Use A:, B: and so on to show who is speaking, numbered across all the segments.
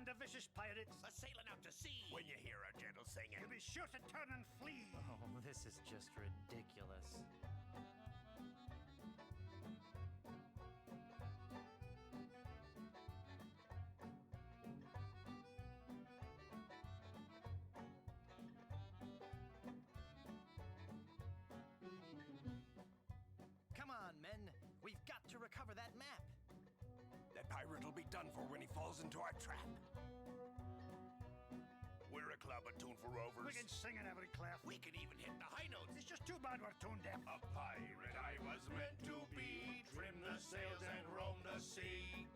A: band of vicious pirates
B: A-sailing out to sea.
C: When you hear a gentle singing.
A: you'll be sure to turn and flee.
D: Oh, this is just ridiculous.
E: Come on, men. We've got to recover that map.
C: That pirate will be done for when he falls into our trap. We're a club attuned for rovers.
A: We can sing in every clef.
B: We can even hit the high notes.
A: It's just too bad we're tone deaf.
C: A pirate I was meant to be. Trim the sails and roam the sea.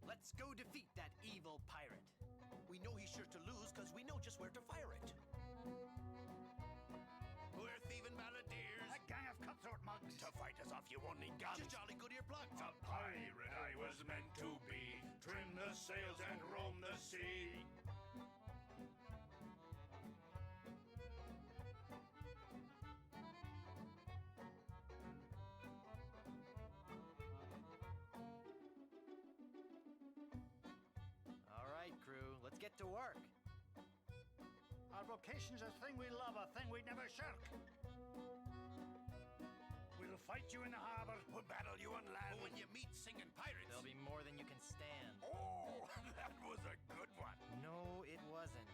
E: Let's go defeat that evil pirate. We know he's sure to lose because we know just where to fire it.
B: We're thieving balladeers.
A: A gang of cutthroat mugs.
C: To fight us off, you won't need guns.
B: Just jolly good earplugs.
C: A pirate I was meant to be. Trim the sails and roam the sea.
E: All right, crew. Let's get to work.
A: Our vocation's a thing we love, a thing we'd never shirk. We'll fight you in the harbor.
C: We'll battle you on land.
B: But when you meet singing pirates,
E: There'll be more than you can stand.
C: Oh, that was a good one.
E: No, it wasn't.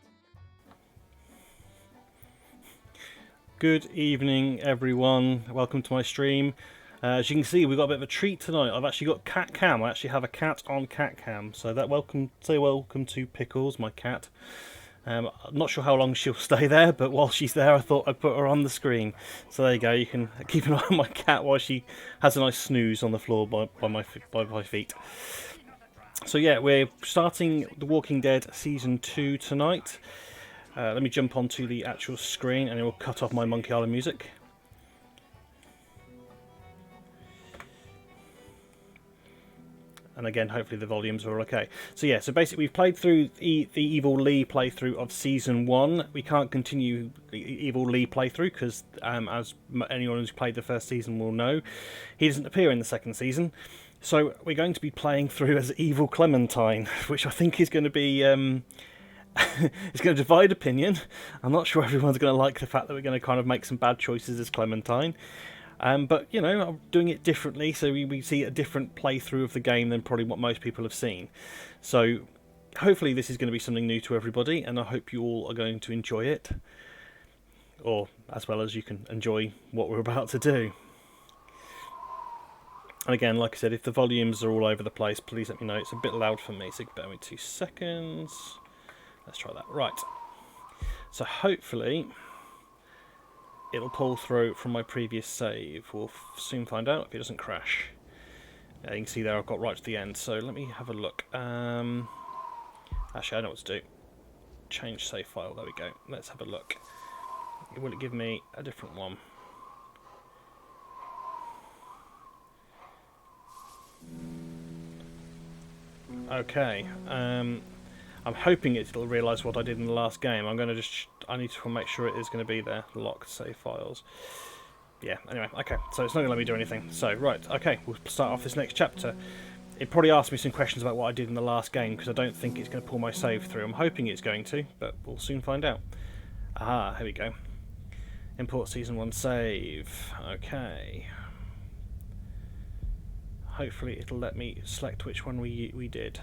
F: Good evening, everyone. Welcome to my stream. As you can see, we've got a bit of a treat tonight. I've actually got cat cam. I actually have a cat on cat cam. So that say welcome to Pickles, my cat. I'm not sure how long she'll stay there, but while she's there, I thought I'd put her on the screen. So there you go. You can keep an eye on my cat while she has a nice snooze on the floor by my feet. So yeah, we're starting The Walking Dead Season 2 tonight. Let me jump onto the actual screen and it will cut off my Monkey Island music. And again, hopefully the volumes are okay. So yeah, so basically we've played through the Evil Lee playthrough of Season 1. We can't continue the Evil Lee playthrough because, as anyone who's played the first season will know, he doesn't appear in the second season. So we're going to be playing through as Evil Clementine, which I think is going to be... it's going to divide opinion. I'm not sure everyone's going to like the fact that we're going to kind of make some bad choices as Clementine. But, you know, I'm doing it differently, so we see a different playthrough of the game than probably what most people have seen. So, hopefully this is going to be something new to everybody, and I hope you all are going to enjoy it. Or, as well as you can enjoy what we're about to do. And again, like I said, if the volumes are all over the place, please let me know. It's a bit loud for me, so bear with me 2 seconds. Let's try that. Right. So, hopefully... it'll pull through from my previous save. We'll soon find out if it doesn't crash. You can see there I've got right to the end, so let me have a look. Actually, I know what to do. Change save file, there we go. Let's have a look. Will it give me a different one? Okay, I'm hoping it'll realise what I did in the last game. I need to make sure it is going to be there. Locked save files. Yeah, anyway, okay. So it's not going to let me do anything. So, right, okay, we'll start off this next chapter. It probably asked me some questions about what I did in the last game, because I don't think it's going to pull my save through. I'm hoping it's going to, but we'll soon find out. Aha, here we go. Import Season 1 save. Okay. Hopefully it'll let me select which one we did.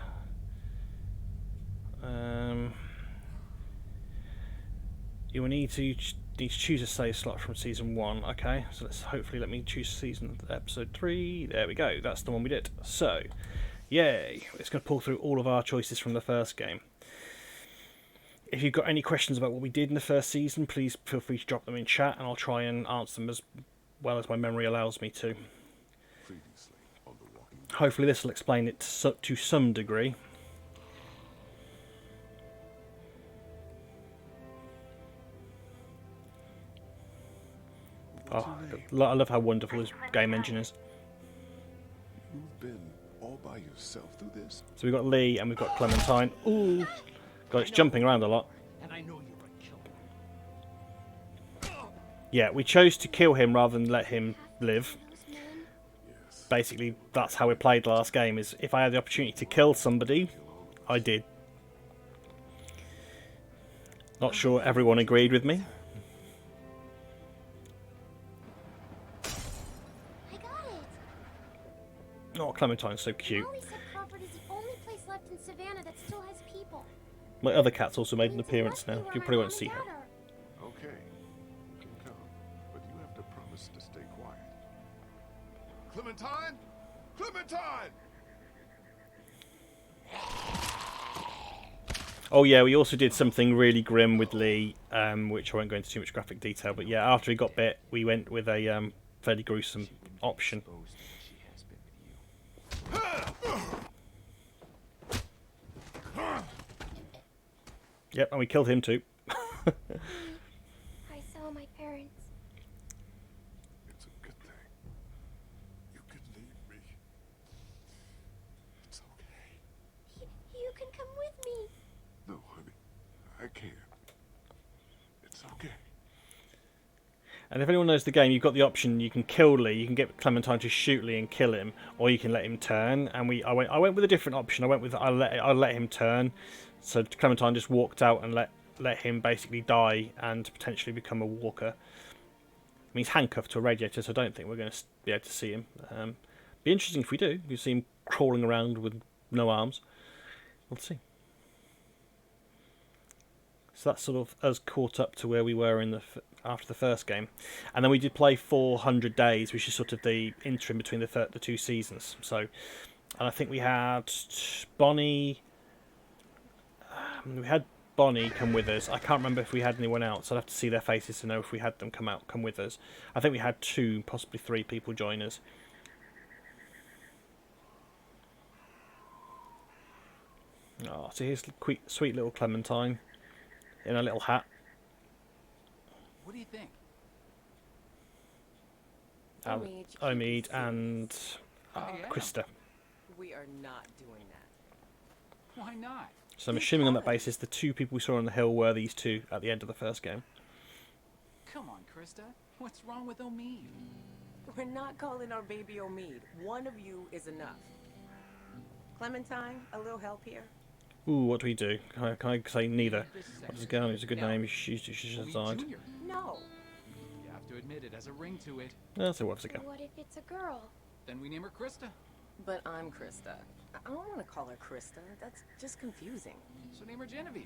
F: You will need to choose a save slot from Season 1. Okay, so let's hopefully let me choose episode 3. There we go, that's the one we did. So, yay, it's going to pull through all of our choices from the first game. If you've got any questions about what we did in the first season, please feel free to drop them in chat and I'll try and answer them as well as my memory allows me to. Hopefully this will explain it to some degree. Oh, I love how wonderful this game engine is.
G: You've been all by yourself through this?
F: So we've got Lee and we've got Clementine. Ooh, God, it's jumping around a lot.
A: And I know you're a killer.
F: Yeah, we chose to kill him rather than let him live. Basically, that's how we played the last game, is if I had the opportunity to kill somebody, I did. Not sure everyone agreed with me.
G: I got it.
F: Oh, Clementine's so cute.
G: Molly said Crawford is the only place left in Savannah that still has people.
F: My other cat's also made an
G: Means it
F: appearance
G: must be
F: now.
G: where
F: You
G: my
F: probably won't
G: mom
F: see
G: and
F: her.
G: dad are.
C: Okay, you can come, but you have to promise to stay quiet. Clementine? Clementine!
F: Oh yeah, we also did something really grim with Lee, which I won't go into too much graphic detail. But yeah, after he got bit, we went with a fairly gruesome option. Yep, and we killed him too.
G: I saw my parents.
C: It's a good thing. You can leave me. It's okay.
G: You can come with me.
C: No, honey, I can't. It's okay.
F: And if anyone knows the game, you've got the option: you can kill Lee, you can get Clementine to shoot Lee and kill him, or you can let him turn. And I went with a different option. I let him turn, so Clementine just walked out and let him basically die and potentially become a walker. I mean, he's handcuffed to a radiator, so I don't think we're going to be able to see him. Be interesting if we do. You see him crawling around with no arms. We'll see. So that's sort of us caught up to where we were in after the first game, and then we did play 400 Days, which is sort of the interim between the two seasons. So, and I think we had Bonnie. We had Bonnie come with us. I can't remember if we had anyone else. I'd have to see their faces to know if we had them come with us. I think we had 2, possibly 3 people join us. Oh, so here's sweet little Clementine in a little hat.
H: What do you think?
F: Omid and
H: I am.
F: Krista.
I: We are not doing that.
H: Why not?
F: So I'm assuming on that basis the 2 people we saw on the hill were these 2 at the end of the first game.
H: Come on, Krista. What's wrong with Omid?
I: We're not calling our baby Omid. One of you is enough. Clementine, a little help here?
F: Ooh, what do we do? Can I say neither?
H: This
F: What does
H: second.
F: go? It's a good
H: No.
F: name. She should have
H: Omid
F: died.
H: Jr.
I: No.
H: You have to admit it has a ring to it.
F: That's a while ago.
G: What if it's a girl?
H: Then we name her Krista.
I: But I'm Krista. I don't want to call her Krista. That's just confusing.
H: So name her Genevieve.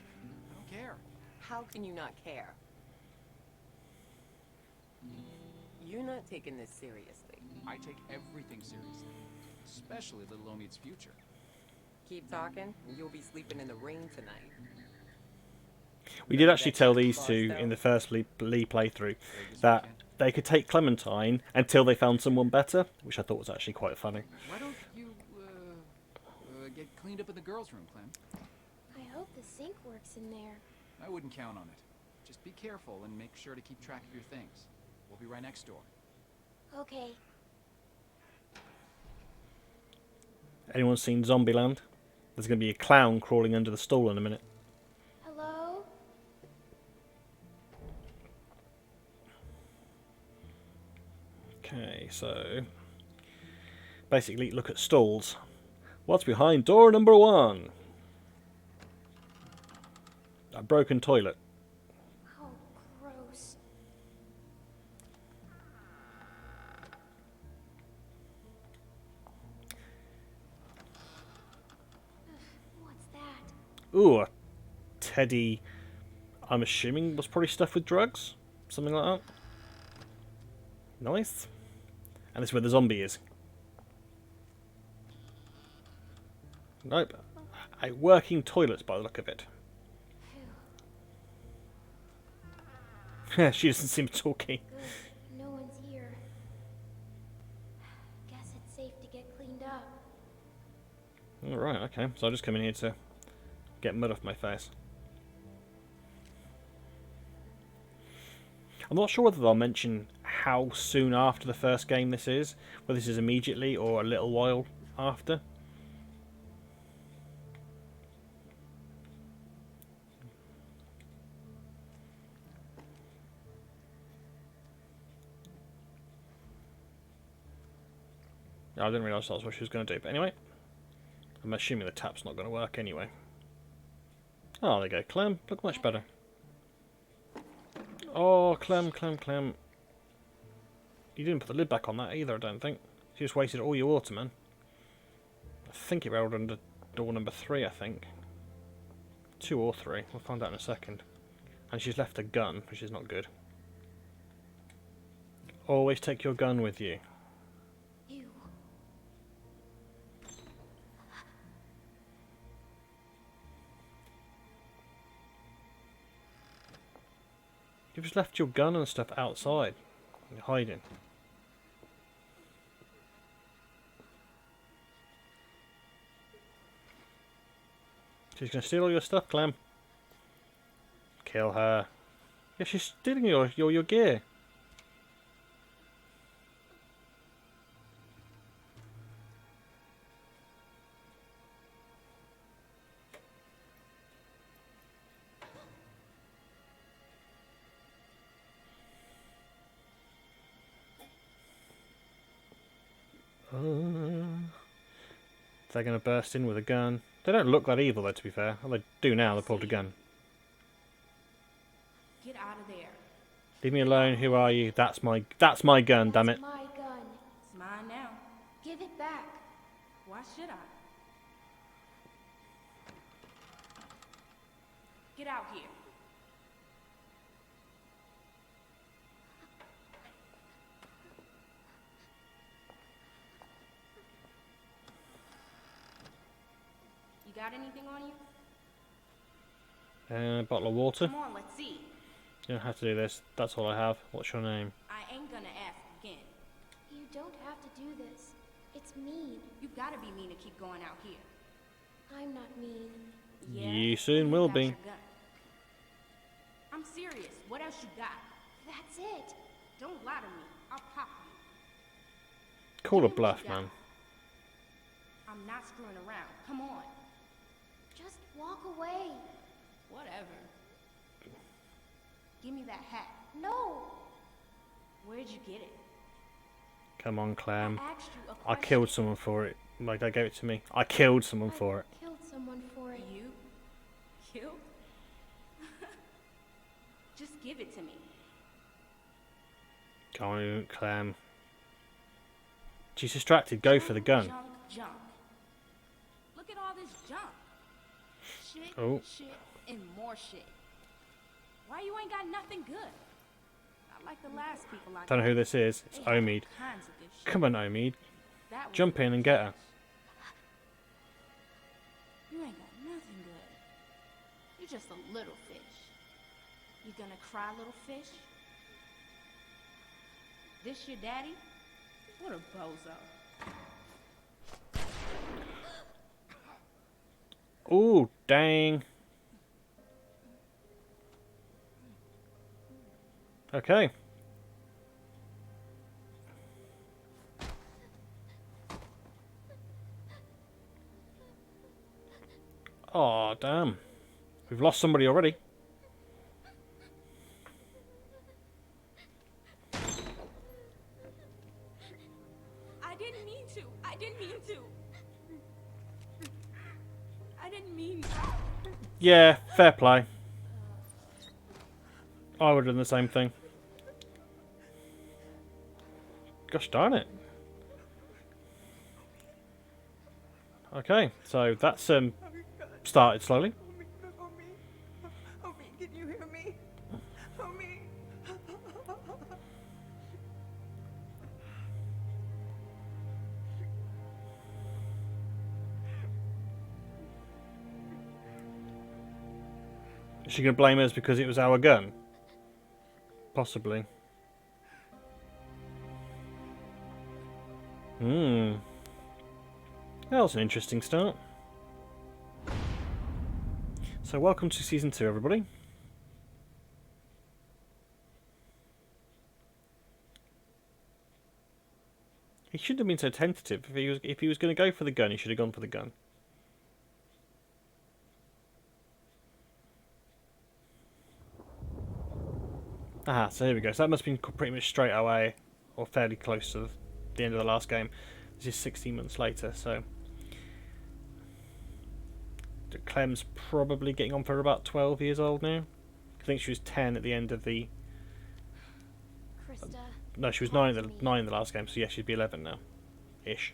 H: I don't care.
I: How can you not care? You're not taking this seriously.
H: I take everything seriously, especially little Omid's future.
I: Keep talking, and you'll be sleeping in the ring tonight.
F: We did actually tell these 2 in the first Lee playthrough that they could take Clementine until they found someone better, which I thought was actually quite funny.
H: Why don't you get cleaned up in the girls' room, Clem?
G: I hope the sink works in there.
H: I wouldn't count on it. Just be careful and make sure to keep track of your things. We'll be right next door.
G: Okay.
F: Anyone seen Zombieland? There's going to be a clown crawling under the stool in a minute.
G: Hello?
F: Okay, so basically look at stalls. What's behind door number 1? A broken toilet.
G: Oh, gross. What's that?
F: Ooh, a teddy. I'm assuming was probably stuffed with drugs, something like that. Nice. And this is where the zombie is. Nope. A working toilet by the look of it. She doesn't seem talking.
G: Good. No one's here. Guess it's safe to get cleaned up.
F: Alright, okay. So I'll just come in here to get mud off my face. I'm not sure whether they'll mention how soon after the first game this is. Whether this is immediately or a little while after. I didn't realise that's what she was going to do. But anyway, I'm assuming the tap's not going to work anyway. Oh, there you go. Clem, look much better. Oh, Clem. You didn't put the lid back on that either, I don't think. You just wasted all your water, man. I think it rolled under door number 3, I think. 2 or 3. We'll find out in a second. And she's left a gun, which is not good. Always take your gun with you.
G: You.
F: You've just left your gun and stuff outside. You're hiding. She's going to steal all your stuff, Clem. Kill her. Yeah, she's stealing your gear. They're going to burst in with a gun. They don't look that evil, though, to be fair. Well, they do now. They pulled a gun.
J: Get out of there.
F: Leave me alone. Who are you? That's my gun. Damn it.
G: My gun.
J: It's mine now.
G: Give it back.
J: Why should I? Get out here. You got anything on you?
F: Bottle of water.
J: Come on, let's see.
F: You don't have to do this. That's all I have. What's your name?
J: I ain't gonna ask again.
G: You don't have to do this. It's mean.
J: You've gotta be mean to keep going out here.
G: I'm not mean.
J: Yeah,
F: You soon
J: you
F: will
J: got
F: be.
J: your gun. I'm serious. What else you got?
G: That's it.
J: Don't lie to me. I'll pop you.
F: Call a
J: Give me what
F: bluff,
J: you got.
F: man.
J: I'm not screwing around. Come on.
G: Just walk away.
J: Whatever. Give me that hat.
G: No.
J: Where'd you get it?
F: Come on, Clem.
J: I asked you a
F: I
J: question.
F: killed someone for it. Like, they gave it to me. I killed someone for it.
G: I killed someone for it.
J: You? Killed? Just give it to me.
F: Go on, Clem. She's distracted. Go for the gun.
J: Junk. Look at all this junk. Shit,
F: Oh.
J: shit, and more shit. Why you ain't got nothing good? Not like the last people I
F: Don't know who this is. It's
J: They had
F: Omid.
J: tons of good shit.
F: Come on, Omid.
J: That was
F: Jump in and get her.
J: You ain't got nothing good. You just a little fish. You gonna cry, little fish? This your daddy? What a bozo.
F: Ooh, dang. Okay. Oh, damn. We've lost somebody already.
J: I didn't mean to. I didn't mean to. I didn't mean to.
F: Yeah, fair play. I would have done the same thing. Gosh darn it. Okay, so that's started slowly.
I: Homie, can you hear me? Homie.
F: Is she going to blame us because it was our gun? Possibly. That was an interesting start. So welcome to Season 2, everybody. He shouldn't have been so tentative. If he was going to go for the gun, he should have gone for the gun. Aha, so here we go. So that must have been pretty much straight away, or fairly close to the end of the last game. This is 16 months later, so Clem's probably getting on for about 12 years old now. I think she was 10 at the end of the...
G: Krista.
F: No, she was
G: talk
F: 9
G: to
F: in
G: me.
F: the last game, so yeah, she'd be 11 now. Ish.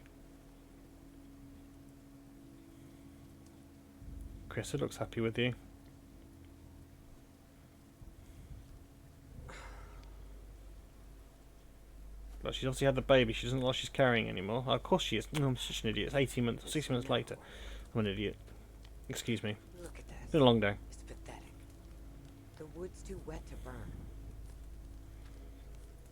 F: Krista looks happy with you. But she's obviously had the baby. She doesn't look like she's carrying anymore. Oh, of course she is. No, I'm such an idiot. It's 18 months, 16 months later. I'm an idiot. Excuse me.
I: Look at
F: It's
I: this.
F: been a long day.
I: It's pathetic. The wood's too wet to burn.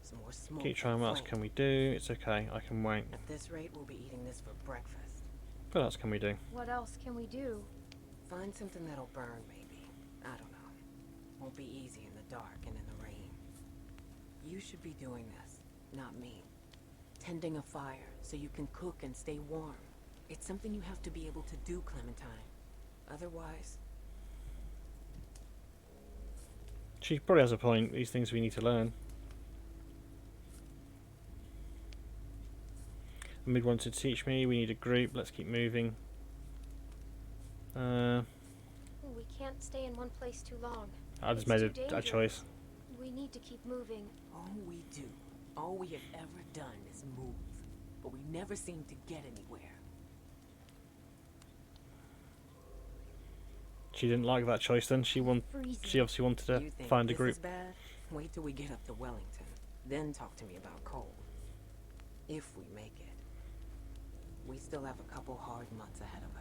I: Some more smoke.
F: Keep trying. What else can we do? It's okay. I can wait.
I: At this rate, we'll be eating this for breakfast.
F: What else can we do?
G: What else can we do?
I: Find something that'll burn, maybe. I don't know. Won't be easy in the dark and in the rain. You should be doing this, not me. Tending a fire so you can cook and stay warm. It's something you have to be able to do, Clementine. Otherwise...
F: She probably has a point. These things we need to learn. Mid wanted to teach me. We need a group. Let's keep moving.
G: We can't stay in one place too long.
F: I just
G: It's
F: made
G: too
F: a
G: dangerous.
F: choice.
G: We need to keep moving.
I: All we do, all we have ever done is move. But we never seem to get anywhere.
F: She didn't like that choice then. She obviously wanted to
I: You think
F: find a
I: this
F: group.
I: is bad? Wait till we get up to Wellington. Then talk to me about Cole. If we make it. We still have a couple hard months ahead of us.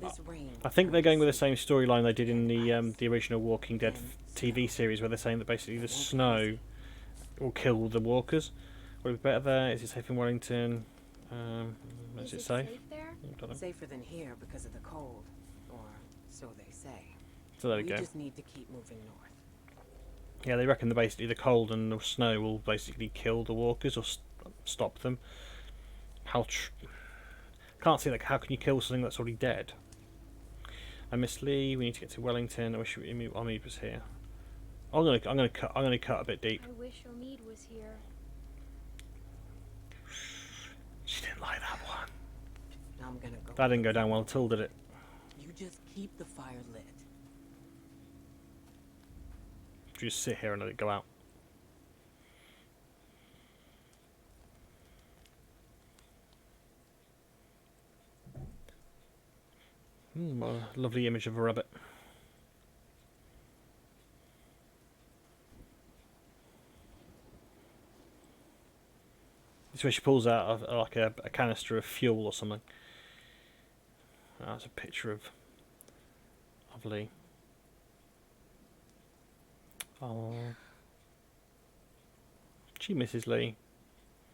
I: This rain.
F: I think they're going with the same storyline they did in the original Walking Dead TV series, where they're saying that basically the snow will kill the walkers. Would it be better there? Is it safe in Wellington? Is it safe?
G: there?
F: I don't know.
I: Safer than here because of the cold, or so they say.
F: So there we
I: We
F: go.
I: just need to keep moving north.
F: Yeah, they reckon that basically the cold and the snow will basically kill the walkers or stop them. Can't see, like, how can you kill something that's already dead? And Miss Lee, we need to get to Wellington. I wish Omid was here. I'm gonna cut a bit deep.
G: I wish Omid was here.
F: She didn't like that one.
I: I'm gonna go.
F: That didn't go down well at all, did it?
I: You just keep the fire lit.
F: Just sit here and let it go out. What a lovely image of a rabbit. This is where she pulls out like a canister of fuel or something. That's a picture of Lee. Oh, she misses Lee.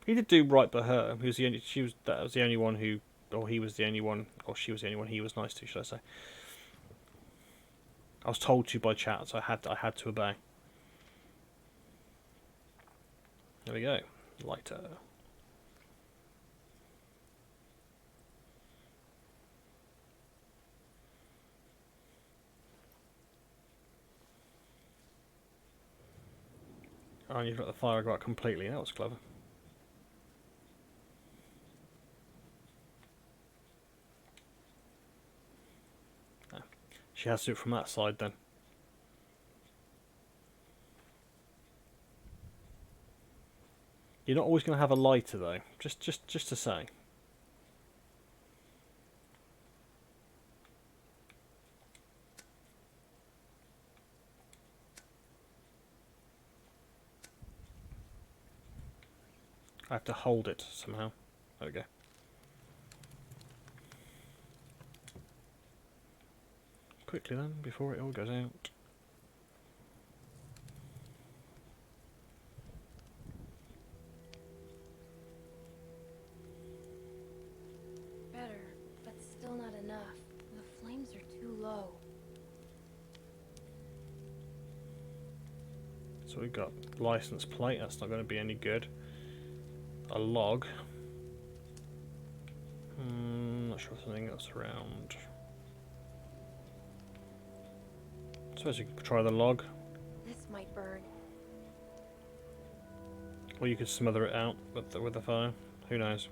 F: He did do right by her. He was the only. That was the only one who, or he was the only one, or she was the only one he was nice to, should I say? I was told to by chat, so I had to obey. There we go. Lighter. Oh, and you've got the fire go out completely. That was clever. Oh, she has to do it from that side then. You're not always going to have a lighter though. Just to say. I have to hold it somehow. There we go. Quickly then, before it all goes out.
G: Better, but still not enough. The flames are too low.
F: So we've got license plate. That's not going to be any good. A log. Not sure if something else around. Suppose you could try the log,
G: This might burn.
F: or you could smother it out with the fire. Who knows?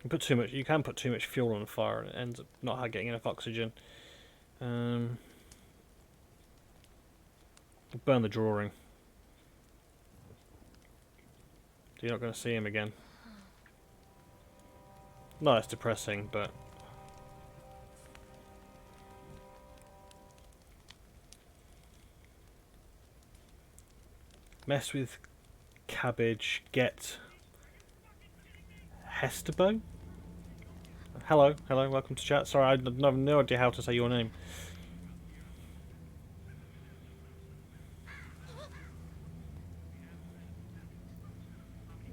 F: You can put too much fuel on fire and it ends up not getting enough oxygen. Burn the drawing. You're not going to see him again. No, it's depressing, but... Mess with cabbage, get... Hesterbo? Hello, welcome to chat. Sorry, I have no idea how to say your name.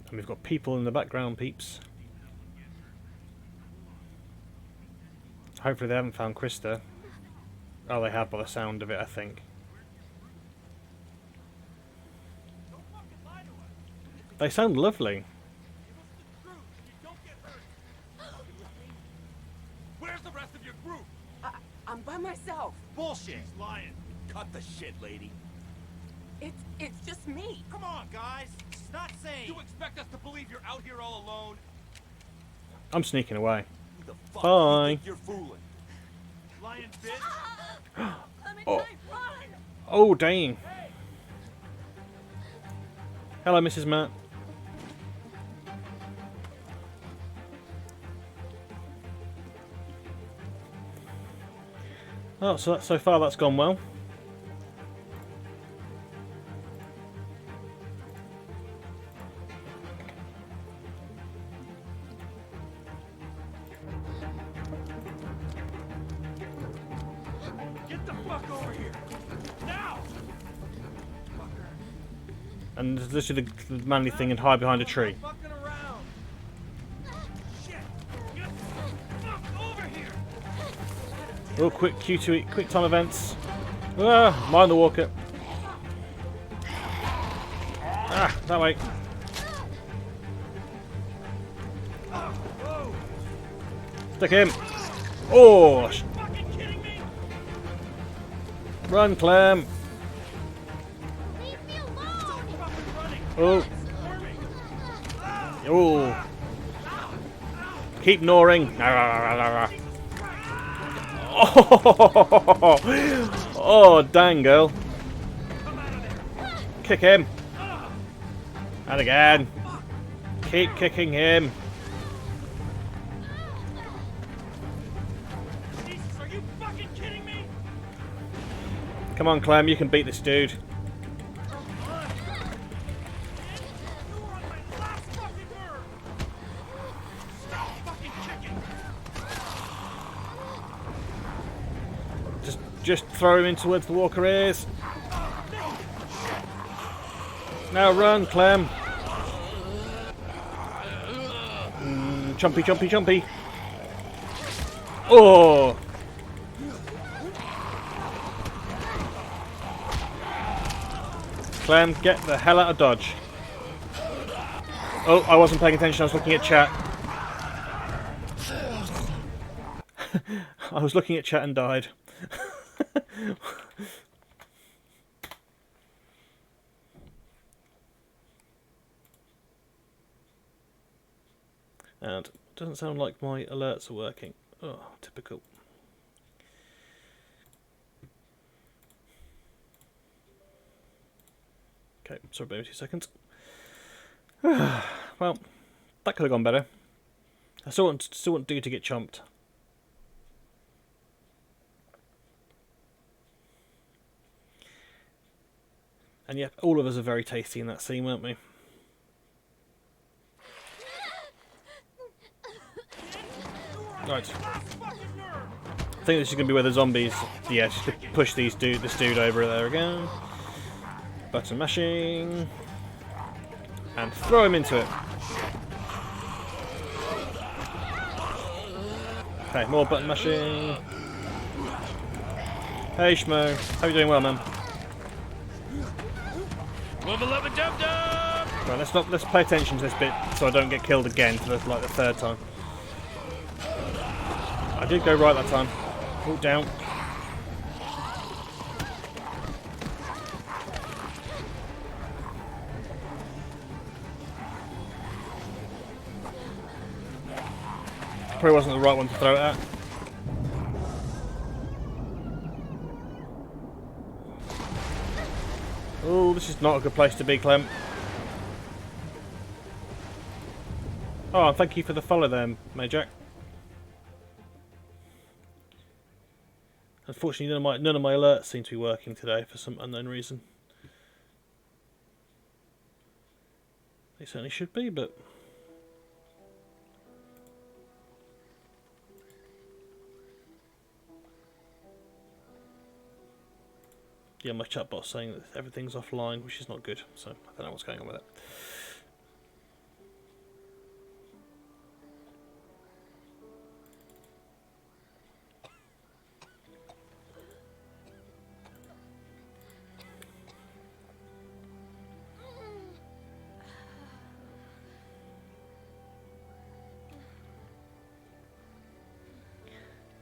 F: And we've got people in the background, peeps. Hopefully they haven't found Krista. Oh, they have by the sound of it, I think. They sound lovely.
B: Where's the rest of your group?
I: I'm by myself.
B: Bullshit. She's lying. Cut the shit, lady.
I: It's just me.
B: Come on, guys. It's not sane. You expect us to believe you're out here all alone?
F: I'm sneaking away.
B: Who the fuck
F: Bye.
B: do you think you're fooling? Lying bitch.
F: Oh. Oh, dang. Hello, Mrs. Matt. Oh, so far that's gone well.
B: Get the fuck over here. Now.
F: And this is the manly thing and hide behind a tree.
B: Fucking around. Shit. Get the fuck over here.
F: Real quick Q2 quick time events. Ah, mind the walker. Ah, that way. Stick him. Oh!
B: Fucking kidding me?
F: Run, Clem.
J: Leave me alone!
F: Oh. Oh. Keep gnawing. Oh, oh, dang, girl. Kick him. And again. Keep kicking him.
B: Jesus, are you fucking kidding me?
F: Come on, Clem, you can beat this dude.
B: You were on my last fucking nerve. Stop fucking kicking.
F: Just throw him in towards the walker ears. Now run, Clem. Chompy, chompy, chompy. Oh! Clem, get the hell out of Dodge. Oh, I wasn't paying attention, I was looking at chat. I was looking at chat and died. And it doesn't sound like my alerts are working. Oh, typical. Okay, sorry, maybe 2 seconds. Well, that could have gone better. I still want dude to get chomped. And yep, all of us are very tasty in that scene, weren't we? Right. I think this is going to be where the zombies... Yeah, just push this dude over there again. Button mashing. And throw him into it. Okay, more button mashing. Hey Schmo, how are you doing well, man? Right, let's pay attention to this bit so I don't get killed again for like the 3rd time. I did go right that time. Oh, down. probably wasn't the right one to throw it at. Oh, this is not a good place to be, Clem. Oh, and thank you for the follow there, Majak. Unfortunately, none of my alerts seem to be working today for some unknown reason. They certainly should be, but... yeah, my chatbot's saying that everything's offline, which is not good, so I don't know what's going on with it.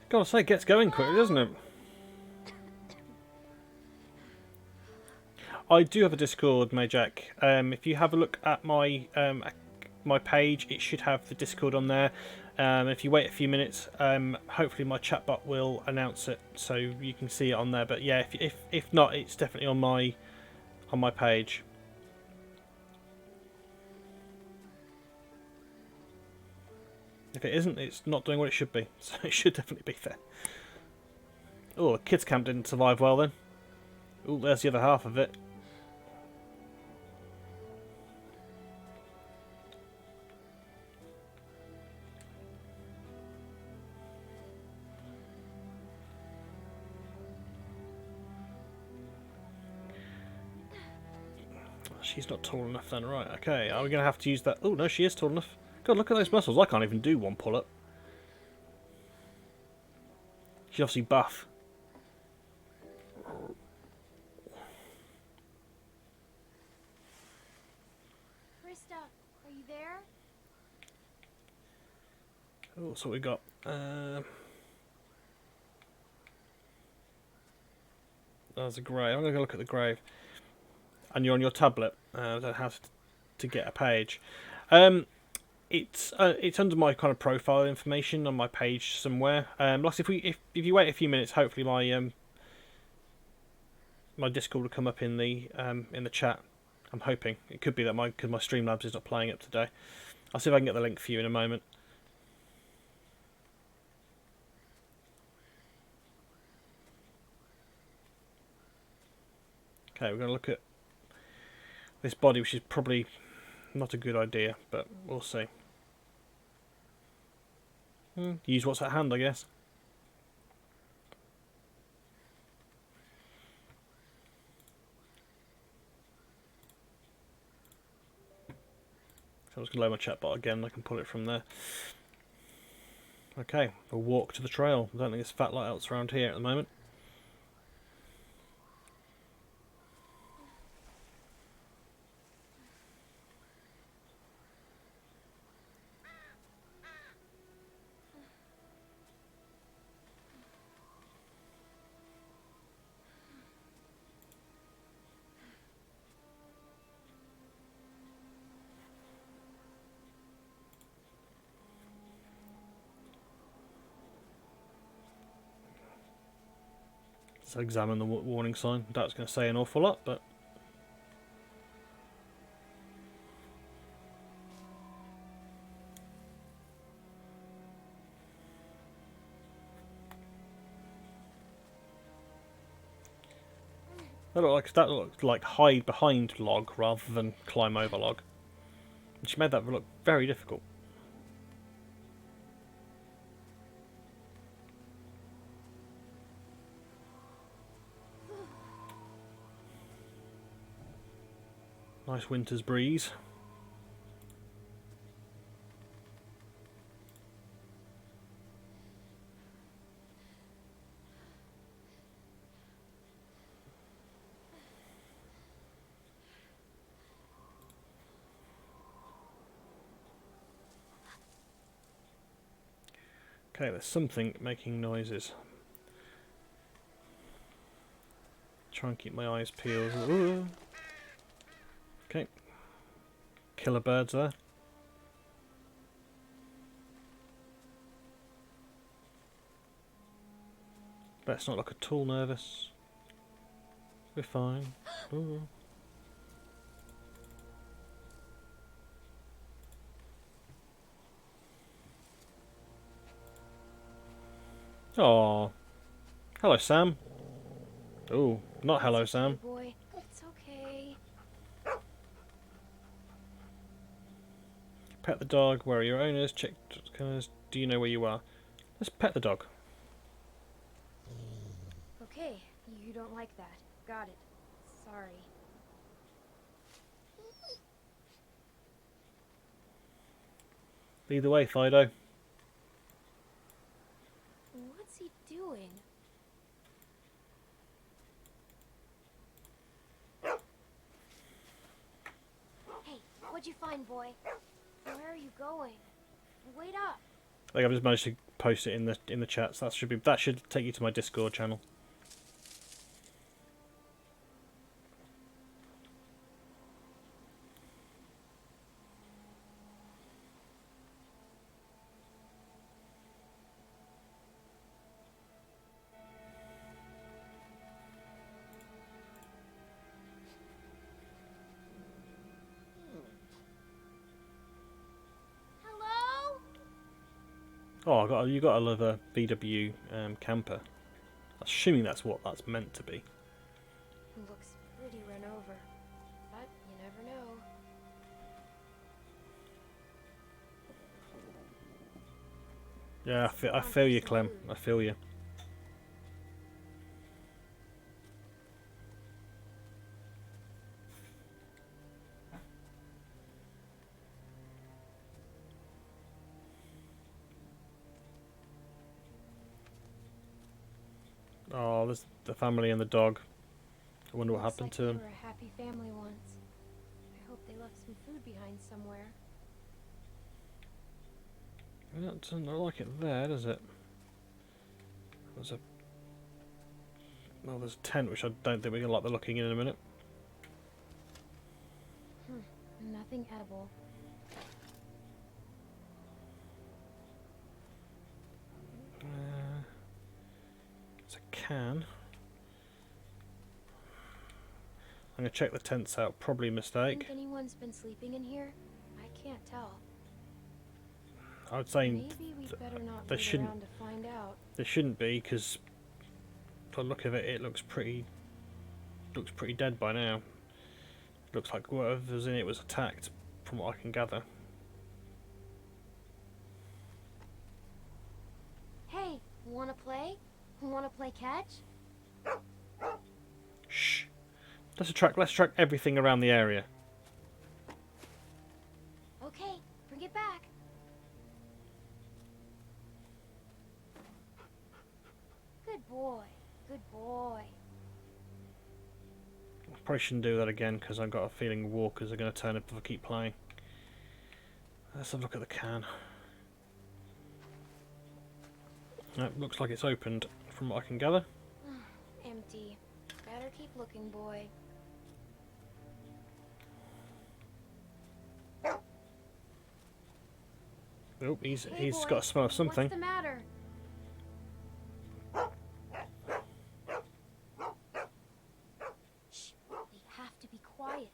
F: Gotta say, it gets going quickly, doesn't it? I do have a Discord, Majak. If you have a look at my my page, it should have the Discord on there. If you wait a few minutes, hopefully my chatbot will announce it, so you can see it on there. But yeah, if not, it's definitely on my page. If it isn't, it's not doing what it should be, so it should definitely be there. Oh, the kids camp didn't survive well then. Oh, there's the other half of it. She's not tall enough then, right, okay. Are we going to have to use that? Oh, no, she is tall enough. God, look at those muscles. I can't even do one pull-up. She's obviously buff.
G: Krista, are you there?
F: Oh, so we got. There's a grave. I'm going to go look at the grave. And you're on your tablet. I don't know how to get a page. It's under my kind of profile information on my page somewhere. Like if you wait a few minutes, hopefully my my Discord will come up in the chat. I'm hoping it could be that because my Streamlabs is not playing up today. I'll see if I can get the link for you in a moment. Okay, we're going to look at this body, which is probably not a good idea, but we'll see. Use what's at hand, I guess. So I'm just going to load my chatbot again, I can pull it from there. Okay, we'll walk to the trail. I don't think there's fat light else around here at the moment. So examine the warning sign. That's going to say an awful lot, but that looked like hide behind log rather than climb over log, which made that look very difficult. Nice winter's breeze. Okay, there's something making noises. Try and keep my eyes peeled. Ooh. Okay. Killer birds there. Let's not look at all nervous. We're fine. Ooh. Oh, hello, Sam. Oh, not hello,
G: It's okay,
F: Sam.
G: boy. It's okay.
F: Pet the dog. Where are your owners? Check. Do you know where you are? Let's pet the dog.
G: Okay, you don't like that. Got it. Sorry.
F: Lead the way, Fido.
G: What's he doing? Hey, what'd you find, boy? Where are you going? Wait up.
F: I think I've just managed to post it in the chat, so that should take you to my Discord channel.
G: Hello?
F: Oh, you got to love a VW camper. Assuming that's what that's meant to be.
G: Looks pretty run over, but you never know.
F: Yeah, I feel you, Clem. I feel you. Oh, there's the family and the dog. I wonder what
G: Looks
F: happened
G: like
F: to
G: they
F: them.
G: were a happy family once. I hope they left some food behind somewhere.
F: That doesn't look like it there, does it? There's a there's a tent which I don't think we're gonna like the looking in a minute.
G: Nothing edible.
F: It's a can. I'm gonna check the tents out. Probably a mistake.
G: Think anyone's been sleeping in here? I can't tell.
F: I would say
G: Maybe we better not
F: they
G: wait
F: shouldn't.
G: around to find out.
F: There shouldn't be, because by the look of it, it looks pretty dead by now. Looks like whatever's in it was attacked, from what I can gather.
G: Hey, wanna play? Wanna play catch?
F: Shh. Let's track everything around the area.
G: Okay, bring it back. Good boy. Good boy.
F: I probably shouldn't do that again, because I've got a feeling walkers are going to turn up if I keep playing. Let's have a look at the can. It looks like it's opened, from what I can gather.
G: Empty. Better keep looking, boy.
F: Oh, he's
G: Hey, boy,
F: got a smell of something.
G: What's the matter? Shh. We have to be quiet.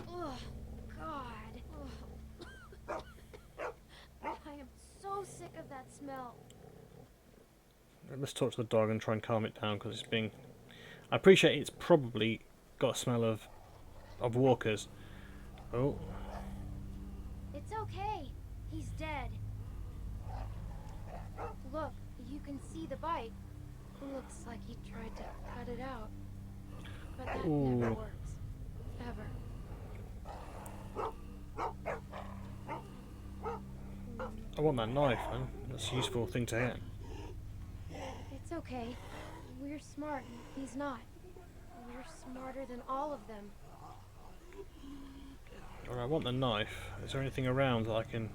G: Oh, God. I am so sick of that smell.
F: Let's talk to the dog and try and calm it down, because it's being... I appreciate it's probably got a smell of walkers. Oh.
G: It's okay. He's dead. Look, you can see the bite. Looks like he tried to cut it out. But that never
F: Ooh.
G: works. Ever.
F: I want that knife, man. That's a useful thing to hit.
G: It's okay. We're smart. He's not. We're smarter than all of them.
F: Alright, I want the knife. Is there anything around that I can...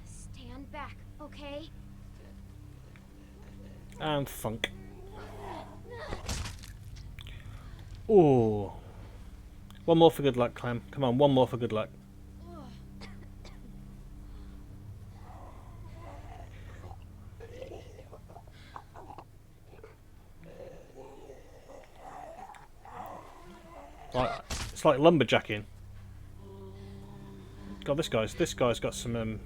G: Stand back, okay?
F: And thunk. Ooh. One more for good luck, Clem. Come on, one more for good luck. It's like lumberjacking. God, this guy's got some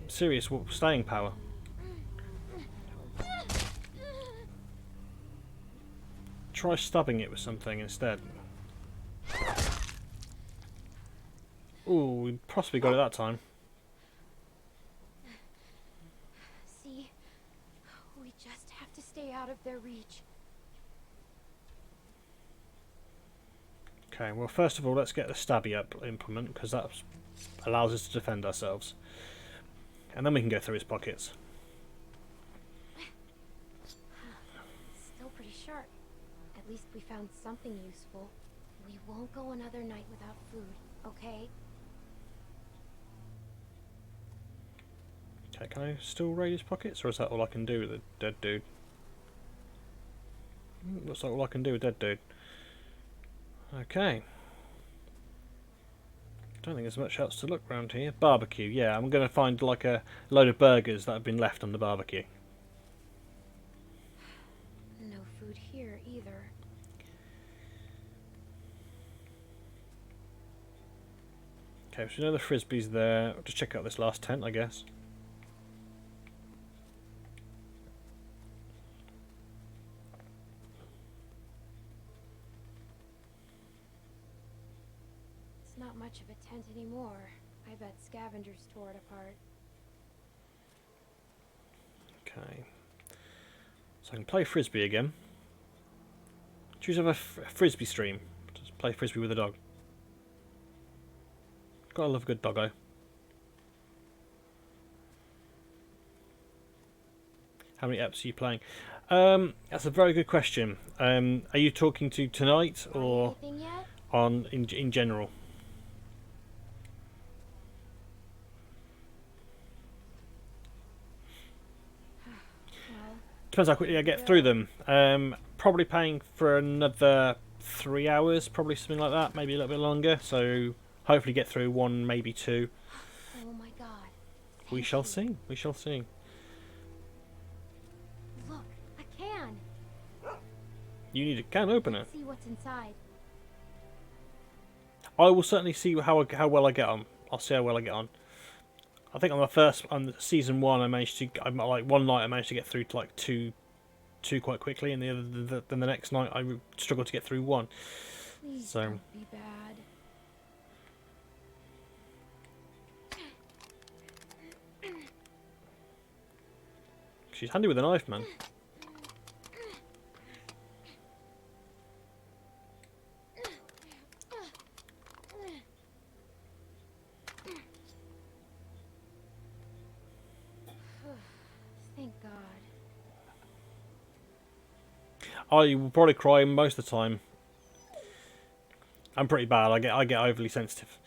F: serious staying power. Try stabbing it with something instead. Ooh, we possibly got it that time.
G: See, we just have to stay out of their reach.
F: Okay, well, first of all, let's get the stabby up implement, because that allows us to defend ourselves. And then we can go through his pockets.
G: Still pretty sharp. At least we found something useful. We won't go another night without food, okay?
F: Okay, can I still raid his pockets, or is that all I can do with a dead dude? Looks like all I can do with a dead dude. Okay. Don't think there's much else to look around here. Barbecue, yeah, I'm going to find like a load of burgers that have been left on the barbecue.
G: No food here either.
F: Okay, so you know the frisbee's there. I'll just check out this last tent, I guess.
G: It's not much of a tent anymore. I bet scavengers tore it apart.
F: Okay. So I can play frisbee again. Choose have a frisbee stream. Just play frisbee with a dog. Gotta love a good doggo. How many apps are you playing? That's a very good question. Are you talking to tonight or
G: Anything yet?
F: on in general?
G: Well,
F: Depends how quickly I get through them. Probably paying for another 3 hours, probably something like that, maybe a little bit longer. So hopefully get through one, maybe two.
G: oh my god.
F: We
G: Thank
F: shall
G: you.
F: see. We shall see.
G: Look, a can.
F: You need a can opener.
G: See what's inside.
F: I will certainly see how well I get on. I'll see how well I get on. I think on season 1, I managed to like one night I managed to get through to like two quite quickly, and then the next night I struggled to get through one.
G: Please
F: So-
G: don't be bad.
F: She's handy with a knife, man.
G: Thank God.
F: I will probably cry most of the time. I'm pretty bad. I get overly sensitive.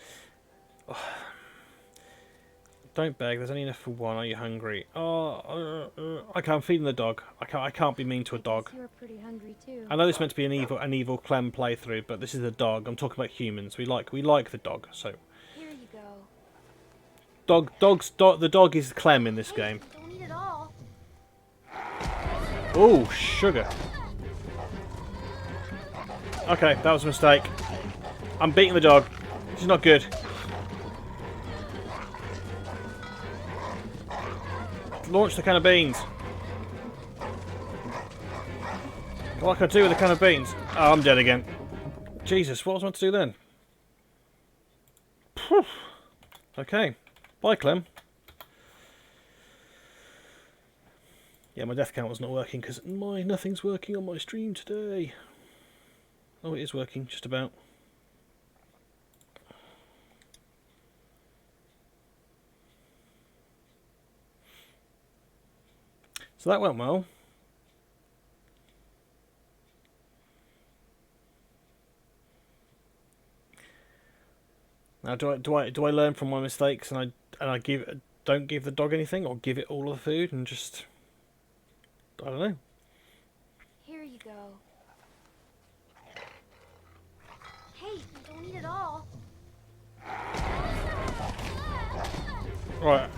F: Don't beg. There's only enough for one. Are you hungry? Oh, okay. I'm feeding the dog. I can't be mean to a dog.
G: You're pretty hungry too.
F: I know this is meant to be an evil Clem playthrough, but this is a dog. I'm talking about humans. We like the dog. So
G: Here you go.
F: the dog is Clem in this game.
G: Don't eat it all.
F: Oh, sugar. Okay, that was a mistake. I'm beating the dog. This is not good. Launch the can of beans. What can I do with the can of beans? Oh, I'm dead again. Jesus, what was I meant to do then? Phew. Okay. Bye, Clem. Yeah, my death count was not working because nothing's working on my stream today. Oh, it is working, just about. So that went well. Now, do I learn from my mistakes and I don't give the dog anything, or give it all of the food and just I don't know.
G: Here you go. Hey, you don't eat it all.
F: Right.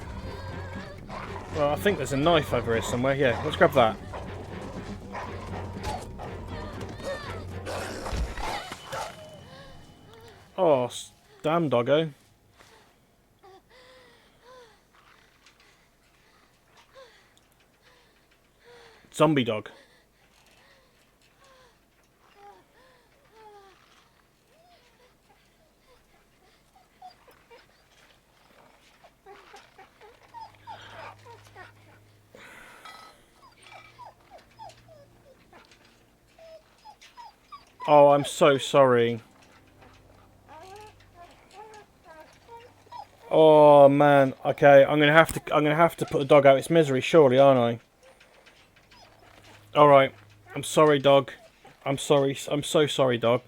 F: Well, I think there's a knife over here somewhere. Yeah, let's grab that. Oh, damn doggo. Zombie dog. Oh, I'm so sorry. Oh man. Okay, I'm gonna have to put the dog out its misery, surely, aren't I? All right. I'm sorry, dog. I'm sorry. I'm so sorry, dog.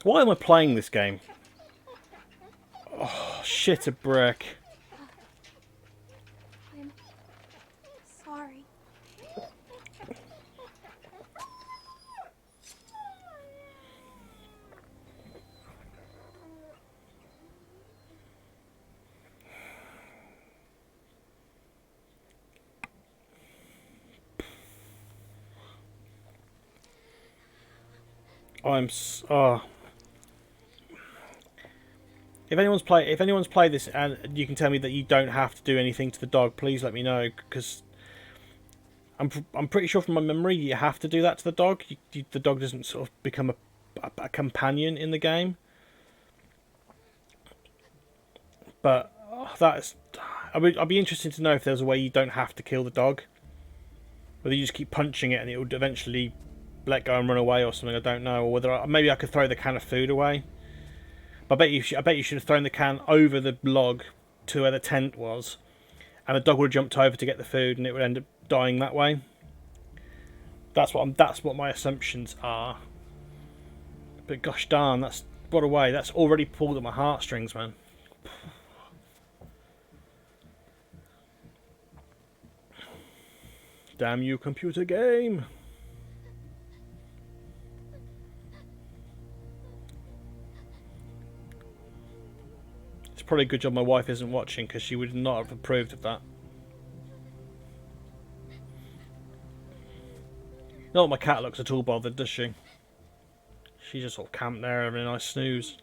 F: Why am I playing this game? Oh, shit a brick.
G: I'm sorry.
F: Oh. If anyone's played this and you can tell me that you don't have to do anything to the dog, please let me know, because I'm pretty sure from my memory you have to do that to the dog. The dog doesn't sort of become a companion in the game. But I'd be interested to know if there's a way you don't have to kill the dog, whether you just keep punching it and it would eventually let go and run away or something. I don't know, or whether maybe I could throw the can of food away. But I bet you should have thrown the can over the log to where the tent was, and the dog would have jumped over to get the food, and it would end up dying that way. That's what my assumptions are. But gosh darn, what a way. That's already pulled at my heartstrings, man. Damn you, computer game. It's probably a good job my wife isn't watching, because she would not have approved of that. Not my cat looks at all bothered, does she? She just sort of camped there having a nice snooze.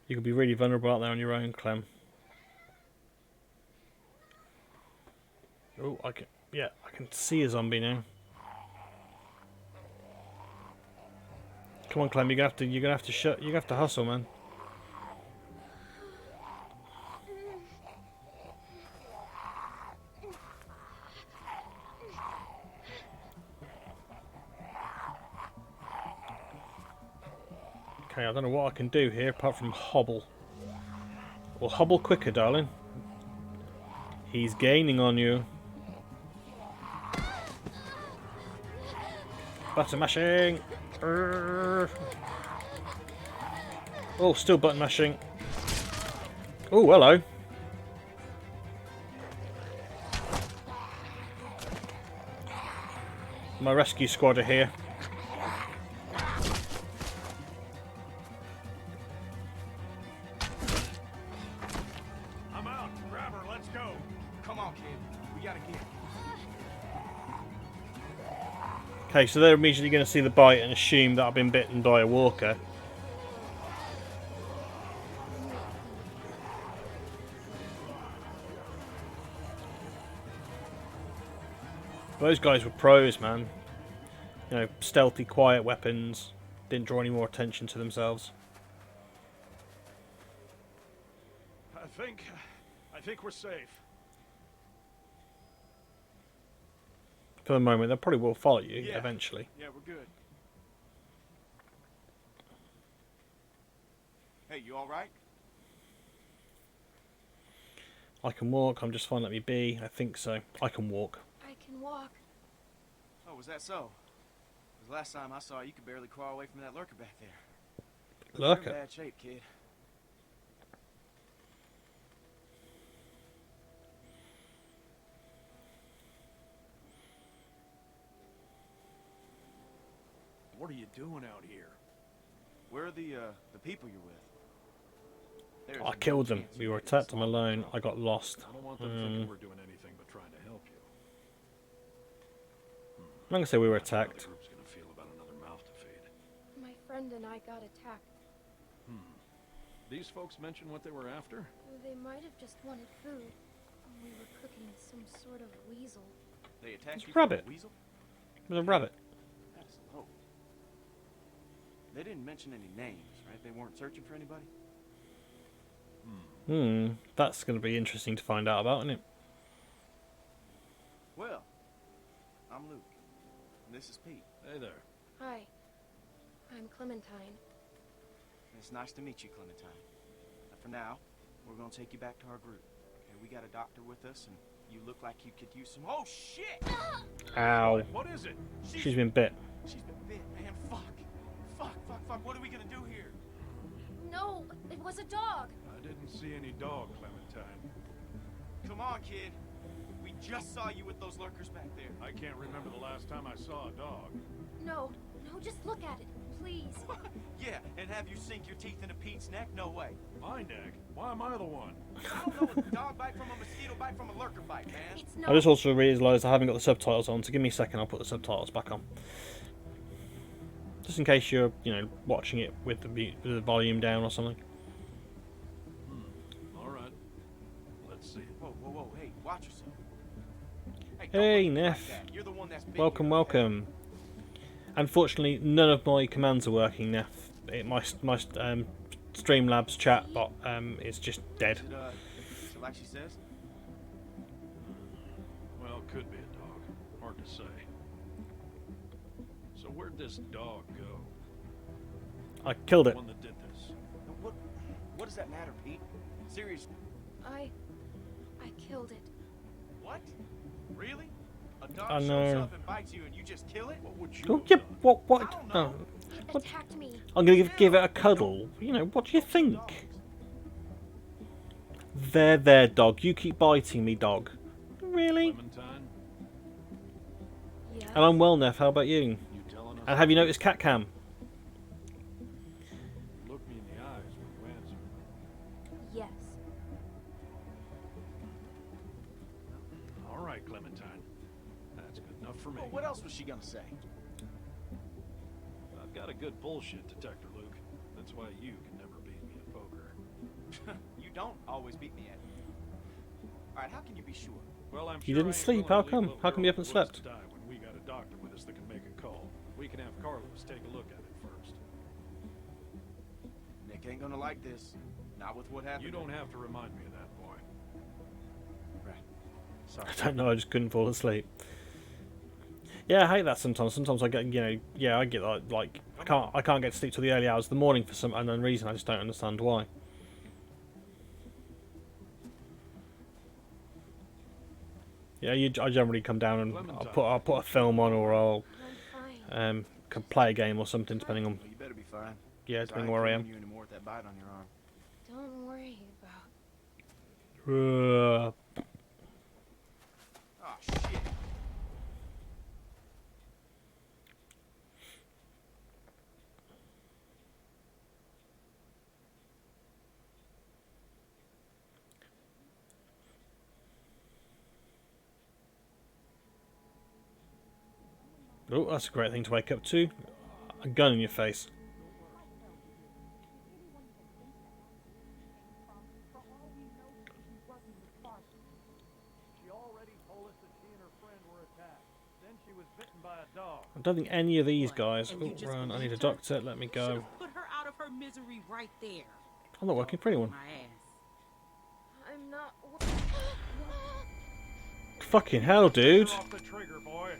F: You could be really vulnerable out there on your own, Clem. Oh, I can see a zombie now. Come on, Clem, you're gonna have to hustle, man. Okay, I don't know what I can do here apart from hobble. Well, hobble quicker, darling. He's gaining on you. Button mashing. Oh, still button mashing. Oh, hello. My rescue squad are here.
C: I'm out. Grab her. Let's go.
B: Come on, kid. We gotta get.
F: Okay, so they're immediately going to see the bite and assume that I've been bitten by a walker. Those guys were pros, man. You know, stealthy, quiet weapons. Didn't draw any more attention to themselves.
C: I think we're safe.
F: For the moment, they probably will follow you eventually.
B: Yeah, we're good. Hey, you all right?
F: I can walk. I'm just fine. Let me be. I think so. I can walk.
G: I can walk.
K: Oh, was that so? 'Cause last time I saw you, you could barely crawl away from that lurker back there. You're in
F: Lurker.
K: bad shape, kid.
B: What are you doing out here?
K: Where are the people you're with? There's
F: I
K: no
F: killed them.
K: chance
F: We
K: you're
F: were
K: with us
F: attacked. I'm
K: all.
F: alone. I got lost.
B: I don't want them thinking we're doing anything but trying to help you.
F: I'm gonna say we were
B: That's how
F: attacked.
B: the group's gonna feel about another mouth to feed.
G: My friend and I got attacked.
B: These folks mention what they were after?
G: They might have just wanted food. We were cooking some sort of weasel.
K: They attacked
F: It's
K: you
F: a
K: from
F: rabbit.
K: a weasel?
F: It was a rabbit.
K: That's low. They didn't mention any names, right? They weren't searching for anybody?
F: That's gonna be interesting to find out about, isn't it?
K: Well, I'm Luke. And this is Pete.
B: Hey there.
G: Hi. I'm Clementine.
K: It's nice to meet you, Clementine. Now, for now, we're gonna take you back to our group. Okay, we got a doctor with us, and you look like you could use some. Oh shit!
F: Ow.
B: What is it?
F: She's been bit.
K: She's been bit, man. Fuck. Fuck. What are we gonna do here?
G: No, it was a dog.
B: I didn't see any dog, Clementine.
K: Come on, kid. We just saw you with those lurkers back there.
B: I can't remember the last time I saw a dog.
G: No, just look at it, please.
K: Yeah, and have you sink your teeth into Pete's neck? No way.
B: My neck? Why am I the one?
K: I don't know. A dog bite from a mosquito bite from a lurker bite, man.
G: It's
F: I
G: not.
F: just also realised I haven't got the subtitles on, so give me a second. I'll put the subtitles back on. Just in case you're, watching it with the volume down or something.
B: All right. Let's see.
K: Whoa. Hey, watch yourself. Hey, don't
F: Hey,
K: look at me
F: Neff.
K: like that. You're the one that's been
F: Welcome,
K: here, okay?
F: welcome. Unfortunately, none of my commands are working, Neff. My Streamlabs chat bot is just dead.
K: Is it like she says?
B: Well, could be a dog. Hard to say. So where'd this dog go?
F: I killed
B: The
F: it.
B: one that did this.
K: What does that matter, Pete? Seriously.
G: I killed it.
K: What? Really? A dog
F: I
K: shows
F: know.
K: up and bites you and you just kill it?
B: What would you
F: Oh,
B: have
F: yeah,
B: done?
F: what?
K: I don't
F: Oh,
K: know.
G: It
F: What?
G: attacked me.
F: I'm gonna give it a cuddle. What do you think? There, dog. You keep biting me, dog. Really?
B: Clementine,
G: Yes.
F: And I'm well, Neff. How about you?
B: you telling us?
F: And have you noticed cat cam?
B: Look me in the eyes when you answer.
G: Yes.
B: All right, Clementine. That's good enough for me.
K: Well, what else was she gonna say?
B: I've got a good bullshit detector, Luke. That's why you can never beat me at poker.
K: You don't always beat me at it. Alright, how can you be sure?
B: Well, I'm
F: You
B: sure
F: didn't
B: I ain't
F: sleep,
B: willing
F: how
B: to leave
F: come?
B: a little
F: How come you
B: girl
F: haven't
B: in the woods
F: slept?
B: to die when we got a doctor with us that can make a call. We can have Carlos take a look at it first.
K: Nick ain't gonna like this. Not with what happened.
B: You don't have to remind me of that, boy.
K: Right. Sorry.
F: I don't know. I just couldn't fall asleep. Yeah, I hate that sometimes. Sometimes I get, I get like I can't get to sleep till the early hours of the morning for some unknown reason. I just don't understand why. Yeah, I generally come down and I'll put a film on, or I'll
G: I'm fine.
F: play a game or something, depending on
K: Well, you better be fine.
F: yeah,
K: So
F: depending
K: ain't
F: where I
K: killing
F: am.
K: you anymore with that bite on your arm.
G: Don't worry about.
K: Oh shit.
F: Oh, that's a great thing to wake up to. A gun in your face.
A: She already told us that she and her friend were attacked. Then she was bitten by a dog.
F: I don't think any of these guys.
L: And you
F: Oh,
L: just
F: run! I need a
L: believed her?
F: doctor. Let me
L: You
F: go.
L: should've put her out of her misery right there.
F: I'm not working for anyone.
L: My ass.
G: I'm not.
F: Fucking hell, dude!
B: Get off the trigger, boy.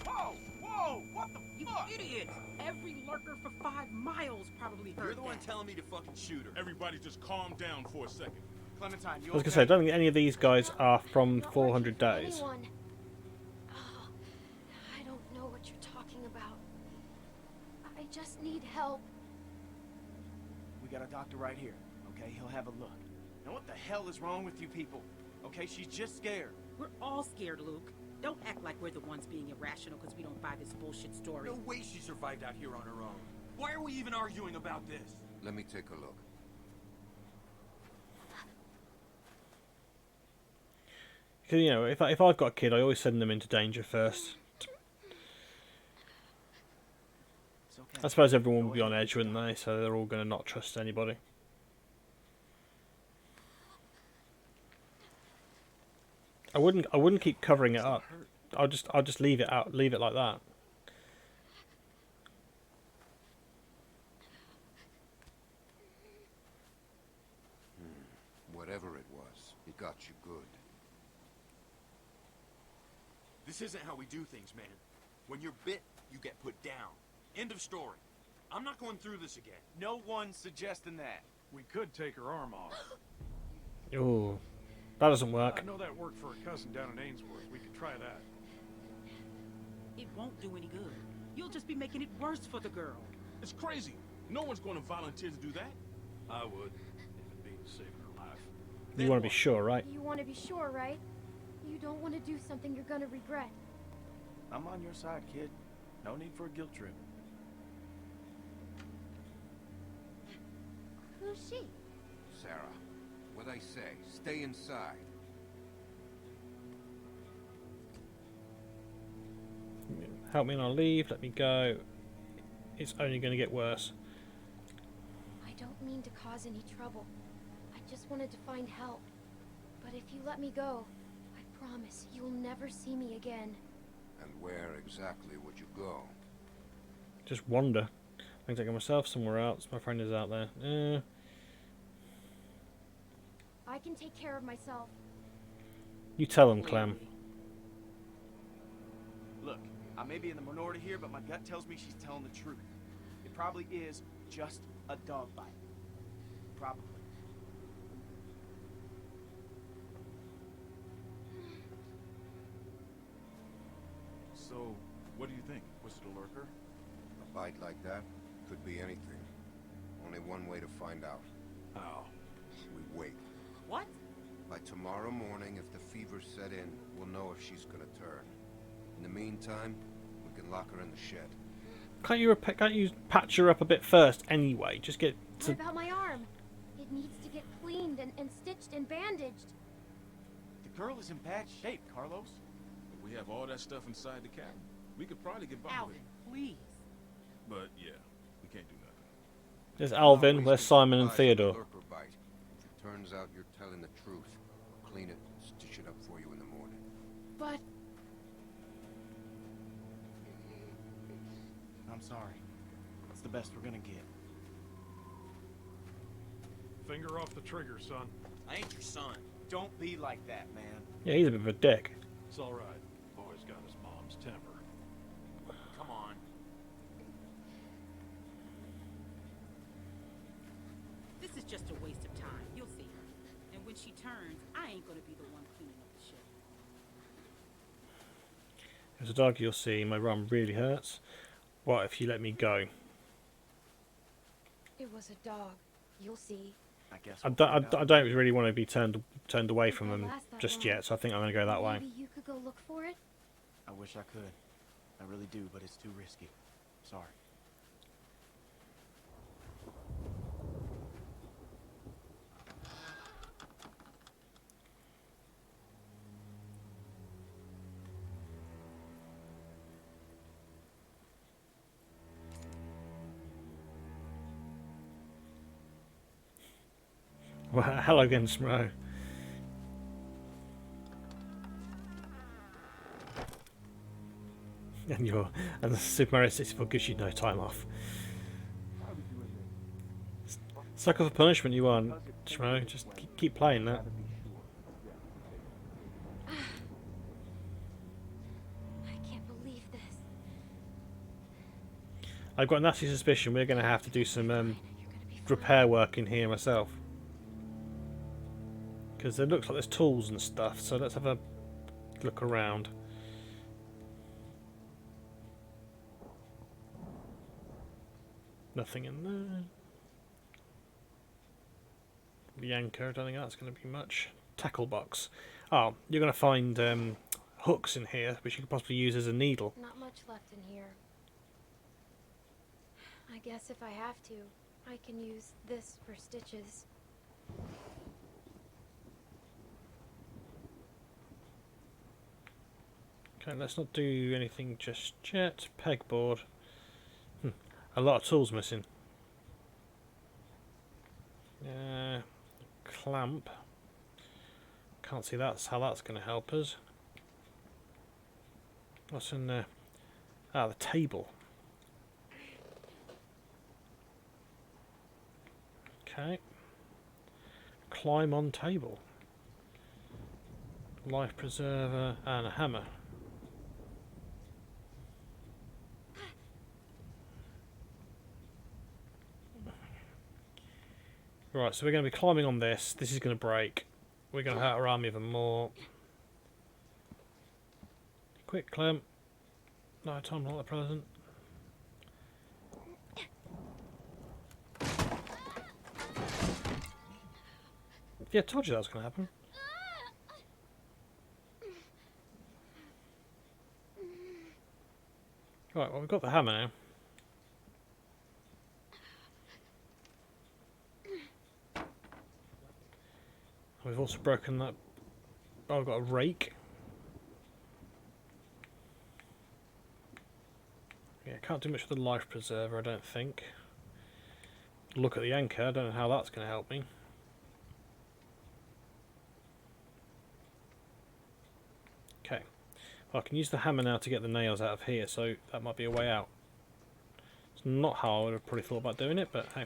K: Whoa! What the
L: You
K: fuck?
L: idiot! Every lurker for 5 miles probably heard
K: You're the one
L: that.
K: telling me to fucking shoot her.
C: Everybody just calm down for a second.
K: Clementine, you
F: I was
K: okay?
F: gonna say, I don't think any of these guys are from
G: Not
F: 400
G: working for
F: days.
G: anyone. Oh, I don't know what you're talking about. I just need help.
K: We got a doctor right here, okay? He'll have a look. Now what the hell is wrong with you people? Okay, she's just scared.
L: We're all scared, Luke. Don't act like we're the ones being irrational because we don't buy this bullshit story.
B: No way she survived out here on her own. Why are we even arguing about this?
M: Let me take a look.
F: Because, you know, if I've got a kid, I always send them into danger first.
K: It's okay.
F: I suppose everyone will be on edge, wouldn't they? So they're all going to not trust anybody. I wouldn't keep covering it up. I'll just leave it out, leave it like that.
M: Whatever it was, it got you good.
B: This isn't how we do things, man. When you're bit, you get put down. End of story. I'm not going through this again.
K: No one's suggesting that.
N: We could take her arm off.
F: Ooh, that doesn't work.
N: I know that worked for a cousin down in Ainsworth. We could try that.
L: It won't do any good. You'll just be making it worse for the girl.
B: It's crazy. No one's going to volunteer to do that. I would, if it means saving her life.
F: You want to be sure, right?
G: You want to be sure, right? You don't want to do something you're gonna regret.
K: I'm on your side, kid. No need for a guilt trip.
G: Who's she?
M: Sarah, what I say, stay inside.
F: Help me and I'll leave. Let me go. It's only going to get worse.
G: I don't mean to cause any trouble. I just wanted to find help. But if you let me go, I promise you'll never see me again.
M: And where exactly would you go?
F: Just wander. I can take myself somewhere else. My friend is out there.
G: I can take care of myself.
F: You tell him, Clem.
K: Look, I may be in the minority here, but my gut tells me she's telling the truth. It probably is just a dog bite. Probably.
N: So, what do you think? Was it a lurker?
M: A bite like that could be anything. Only one way to find out.
N: How?
M: We wait.
L: What?
M: By tomorrow morning, if the fever set in, we'll know if she's gonna turn. In the meantime, we can lock her in the shed.
F: Can't you patch her up a bit first anyway? Just get
G: What
F: to...
G: about my arm? It needs to get cleaned and stitched and bandaged.
K: The girl is in bad shape, Carlos.
B: But we have all that stuff inside the cabin. We could probably get by with
L: Alvin,
B: it.
L: please.
B: But yeah, we can't do nothing.
F: There's Alvin,
M: Not
F: where's
M: wasting
F: Simon and
M: supplies on a
F: Theodore?
M: lurker bite. If it turns out you're telling the truth, we'll clean it and stitch it up for you in the morning.
G: But
K: I'm sorry. It's the best we're gonna get.
N: Finger off the trigger, son.
B: I ain't your son.
K: Don't be like that, man.
F: Yeah, he's a bit of a dick.
N: It's all right. Boy's got his mom's temper.
B: Come on.
L: This is just a waste of time. You'll see her. And when she turns, I ain't gonna be the one cleaning up the shit.
F: There's a dog you'll see. My arm really hurts. What if you let me go?
G: it was a dog. You'll see.
K: I guess
F: I
K: we'll find out.
F: don't really want to be turned away from
G: Won't
F: them
G: last that
F: just
G: long.
F: yet, so I think I'm going to go that way.
G: Maybe you could go look for it?
K: I wish I could. I really do, but it's too risky. Sorry.
F: Well, hello again, Smo. And the Super Mario 64 gives you no time off. Sucker for punishment you want, Schmo. Just keep playing that.
G: I can't believe this.
F: I've got a nasty suspicion we're going to have to do some repair work in here myself. Because it looks like there's tools and stuff, so let's have a look around. Nothing in there. The anchor, I don't think that's going to be much. Tackle box. Oh, you're going to find hooks in here, which you could possibly use as a needle.
G: Not much left in here. I guess if I have to, I can use this for stitches.
F: Okay, let's not do anything just yet. Pegboard. A lot of tools missing. Clamp. Can't see that's how that's going to help us. What's in there? Ah, the table. Okay. Climb on table. Life preserver and a hammer. Right, so we're going to be climbing on this. This is going to break. We're going to hurt our arm even more. Quick, Clem. No time, not the present. Yeah, I told you that was going to happen. Right, well, we've got the hammer now. We've also broken that. Oh, I've got a rake. Yeah, can't do much with the life preserver, I don't think. Look at the anchor, I don't know how that's going to help me. Okay. Well, I can use the hammer now to get the nails out of here, so that might be a way out. It's not how I would have probably thought about doing it, but hey.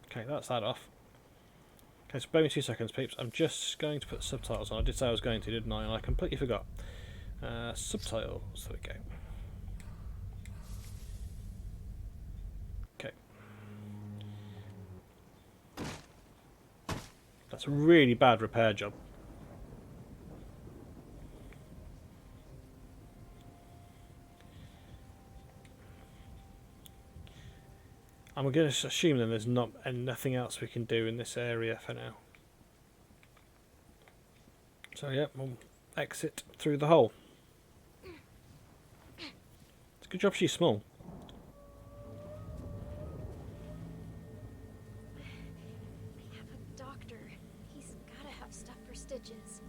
F: Okay, that's that off. Okay, so bear me 2 seconds, peeps. I'm just going to put subtitles on. I did say I was going to, didn't I? And I completely forgot. Subtitles, there we go. Okay. That's a really bad repair job. I'm going to assume then there's nothing else we can do in this area for now. So yeah, we'll exit through the hole. It's a good job she's small.
G: We have a doctor. He's gotta have stuff for stitches.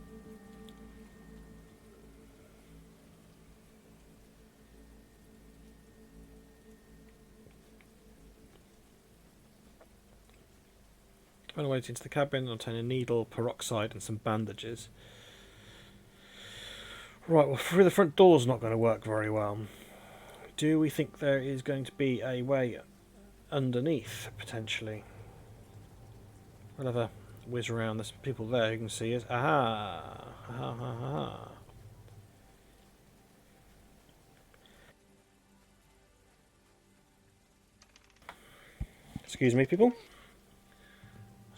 F: On the way into the cabin, I'll obtain a needle, peroxide and some bandages. Right, well, through the front door's not going to work very well. Do we think there is going to be a way underneath, potentially? We'll have a whiz around. There's people there who can see us. Aha! Aha, aha, aha. Excuse me, people.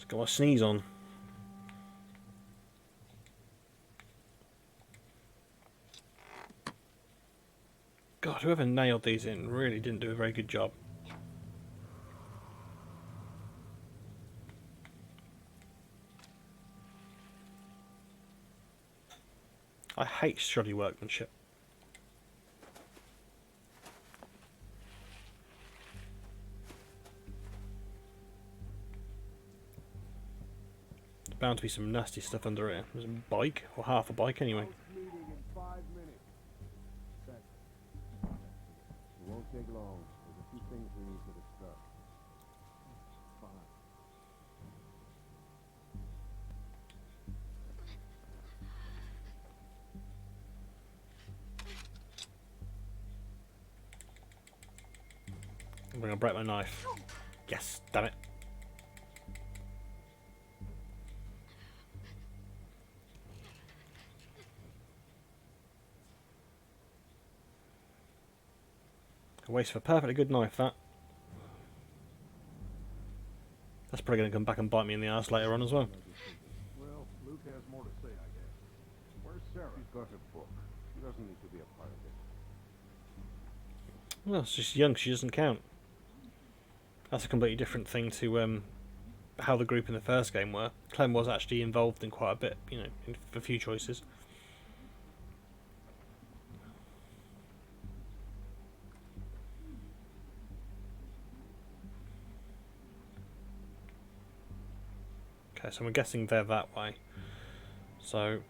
F: Got my sneeze on. God, whoever nailed these in really didn't do a very good job. I hate shoddy workmanship. Bound to be some nasty stuff under here. There's a bike, or half a bike anyway.
M: It won't take long. There's a few things we need to discuss. Fine.
F: I'm gonna break my knife. Yes, damn it. A waste of a perfectly good knife, that. That's probably going to come back and bite me in the ass later on as well.
O: Well, Luke has more to say, I guess. Where's Sarah?
M: She's got a book. She doesn't need to be a part of it.
F: Well, she's young. She doesn't count. That's a completely different thing to how the group in the first game were. Clem was actually involved in quite a bit, you know, in a few choices. Okay, so I'm guessing they're that way. So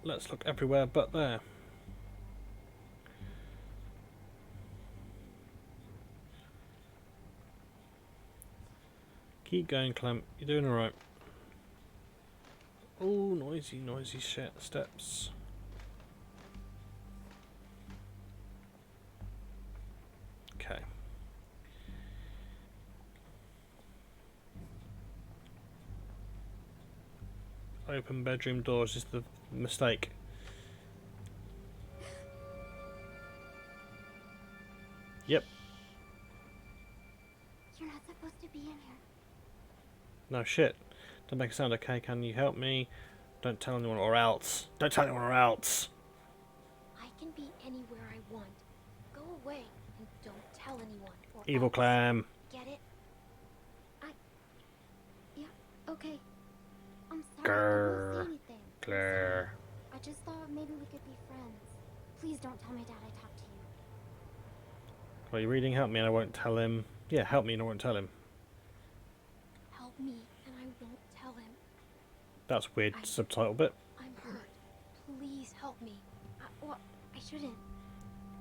F: let's look everywhere but there. Keep going, Clem. You're doing alright. Oh, noisy shit. Steps. Okay. Open bedroom doors is the mistake. Yep.
G: You're not supposed to be in here.
F: No shit. Don't make it sound okay. Can you help me? Don't tell anyone or else. Don't tell anyone or else.
G: I can be anywhere I want. Go away and don't tell anyone. Or
F: Evil
G: else.
F: Clam.
G: Get it? Yeah, okay. I'm sorry. I
F: Grr.
G: won't say anything.
F: Claire.
G: I just thought maybe we could be friends. Please don't tell my dad I talked to you.
F: Are you reading? Help me and I won't tell him. Yeah, help me and I won't tell him.
G: Help me and I won't tell him.
F: That's weird subtitle bit.
G: I'm hurt. Please help me. Well, I shouldn't.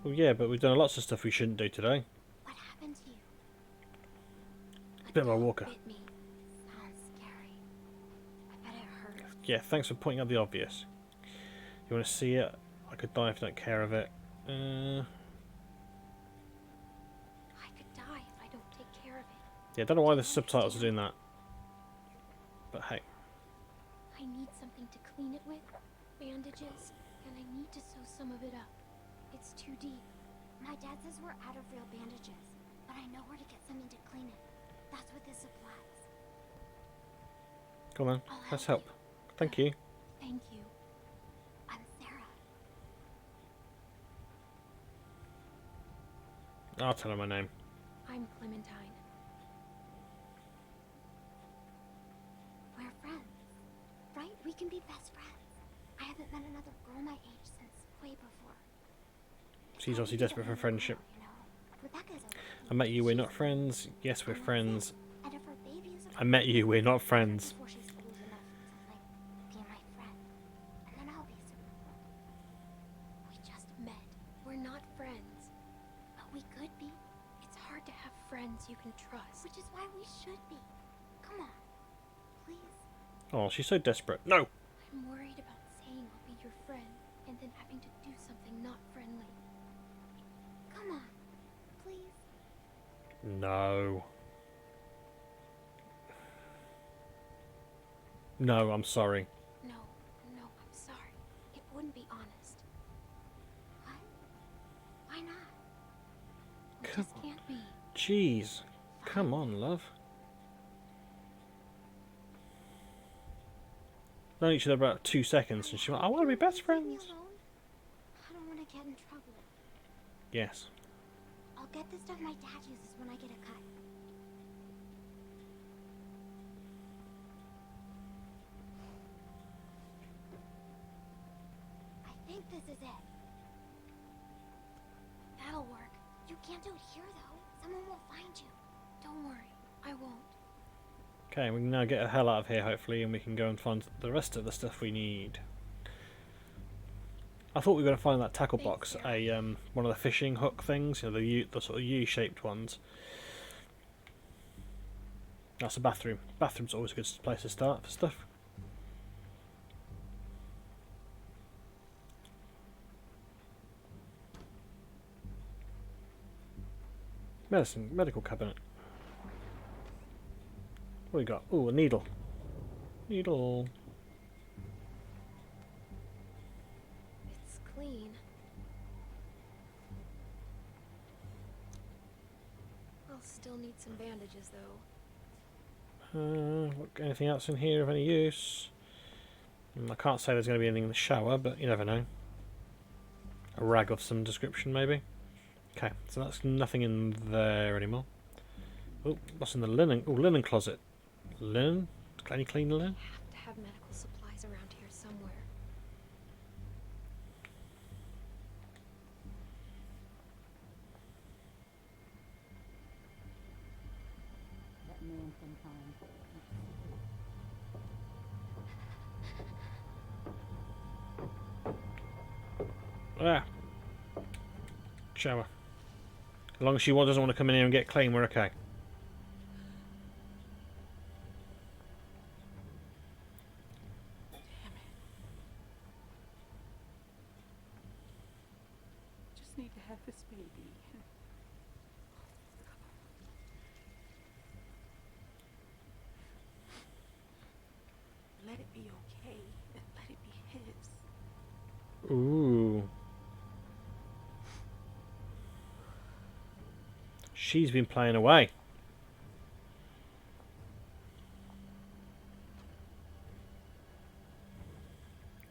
F: Well, yeah, but we've done lots of stuff we shouldn't do today.
G: What happened to you?
F: It's a bit of a walker.
G: Bit me. Sounds scary. I bet it hurt.
F: Yeah, thanks for pointing out the obvious. You want to see it? I could die if I don't care of it.
G: I could die if I don't take care of it.
F: Yeah, I don't know why the subtitles are doing that. But hey.
G: I need something to clean it with. Bandages. And I need to sew some of it up. It's too deep. My dad says we're out of real bandages. But I know where to get something to clean it. That's with his supplies.
F: Come on, let's help. Thank you.
G: Thank you. I'm Sarah.
F: I'll tell her my name.
G: I'm Clementine. We're friends. Right? We can be best friends. I haven't met another girl my age since way before.
F: She's obviously desperate for friendship.
G: Rebecca's
F: I met you, we're not friends. Yes, we're friends.
G: And if her baby is
F: I met you, we're not friends.
G: before she's old enough to, be my friend. And then I'll be super cool. We just met. We're not friends. But we could be. It's hard to have friends you can trust. Which is why we should be. Come on. Please.
F: Oh, she's so desperate. No!
G: I'm worried about saying I'll be your friend and then having to do something not friendly. Come on. Please.
F: No. No, I'm sorry.
G: No, I'm sorry. It wouldn't be honest. What? Why not? We
F: Come
G: just can't be.
F: Jeez. Come on, love. Known each other about 2 seconds and she went, I want to be best friends.
G: I don't want to get in trouble.
F: Yes.
G: I'll get the stuff my dad uses when I get a cut. I think this is it. That'll work. You can't do it here, though. Someone will find you. Don't worry. I won't.
F: Okay, we can now get the hell out of here, hopefully, and we can go and find the rest of the stuff we need. I thought we were going to find that tackle box, one of the fishing hook things, you know, the sort of U-shaped ones. That's a bathroom. Bathroom's always a good place to start for stuff. Medical cabinet. What we got? Ooh, a needle. Needle.
G: It's clean. I'll still need some bandages, though.
F: Anything else in here of any use? I can't say there's going to be anything in the shower, but you never know. A rag of some description, maybe. Okay, so that's nothing in there anymore. Oh, what's in the linen? Oh, linen closet. Linen? Any clean linen?
G: Have to have medical supplies around here somewhere.
L: That man sometimes.
F: Ah. Shower. As long as she doesn't want to come in here and get clean, we're okay.
L: Just need to have this baby. Let it be okay. Let it be his.
F: Ooh. She's been playing away.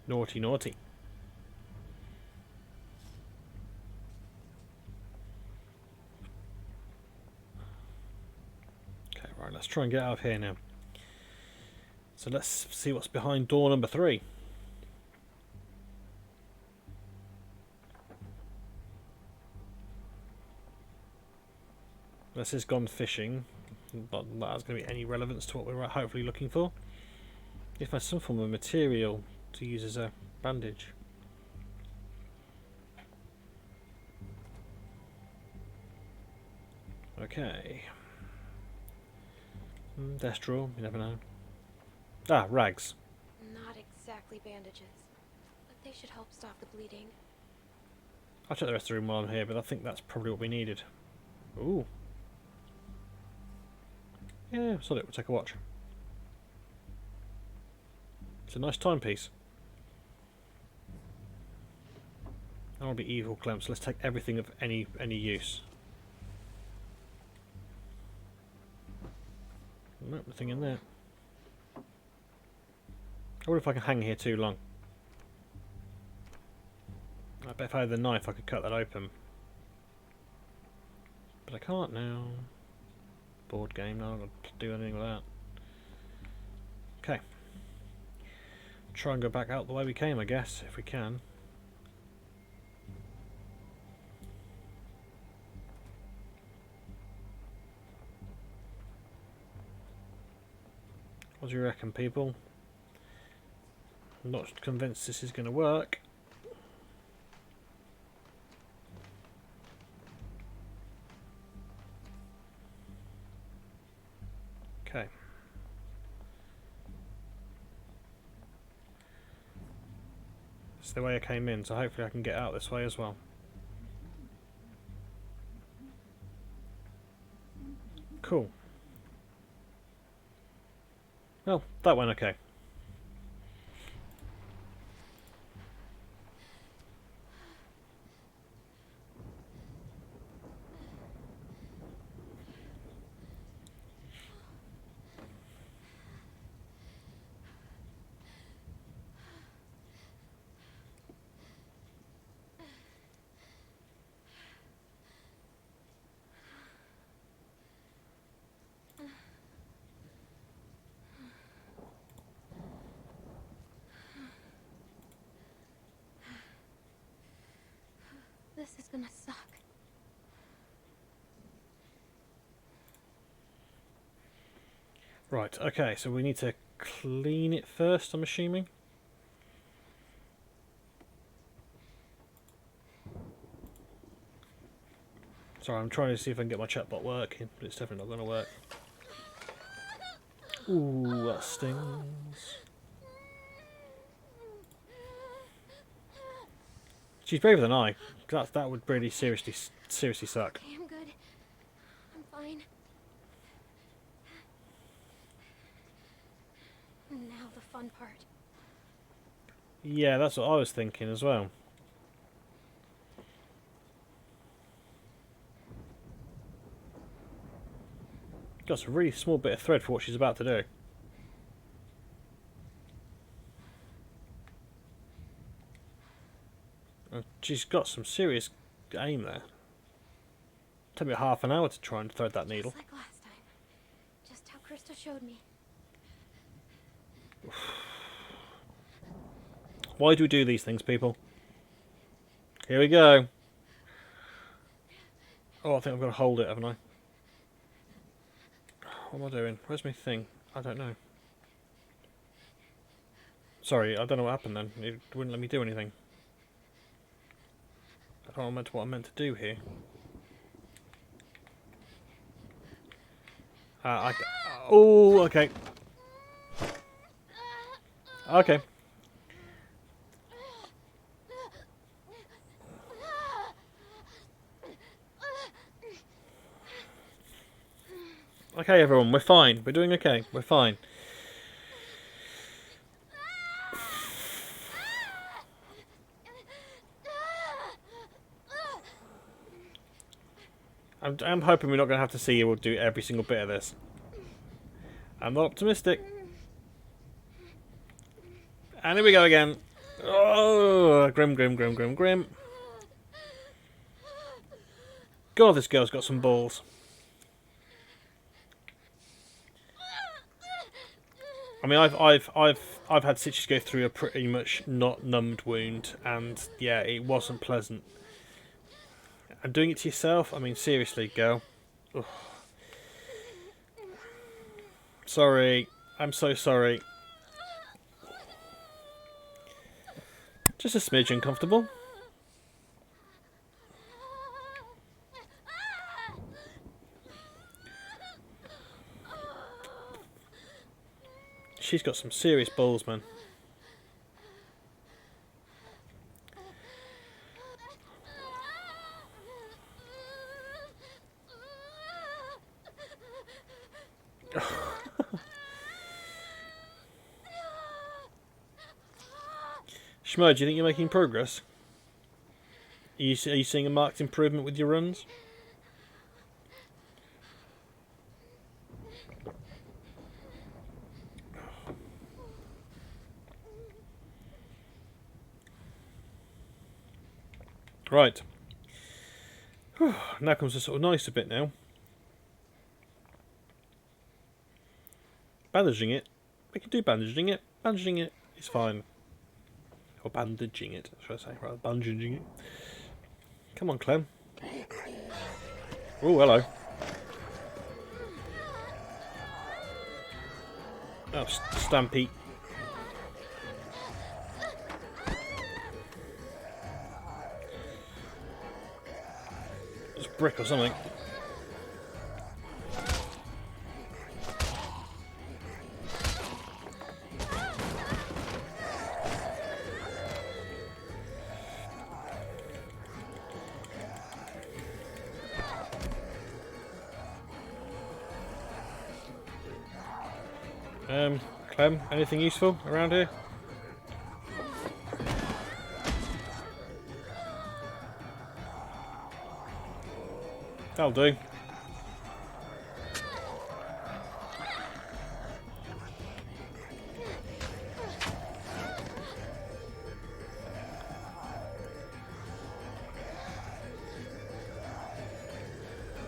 F: Naughty, naughty. Okay, right, let's try and get out of here now. So let's see what's behind door number 3. This has gone fishing. Not that that's going to be any relevance to what we're hopefully looking for. If there's some form of material to use as a bandage. Okay. Desk drawer, you never know. Ah, rags.
G: Not exactly bandages, but they should help stop the bleeding.
F: I'll check the rest of the room while I'm here, but I think that's probably what we needed. Ooh. Yeah, sod it, we'll take a watch. It's a nice timepiece. That'll be evil, Clem, so let's take everything of any use. Nope, nothing in there. I wonder if I can hang here too long. I bet if I had the knife I could cut that open. But I can't now. Board game, no, I'm not going to do anything with that. Okay. Try and go back out the way we came, I guess, if we can. What do you reckon, people? I'm not convinced this is going to work. Okay. It's the way I came in, so hopefully I can get out this way as well. Cool. Well, that went okay.
G: This is gonna suck.
F: Right, okay, so we need to clean it first, I'm assuming. Sorry, I'm trying to see if I can get my chatbot working, but it's definitely not going to work. Ooh, that stings. She's braver than I. That would really seriously suck.
G: Okay, I'm good. I'm fine. Now the fun part.
F: Yeah, that's what I was thinking as well. Got a really small bit of thread for what she's about to do. She's got some serious aim there. Took me half an hour to try and thread that needle.
G: Just like last time. Just how Krista showed me.
F: Why do we do these things, people? Here we go. Oh, I think I've got to hold it, haven't I? What am I doing? Where's my thing? I don't know. Sorry, I don't know what happened then. It wouldn't let me do anything. I don't know what I meant to do here. Oh, okay. Okay. Okay, everyone, we're fine. We're doing okay. We're fine. I'm hoping we're not going to have to see you do every single bit of this. I'm not optimistic. And here we go again. Oh, grim, grim, grim, grim, grim. God, this girl's got some balls. I mean, I've had stitches go through a pretty much not numbed wound, and yeah, it wasn't pleasant. And doing it to yourself, I mean, seriously, girl. Ugh. Sorry, I'm so sorry. Just a smidge uncomfortable. She's got some serious balls, man. Shmo, do you think you're making progress? Are you seeing a marked improvement with your runs? Right. Whew. Now comes the sort of nicer bit now. Bandaging it. We can do bandaging it. Bandaging it is fine. Or bandaging it, should I say, rather bandaging it. Come on, Clem. Oh, hello. Oh, Stampy. It's a brick or something. Clem, anything useful around here? That'll do.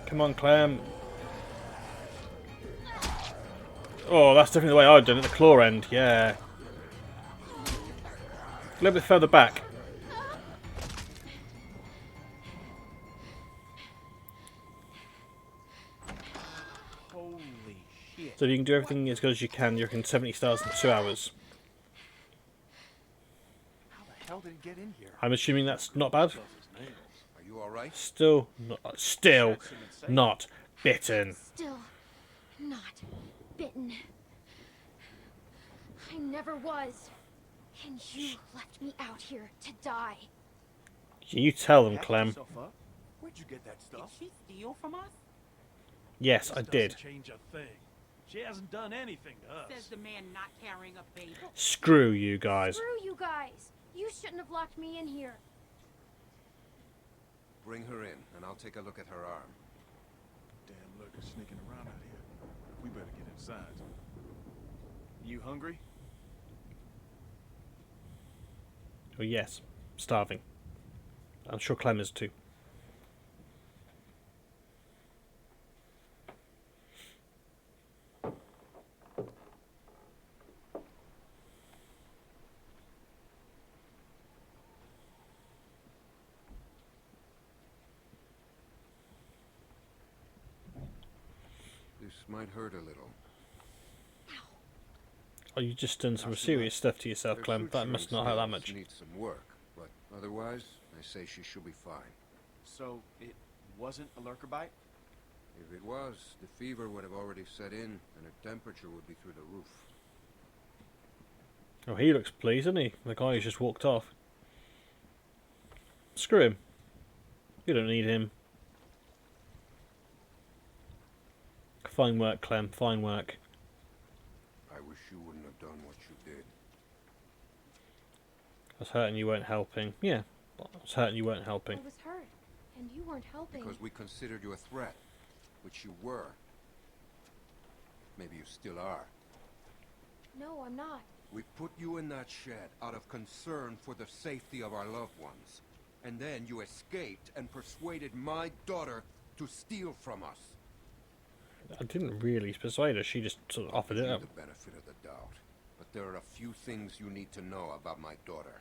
F: Come on, Clem. Oh, that's definitely the way I'd done it, the claw end, yeah. A little bit further back.
K: Holy shit.
F: So if you can do everything as good as you can, you're in 70 stars in 2 hours.
K: How the hell did he get in here?
F: I'm assuming that's not bad.
M: Are you alright?
F: Still not bitten.
G: Still not bitten. I never was. And you left me out here to die.
F: You tell them, Clem.
C: Where'd you get that stuff?
L: Did she steal from us?
F: Yes, I did.
C: Change a thing. She hasn't done anything to us.
L: Says the man not carrying a baby.
F: Screw you guys.
G: Screw you guys. You shouldn't have locked me in here.
M: Bring her in, and I'll take a look at her arm.
N: Damn lurkers sneaking around out here. Besides, you hungry?
F: Oh yes, starving. I'm sure Clem is too.
M: This might hurt a little.
F: Oh, you just done some serious stuff to yourself,
M: Her
F: Clem. That
M: suturing
F: must not hurt that
M: skills
F: much.
M: Needs some work, but otherwise, I say she should be fine.
K: So, it wasn't a lurker bite?
M: If it was, the fever would have already set in, and her temperature would be through the roof.
F: Oh, he looks pleased, doesn't he? The guy who's just walked off. Screw him. You don't need him. Fine work, Clem. Fine work.
M: I wish you wouldn't have done what you did.
F: I was hurting, you weren't helping. Yeah, I was hurting, you weren't helping.
G: I was hurt, and you weren't helping.
M: Because we considered you a threat, which you were. Maybe you still are.
G: No, I'm not.
M: We put you in that shed out of concern for the safety of our loved ones. And then you escaped and persuaded my daughter to steal from us.
F: I didn't really persuade her, she just sort of offered it
M: Give
F: up.
M: you the benefit of the doubt. But there are a few things you need to know about my daughter.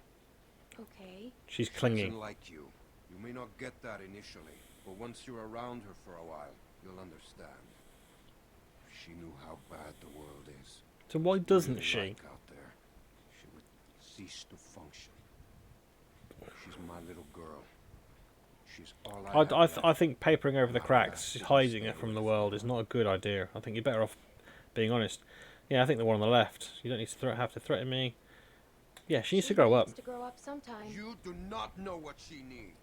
G: Okay.
F: She's
M: She
F: clingy.
M: doesn't like you. You may not get that initially, but once you're around her for a while, you'll understand. If she knew how bad the world is.
F: So why doesn't
M: what
F: she?
M: it's like out there, she would cease to function. She's my little girl. She's all I have
F: I think papering over the cracks, hiding her from the world, is not a good idea. I think you're better off being honest. Yeah, I think the one on the left. You don't need to have to threaten me. Yeah, she needs to grow up.
G: Needs to grow up sometime.
M: You do not know what she needs.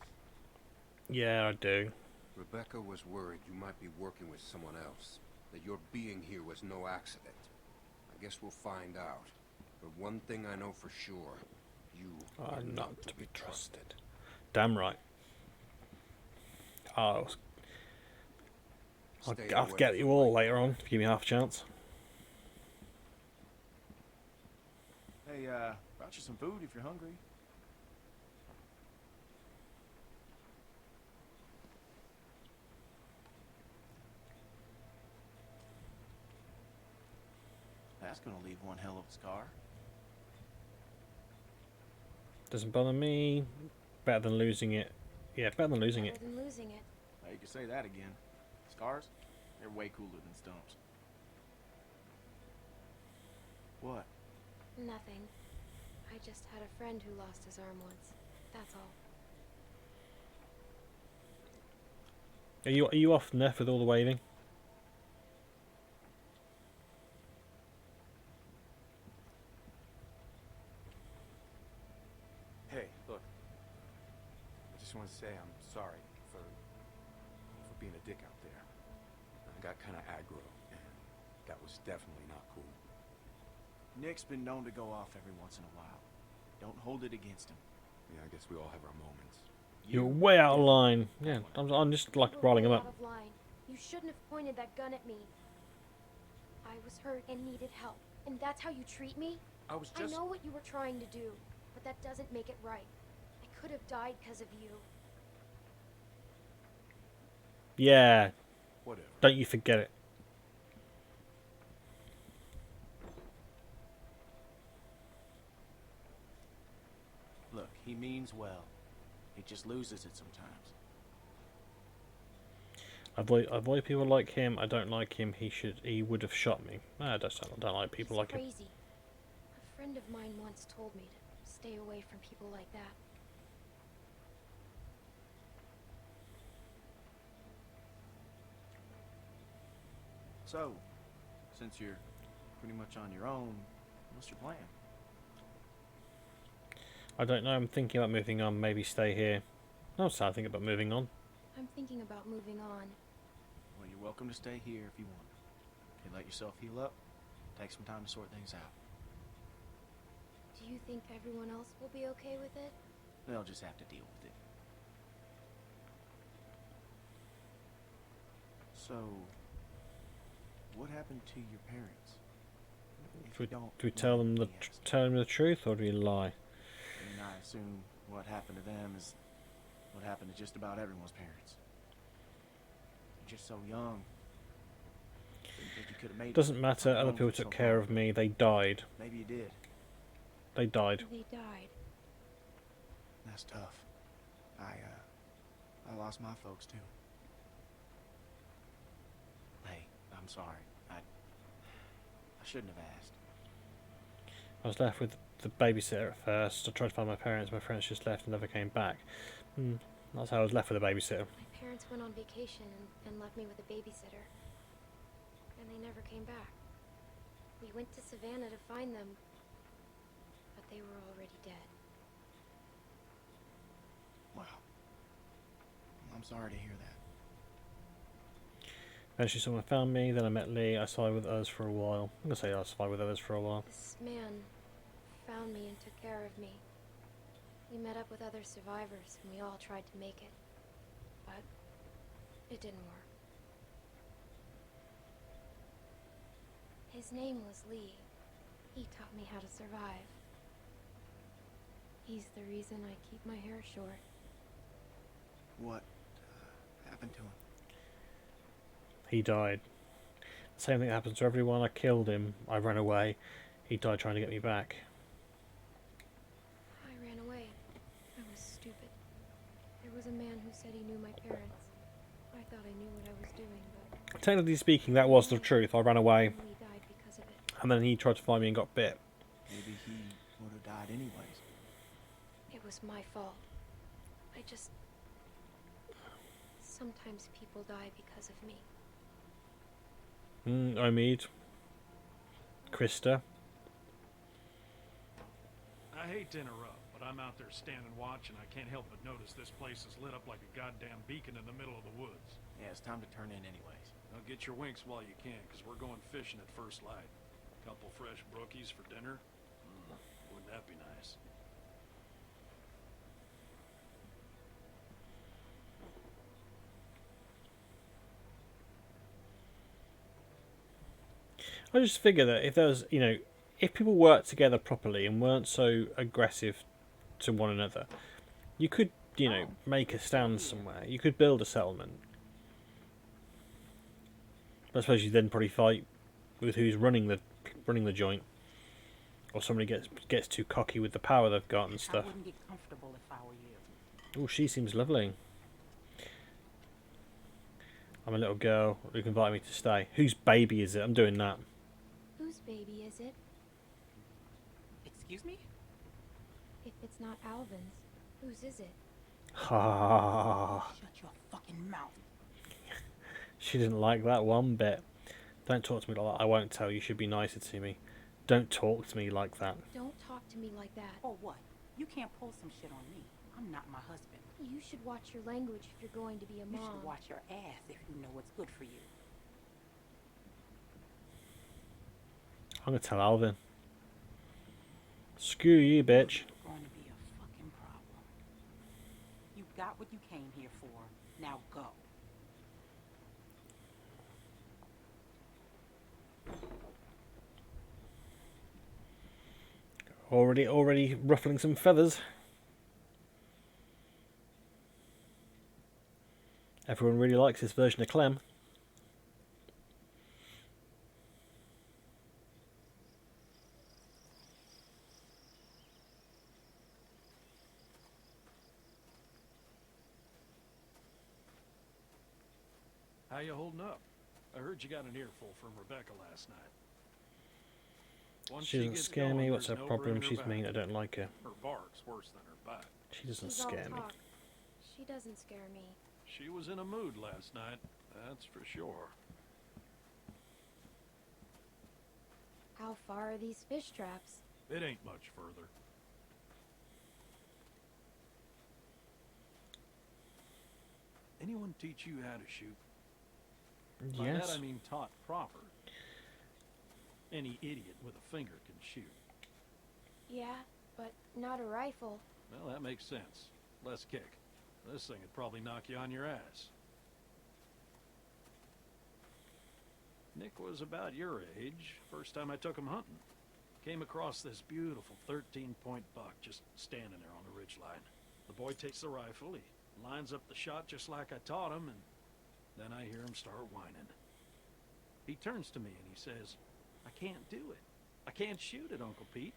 F: Yeah, I do.
M: Rebecca was worried you might be working with someone else. That your being here was no accident. I guess we'll find out. But one thing I know for sure. You
F: are not to be trusted. Damn right. Oh, I'll get you all later on. If you give me half a chance.
K: Hey, brought you some food if you're hungry. That's gonna leave one hell of a scar.
F: Doesn't bother me. Better than losing it. Yeah, better than losing it.
G: Better than losing it.
K: Now you can say that again. Scars? They're way cooler than stumps. What?
G: Nothing. I just had a friend who lost his arm once. That's all.
F: Are you off Neff with all the waving?
P: Hey, look. I just want to say I'm sorry for being a dick out there. I got kind of aggro, and that was definitely not cool.
K: Nick's been known to go off every once in a while. Don't hold it against him.
P: Yeah, I guess we all have our moments.
F: You're way out of line. Yeah, I'm just like rolling him
G: Out
F: up.
G: of line. You shouldn't have pointed that gun at me. I was hurt and needed help, and that's how you treat me?
P: I was just...
G: I know what you were trying to do, but that doesn't make it right. I could have died because of you.
F: Yeah.
P: Whatever.
F: Don't you forget it.
K: Look, he means well. He just loses it sometimes.
F: Avoid people like him. I don't like him. He would have shot me. I don't like people like him.
G: Crazy. A friend of mine once told me to stay away from people like that.
K: So, since you're pretty much on your own, what's your plan?
F: I don't know. I'm thinking about moving on. Maybe stay here. No, so I think about moving on.
G: I'm thinking about moving on.
K: Well, you're welcome to stay here if you want. Okay, let yourself heal up. Take some time to sort things out.
G: Do you think everyone else will be okay with it?
K: They'll just have to deal with it. So, what happened to your parents? If
F: Do we,
K: you don't
F: do we tell them
K: mind me
F: tell them the truth, or do we lie?
K: asking. And I assume what happened to them is what happened to just about everyone's parents. You're just so young. Didn't think you could have made it.
F: Doesn't matter. Other
K: Young
F: people
K: for
F: took
K: so
F: care
K: long.
F: of me. They died.
K: Maybe you did.
F: They died.
G: They died.
K: That's tough. I lost my folks too. Hey, I'm sorry. I shouldn't have asked.
F: I was left with the babysitter at first. I tried to find my parents. My parents just left and never came back. That's how I was left with a babysitter.
G: My parents went on vacation and left me with a babysitter. And they never came back. We went to Savannah to find them, but they were already dead.
K: Wow. I'm sorry to hear that.
F: Eventually someone found me, then I met Lee. I survived with others for a while. I'm going to say I survived with others for a while.
G: This man found me and took care of me. We met up with other survivors and we all tried to make it. But it didn't work. His name was Lee. He taught me how to survive. He's the reason I keep my hair short.
K: What happened to him?
F: He died. The same thing happens to everyone. I killed him. I ran away. He died trying to get me back.
G: I ran away. I was stupid. There was a man who said he knew my parents. I thought I knew what I was doing, but
F: Technically speaking, that was the truth. I ran away,
G: Lee died because of it.
F: and then he tried to find me and got bit.
K: Maybe he would have died anyways.
G: It was my fault. I just... Sometimes people die because of me.
F: Omid. Krista.
C: I hate to interrupt, but I'm out there standing watch and I can't help but notice this place is lit up like a goddamn beacon in the middle of the woods.
K: Yeah, it's time to turn in anyways.
C: Now get your winks while you can, because we're going fishing at first light. Couple fresh brookies for dinner? Wouldn't that be nice?
F: I just figure that if there was, if people worked together properly and weren't so aggressive to one another, you could, make a stand somewhere. You could build a settlement. I suppose you then probably fight with who's running the joint, or somebody gets too cocky with the power they've got and
L: I
F: stuff.
L: wouldn't get comfortable if I were you.
F: Oh, she seems lovely. I'm a little girl who can invite me to stay. Whose baby is it? I'm doing that.
G: Whose baby is it?
L: Excuse me?
G: If it's not Alvin's, whose is it?
F: Ha!
L: Shut your fucking mouth.
F: She didn't like that one bit. Don't talk to me like that. I won't tell. You should be nicer to me. Don't talk to me like that.
G: Don't talk to me like that.
L: Or what? You can't pull some shit on me. I'm not my husband.
G: You should watch your language if you're going to be a
L: You
G: mom.
L: should watch your ass if you know what's good for you.
F: I'm gonna tell Alvin. Screw you, bitch.
L: It's going to be a fucking problem. You got what you came here for. Now go.
F: Already ruffling some feathers. Everyone really likes this version of Clem.
C: How you holding up? I heard you got an earful from Rebecca last night. Once
F: She doesn't
C: gets
F: scare
C: going,
F: me. What's her
C: there's no
F: problem?
C: bringing her
F: She's
C: back.
F: mean. I don't like her.
C: Her bark's worse than her bite.
F: She doesn't
G: She's all
F: scare me.
G: talk. She doesn't scare me.
C: She was in a mood last night, that's for sure.
G: How far are these fish traps?
C: It ain't much further. Anyone teach you how to shoot? By
F: Yes.
C: that I mean taught proper. Any idiot with a finger can shoot.
G: Yeah, but not a rifle.
C: Well, that makes sense. Less kick. This thing would probably knock you on your ass. Nick was about your age, first time I took him hunting. Came across this beautiful 13-point buck just standing there on the ridge line. The boy takes the rifle, he lines up the shot just like I taught him, and then I hear him start whining. He turns to me and he says, "I can't do it. I can't shoot it, Uncle Pete.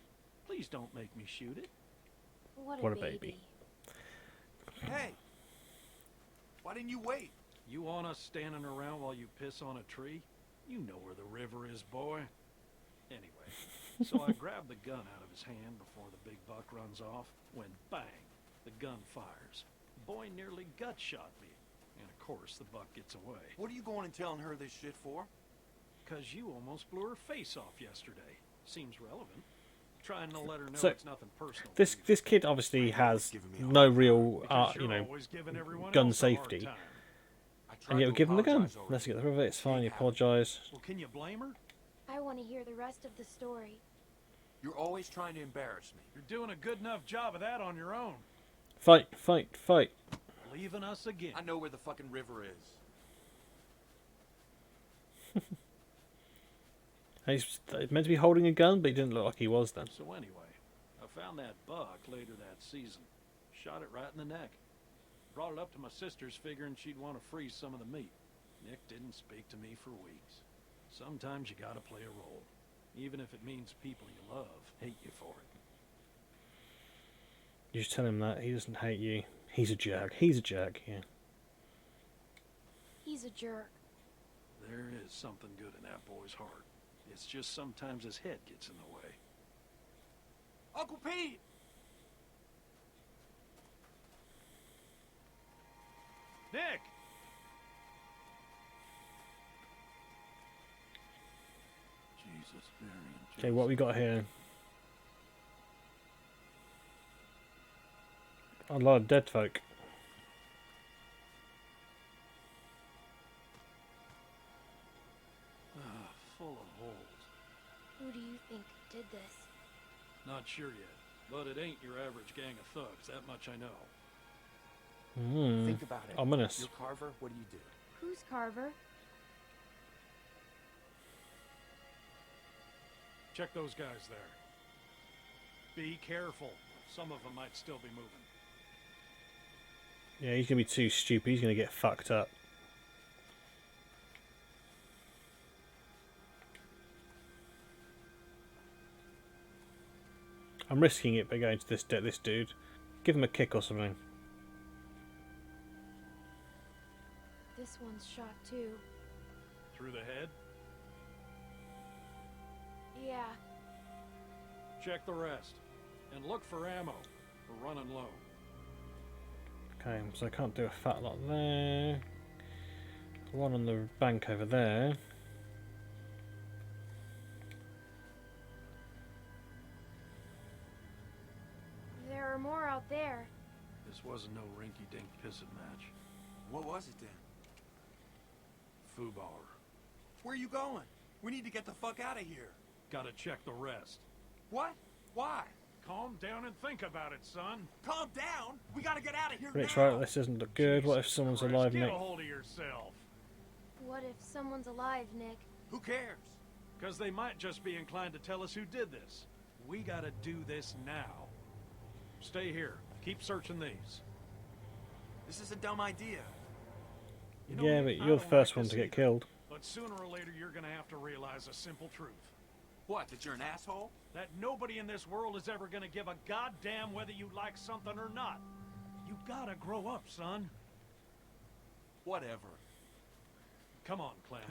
C: Please don't make me shoot it."
F: What a baby.
B: Hey! Why didn't you wait?
C: You want us standing around while you piss on a tree? You know where the river is, boy. Anyway, so I grab the gun out of his hand before the big buck runs off, when bang, the gun fires. The boy nearly gut shot me, and of course the buck gets away.
B: What are you going and telling her this shit for?
C: 'Cause you almost blew her face off yesterday. Seems relevant. Trying to let her know
F: So,
C: it's nothing personal.
F: this kid obviously has no real, you know,
C: always giving everyone
F: gun
C: else a hard
F: safety.
C: time.
F: And yet we give him the gun. Let's get rid of it. It's fine. You apologise.
C: Well, can you blame her?
G: I want to hear the rest of the story.
B: You're always trying to embarrass me.
C: You're doing a good enough job of that on your own.
F: Fight, fight, fight.
C: Leaving us again.
B: I know where the fucking river is.
F: He's meant to be holding a gun, but he didn't look like he was then.
C: So anyway, I found that buck later that season. Shot it right in the neck. Brought it up to my sister's figuring she'd want to freeze some of the meat. Nick didn't speak to me for weeks. Sometimes you gotta play a role. Even if it means people you love hate you for it.
F: You just tell him that. He doesn't hate you. He's a jerk. He's a jerk, yeah.
G: He's a jerk.
C: There is something good in that boy's heart. It's just sometimes his head gets in the way.
B: Uncle Pete!
C: Nick! Jesus, Mary and
F: Okay, what we got here? A lot of dead folk.
C: Full of holes.
G: Who do you think did this?
C: Not sure yet, but it ain't your average gang of thugs, that much I know.
K: Think about it.
F: Ominous.
K: You're Carver, what do you do?
G: Who's Carver?
C: Check those guys there. Be careful. Some of them might still be moving.
F: Yeah, he's gonna be too stupid. He's gonna get fucked up. I'm risking it by going to this dude. Give him a kick or something.
G: This one's shot too.
C: Through the head?
G: Yeah.
C: Check the rest. And look for ammo. We're running low.
F: Okay, so I can't do a fat lot there. One on the bank over there.
G: There are more out there.
C: This wasn't no rinky-dink pissing match.
B: What was it then?
C: Foobar.
B: Where are you going? We need to get the fuck out of here.
C: Gotta check the rest.
B: What? Why?
C: Calm down and think about it, son.
B: Calm down? We gotta get out of here
F: Nick's
B: now.
F: right, this doesn't look good. What if someone's alive,
C: Get
F: Nick?
C: a hold of yourself.
G: What if someone's alive, Nick?
B: Who cares?
C: Because they might just be inclined to tell us who did this. We gotta do this now. Stay here. Keep searching these.
B: This is a dumb idea.
C: You know,
F: Yeah,
C: Nick,
F: but
C: I
F: you're the
C: don't
F: first
C: like
F: one
C: this
F: to get
C: either,
F: killed.
C: But sooner or later, you're gonna have to realize a simple truth.
B: What, that you're an asshole?
C: That nobody in this world is ever gonna give a goddamn whether you like something or not. You gotta grow up, son.
B: Whatever.
C: Come on, Clem.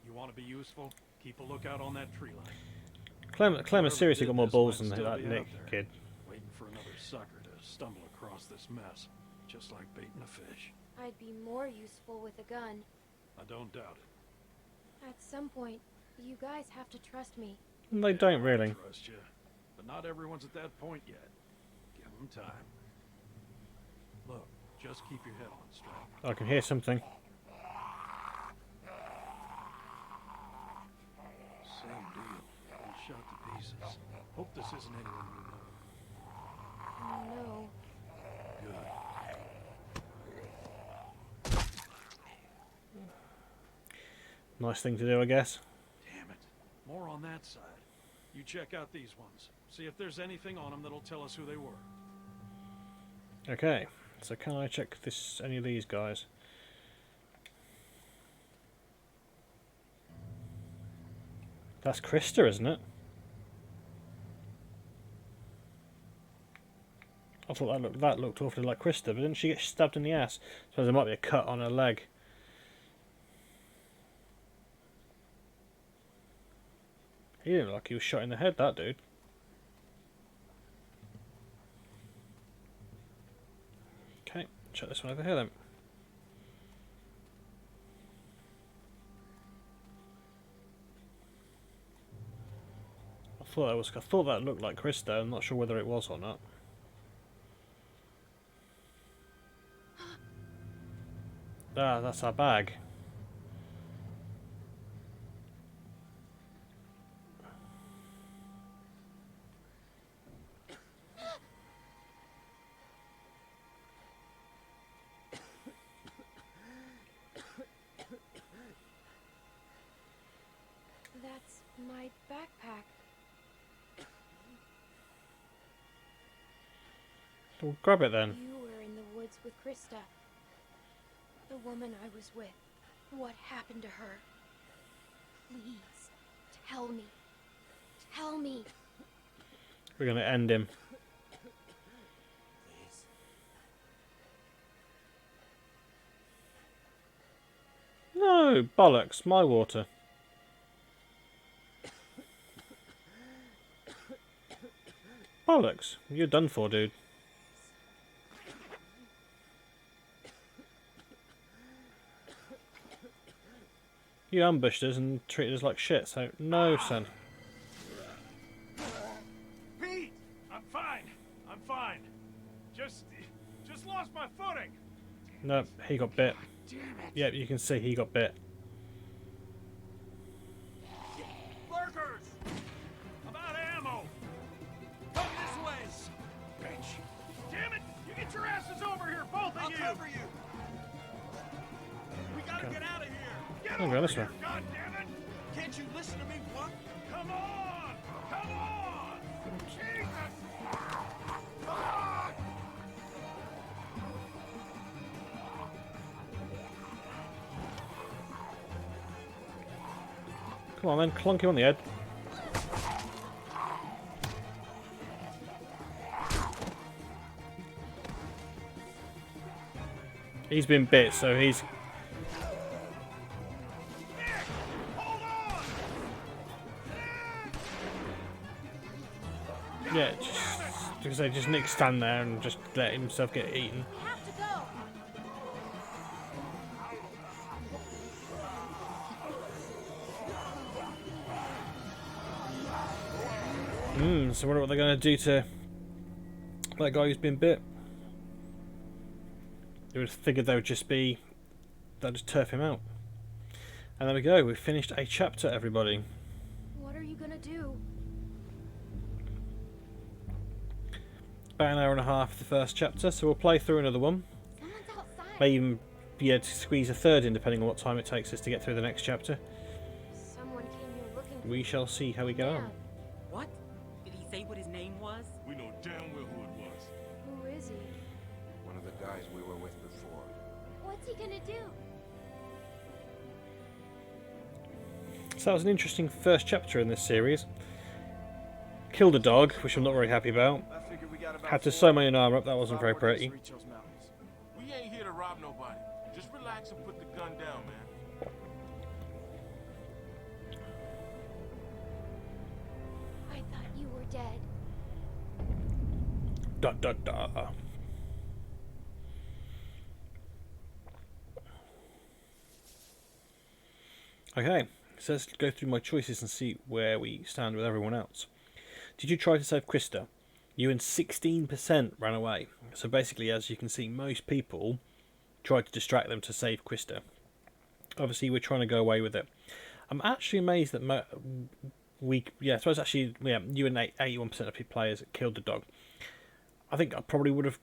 C: You want to be useful? Keep a lookout on that tree line.
F: Clem has seriously got more
C: This
F: balls
C: might
F: than
C: still
F: that
C: be out
F: Nick
C: there,
F: kid.
C: Waiting for another sucker to stumble across this mess, just like baiting a fish.
G: I'd be more useful with a gun.
C: I don't doubt it.
G: At some point, you guys have to trust me.
F: They don't really.
C: Trust you, but not everyone's at that point yet. Give them time. Look, just keep your head on straight.
F: I can hear something.
C: Same deal. All shot to pieces. Hope this isn't anyone you know.
G: No.
C: Good.
F: Nice thing to do, I guess.
C: More on that side. You check out these ones. See if there's anything on them that'll tell us who they were.
F: Okay, so can I check any of these guys? That's Krista, isn't it? I thought that looked awfully like Krista, but didn't she get stabbed in the ass? So there might be a cut on her leg. He didn't look like he was shot in the head, that dude. Okay, check this one over here then. I thought that looked like Krista. I'm not sure whether it was or not. Ah, that's our bag.
G: That's my backpack.
F: Well, grab it then.
G: You were in the woods with Krista. The woman I was with. What happened to her? Please, tell me. Tell me.
F: We're going to end him. No, bollocks, my water. Bollocks, you're done for, dude. You ambushed us and treated us like shit, so no, son.
C: Pete! I'm fine. I'm fine. Just lost my footing.
F: No, he got bit.
C: Damn it.
F: Yep, you can see he got bit.
C: Lurkers! About ammo! Come this way! Bitch! Damn it! You get your asses over here, both of you! I'll cover you! We gotta get out of here! Get
F: over this way.
C: God damn it! Can't you listen to me once? Come on! Come on! Jesus! Come on!
F: Come on then, clunk him on the head. He's been bit, so he's... Yeah, just Nick stand there and just let himself get eaten. So I wonder what they're going to do to that guy who's been bit. You would have figured they would just turf him out. And there we go, we've finished a chapter, everybody.
G: What are you gonna do?
F: About an hour and a half for the first chapter, so we'll play through another one. May even be able to squeeze a third in, depending on what time it takes us to get through the next chapter.
G: Someone came here looking for
F: We shall see how we get on.
L: What? Did he say what his name was?
N: We know damn well who it was.
G: Who is he?
M: One of the guys we were with before.
G: What's he gonna do?
F: So that was an interesting first chapter in this series. Killed a dog, which I'm not very happy about. Had to sew my own arm up, that wasn't very pretty.
N: We ain't here to rob nobody. Just relax and put the gun down, man.
G: I thought you were dead.
F: Da da da. Okay, so let's go through my choices and see where we stand with everyone else. Did you try to save Krista? You and 16% ran away. So basically, as you can see, most people tried to distract them to save Krista. Obviously, we're trying to go away with it. I'm actually amazed that you and 81% of players killed the dog. I think I probably would have,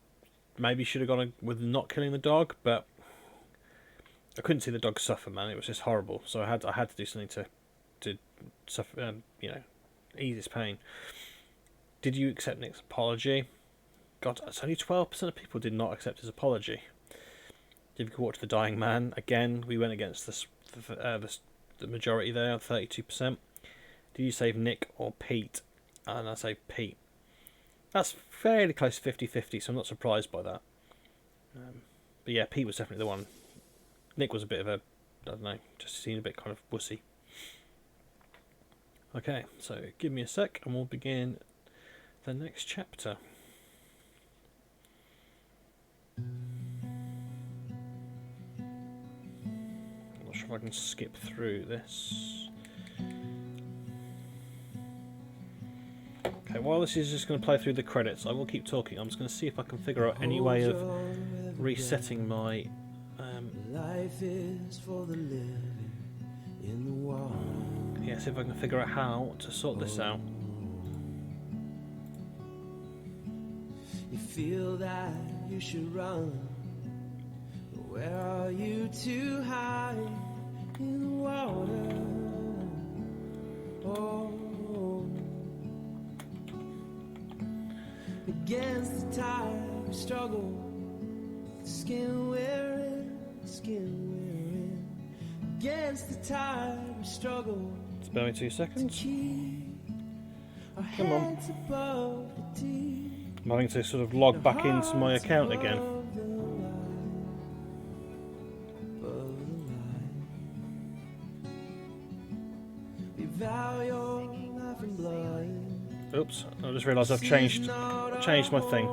F: maybe should have gone with not killing the dog, but I couldn't see the dog suffer, man. It was just horrible. So I had to do something to to suffer, you know, ease his pain. Did you accept Nick's apology? God, it's only 12% of people did not accept his apology. Did you watch The Dying Man? Again, we went against the majority there, 32%. Did you save Nick or Pete? And I say Pete. That's fairly close to 50-50, so I'm not surprised by that. But yeah, Pete was definitely the one. Nick was a bit of a, I don't know, just seemed a bit kind of wussy. Okay, so give me a sec and we'll begin the next chapter. I'm not sure if I can skip through this. Okay, while this is just going to play through the credits, I will keep talking. I'm just going to see if I can figure out any way of resetting my...
Q: Life is for the living in the water.
F: Yeah, see if I can figure out how to sort this out.
Q: You feel that you should run, but where are you to hide in the water? Oh, against the tide we struggle, the skin we're in, the skin we're in. Against the tide we struggle.
F: Spare me 2 seconds. Come on. I'm having to sort of log back into my account again. Oops, I just realised I've changed my thing.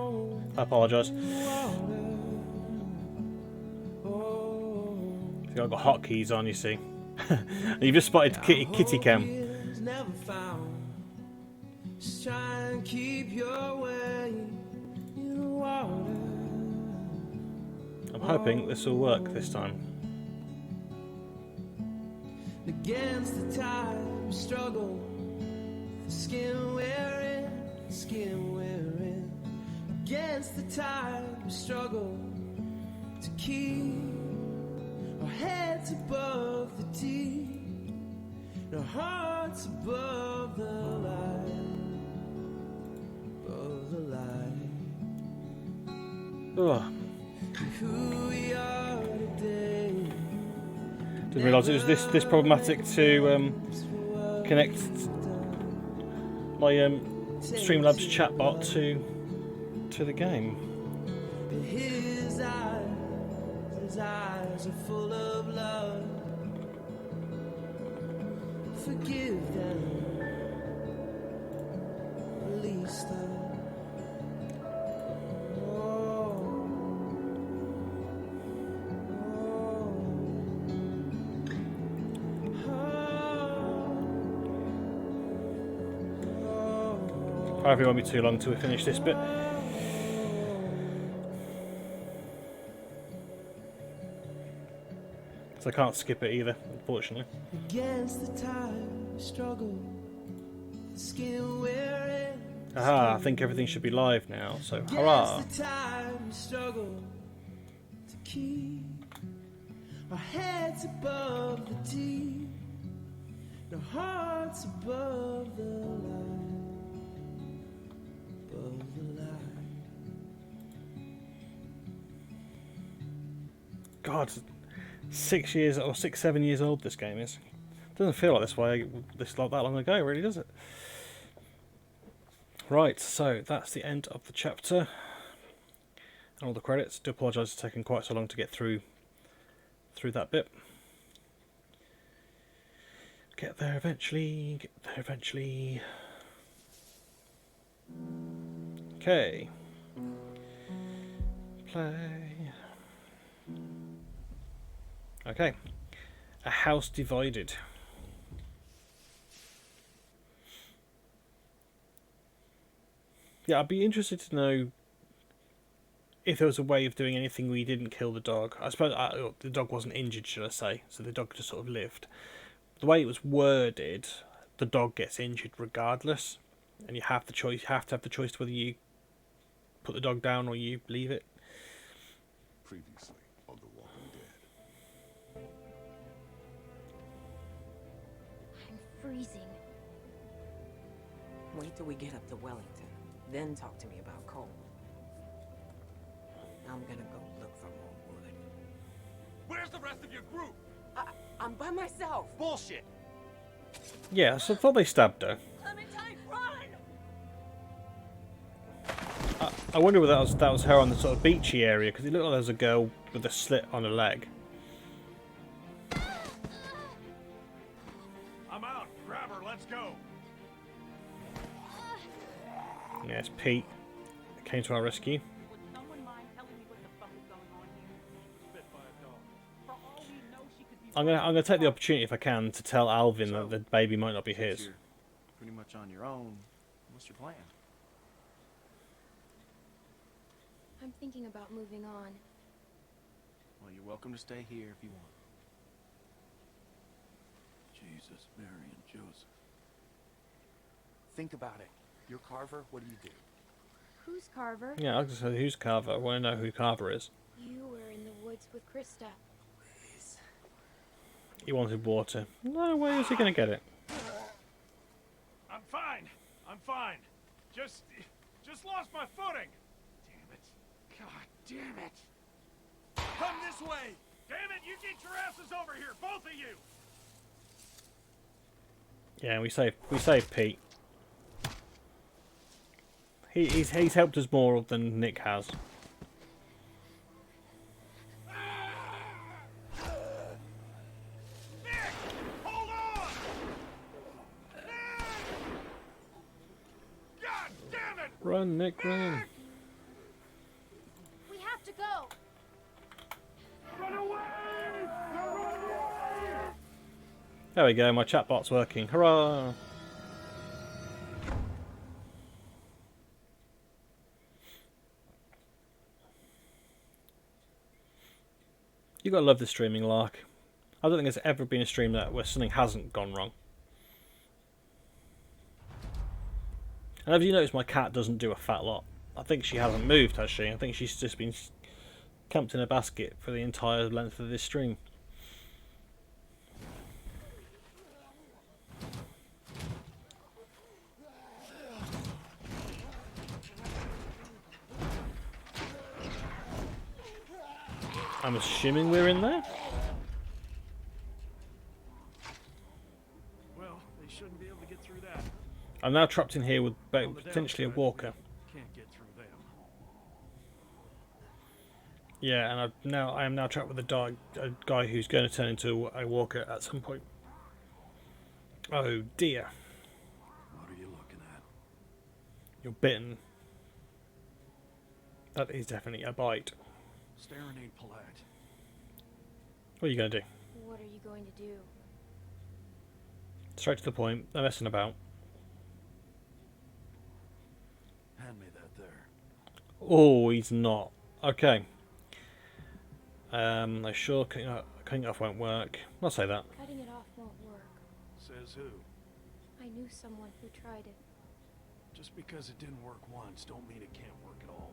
F: I apologise. See, I've got hotkeys on, you see. You've just spotted Kitty Cam.
Q: Just try and keep your way in the water.
F: I'm hoping this will work this time.
Q: Against the tide we struggle, the skin we're in, the skin we're in. Against the tide we struggle to keep our heads above the deep, and our hearts above the light. Above the light.
F: Ugh.
Q: Who we are today.
F: Didn't realise it was this problematic to connect my Streamlabs chatbot to the game.
Q: His eyes are full of love. Forgive them. Release them.
F: Hopefully it won't be too long till we finish this bit. So I can't skip it either, unfortunately.
Q: Against the tide struggle, the skin we're in.
F: Aha, I think everything should be live now, so hurrah!
Q: Against the tide struggle to keep our heads above the deep, our hearts above the light. Above the light.
F: God, 6 years or 7 years old this game is. Doesn't feel like this way that long ago, really, does it? Right, so that's the end of the chapter and all the credits. Do apologise for taking quite so long to get through that bit. Get there eventually. Get there eventually. Okay. Play. Okay. A house divided. Yeah, I'd be interested to know if there was a way of doing anything where you didn't kill the dog. I suppose the dog wasn't injured, should I say, so the dog just sort of lived. The way it was worded, the dog gets injured regardless, and you have the choice. You have to have the choice whether you put the dog down or you leave it.
R: Previously on The Walking Dead.
G: I'm freezing.
I: Wait till we get up to Wellington. Then talk to me about Cole. I'm gonna go look for more wood.
B: Where's the rest of your group?
I: I'm by myself.
E: Bullshit.
F: Yeah, so I thought they stabbed her.
I: Clementine, run!
F: I wonder whether that was her on the sort of beachy area, because it looked like there was a girl with a slit on her leg.
C: I'm out. Grab her. Let's go.
F: Yes, Pete came to our rescue.
L: Would someone mind telling me what the fuck is going on here?
C: Bit by a dog.
L: For all we know, she could be.
F: I'm gonna take the opportunity, if I can, to tell Alvin that the baby might not be
K: Since
F: his.
K: you're pretty much on your own. What's your plan?
G: I'm thinking about moving on.
K: Well, you're welcome to stay here if you want.
P: Jesus, Mary, and Joseph.
K: Think about it. You're Carver. What do?
G: Who's Carver?
F: Yeah, I was gonna say, who's Carver? I want to know who Carver is.
G: You were in the woods with Krista.
F: He wanted water. No way is he gonna get it.
C: I'm fine. I'm fine. Just lost my footing. Damn it. God damn it. Come this way. Damn it, you get your asses over here, both of you.
F: Yeah, we saved Pete. He's helped us more than Nick has.
C: Hold on! God damn it!
F: Run, Nick, run.
G: We have to go.
C: Run away!
F: There we go, my chatbot's working. Hurrah! You gotta love the streaming, Lark. I don't think there's ever been a stream where something hasn't gone wrong. And have you noticed my cat doesn't do a fat lot? I think she hasn't moved, has she? I think she's just been camped in a basket for the entire length of this stream. I'm assuming we're in there?
C: Well, they shouldn't be able to get through that.
F: I'm now trapped in here with
C: On the
F: potentially a
C: downside,
F: walker.
C: Can't get through them.
F: Yeah, and I am now trapped with a guy who's going to turn into a walker at some point. Oh dear.
C: What are you looking at?
F: You're bitten. That is definitely a bite.
C: Staring ain't polite.
F: What are you going to do?
G: What are you going to do?
F: Straight to the point. No messing about.
C: Hand me that there.
F: Oh, he's not. Okay. I sure cutting it off won't work. I'll say that.
G: Cutting it off won't work.
C: Says who?
G: I knew someone who tried it.
C: Just because it didn't work once, don't mean it can't work at all.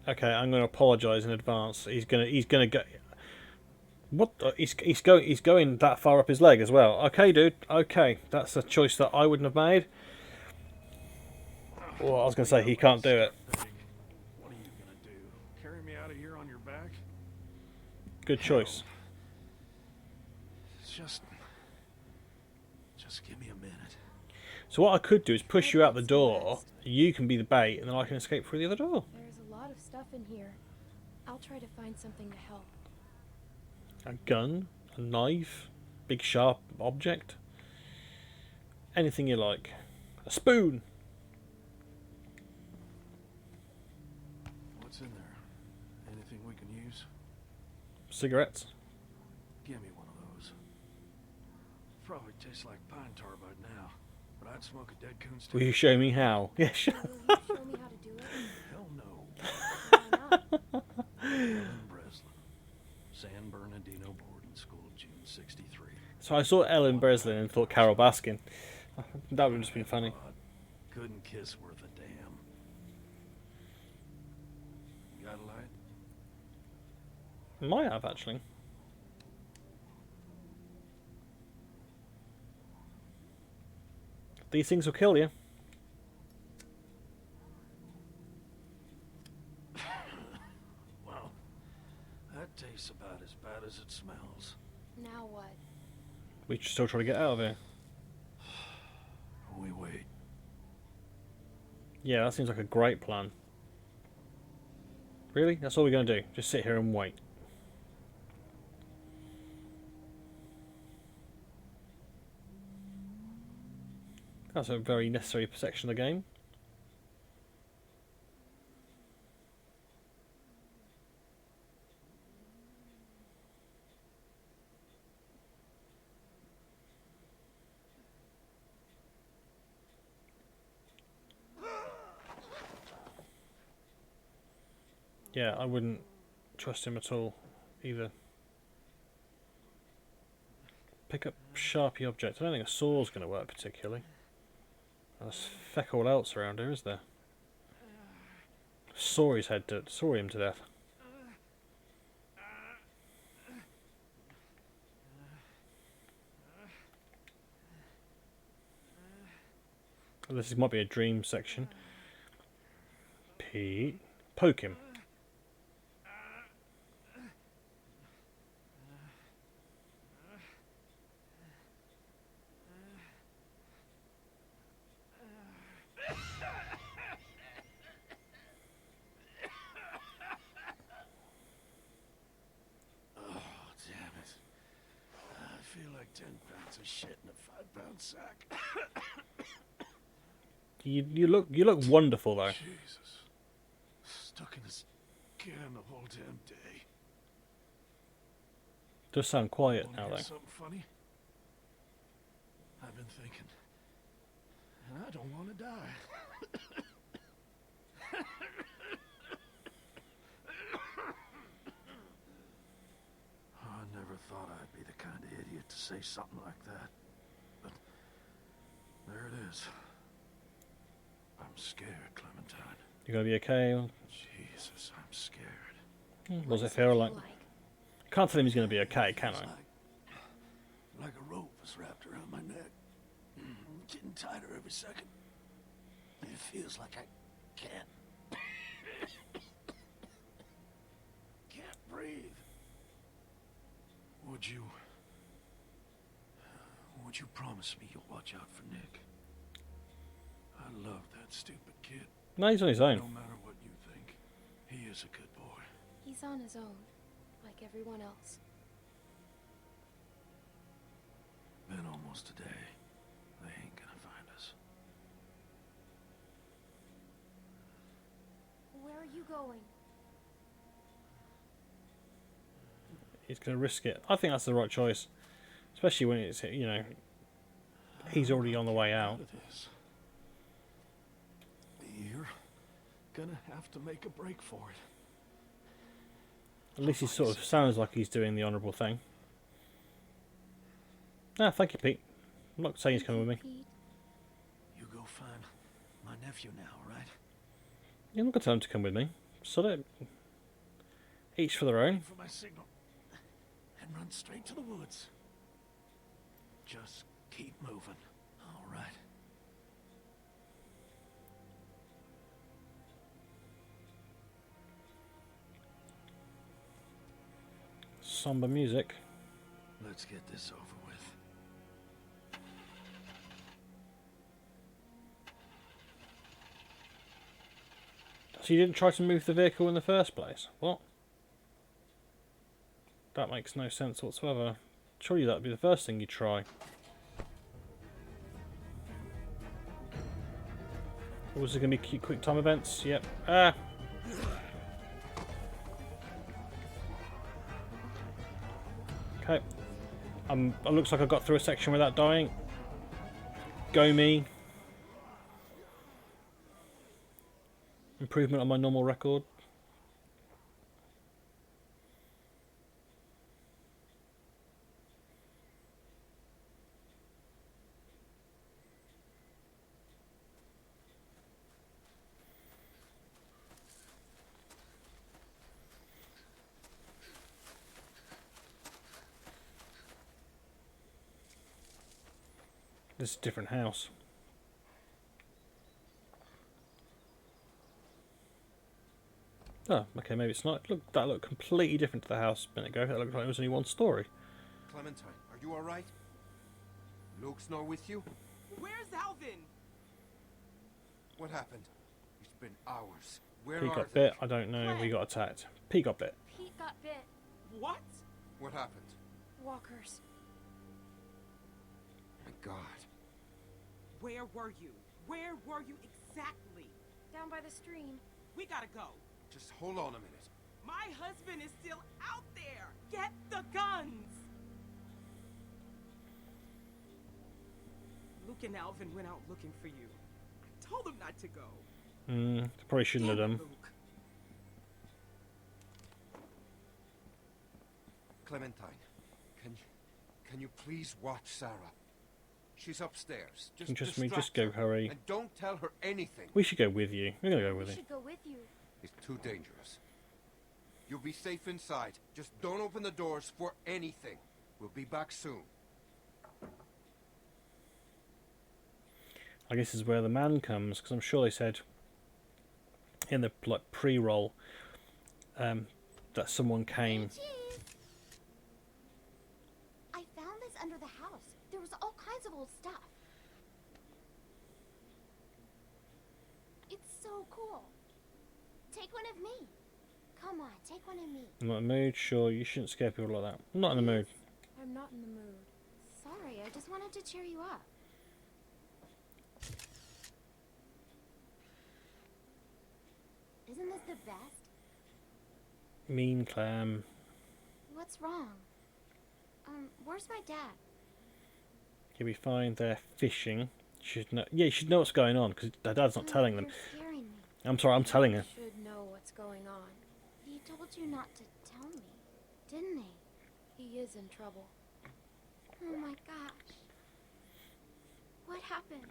F: Okay, I'm going to apologise in advance. He's gonna go. What? He's going that far up his leg as well. Okay, dude. Okay, that's a choice that I wouldn't have made. Well, I was going to say he can't do it.
C: What are you gonna do? Carry me out of here on your back?
F: Good choice.
C: Just give me a minute.
F: So what I could do is push you out the door. You can be the bait, and then I can escape through the other door.
G: There's a lot of stuff in here. I'll try to find something to help.
F: A gun, a knife, big sharp object. Anything you like. A spoon.
C: What's in there? Anything we can use?
F: Cigarettes.
C: Give me one of those. Probably tastes like pine tar by now, but I'd smoke a dead coon's
F: Will you show me how? Yeah, sure.
G: Will you show me how to do it?
C: Hell no.
G: Why not?
C: Ellen Breslin, San Bernardino Boarding School, June '63.
F: So I saw Ellen Breslin and thought Carol Baskin. That would have just been funny.
C: Couldn't kiss worth a damn. You got a light?
F: Might have, actually. These things will kill you.
C: Well, that tastes about as bad as it smells.
G: Now what?
F: We should still try to get out of here.
C: We wait.
F: Yeah, that seems like a great plan. Really? That's all we're going to do? Just sit here and wait? That's a very necessary section of the game. Yeah, I wouldn't trust him at all, either. Pick up sharpie object. I don't think a saw's going to work particularly. There's feck all else around here, is there? Saw his head to, saw him to death. Oh, this might be a dream section. Pete, poke him.
C: I feel like 10 pounds of shit in a 5-pound sack.
F: You look wonderful though.
C: Jesus. Stuck in this can the whole damn day.
F: Does sound quiet
C: Wanna
F: now
C: hear
F: though.
C: something funny? I've been thinking, and I don't want to die. I never thought I'd be the kind of idiot to say something like that. But there it is. I'm scared, Clementine.
F: You gonna be okay?
C: Jesus, I'm scared.
F: What does it feel like? Can't tell him he's gonna be okay, can I?
C: Like a rope was wrapped around my neck. Getting tighter every second. It feels like I can't breathe. Would you promise me you'll watch out for Nick? I love that stupid kid.
F: No, he's on his own.
C: No matter what you think, he is a good boy.
G: He's on his own, like everyone else.
C: Been almost a day. They ain't gonna find us.
G: Where are you going?
F: He's gonna risk it. I think that's the right choice, especially when it's, you know, he's already on the way out.
C: You're gonna have to make a break for it.
F: At least he sort of sounds like he's doing the honourable thing. Ah, thank you, Pete. I'm not saying he's coming with me.
C: You go find my nephew now, right?
F: Yeah, I'm not gonna tell him to come with me. So that each for their own.
C: For my signal. And run straight to the woods. Just keep moving. All right.
F: Somber music.
C: Let's get this over with.
F: So you didn't try to move the vehicle in the first place? What? That makes no sense whatsoever. Surely that'd be the first thing you try. Or was it going to be quick time events? Yep. Ah! Okay. It looks like I got through a section without dying. Go me. Improvement on my normal record. This is a different house. Oh, okay, maybe it's not. Look, that looked completely different to the house a minute ago. That looked like it was only one story.
M: Clementine, are you alright? Luke's not with you?
L: Where's Alvin?
M: What happened? It's been hours. Where
F: Pete
M: are
F: got
M: they?
F: bit. I don't know. We got attacked. Pete got bit.
G: Pete got bit.
L: What?
M: What happened?
G: Walkers.
M: My God.
L: Where were you? Where were you exactly?
G: Down by the stream.
L: We gotta go.
M: Just hold on a minute.
L: My husband is still out there. Get the guns. Luke and Alvin went out looking for you. I told them not to go.
F: Probably shouldn't have done.
L: Luke.
M: Clementine, can you please watch Sarah? She's upstairs. Just
F: Just go, hurry.
M: And don't tell her anything.
F: We should go with you. We're gonna go with
G: We
F: you.
G: should go with you.
M: It's too dangerous. You'll be safe inside. Just don't open the doors for anything. We'll be back soon.
F: I guess this is where the man comes, because I'm sure they said in the pre-roll that someone came.
G: Cheese! I found this under the house. There was all kinds of old stuff. It's so cool. Take one of me. Come on, take one of me.
F: I'm not in the mood. Sure, you shouldn't scare people like that. I'm not in the mood.
G: I'm not in the mood. Sorry, I just wanted to cheer you up. Isn't this the best?
F: Mean Clam.
G: What's wrong? Where's my dad?
F: He'll be fine. They're fishing. You should know. Yeah, you should know what's going on, because their dad's not telling them.
G: You're scaring me.
F: I'm sorry, I'm telling her.
G: You should know what's going on. He told you not to tell me, didn't he? He is in trouble. Oh my gosh. What happened?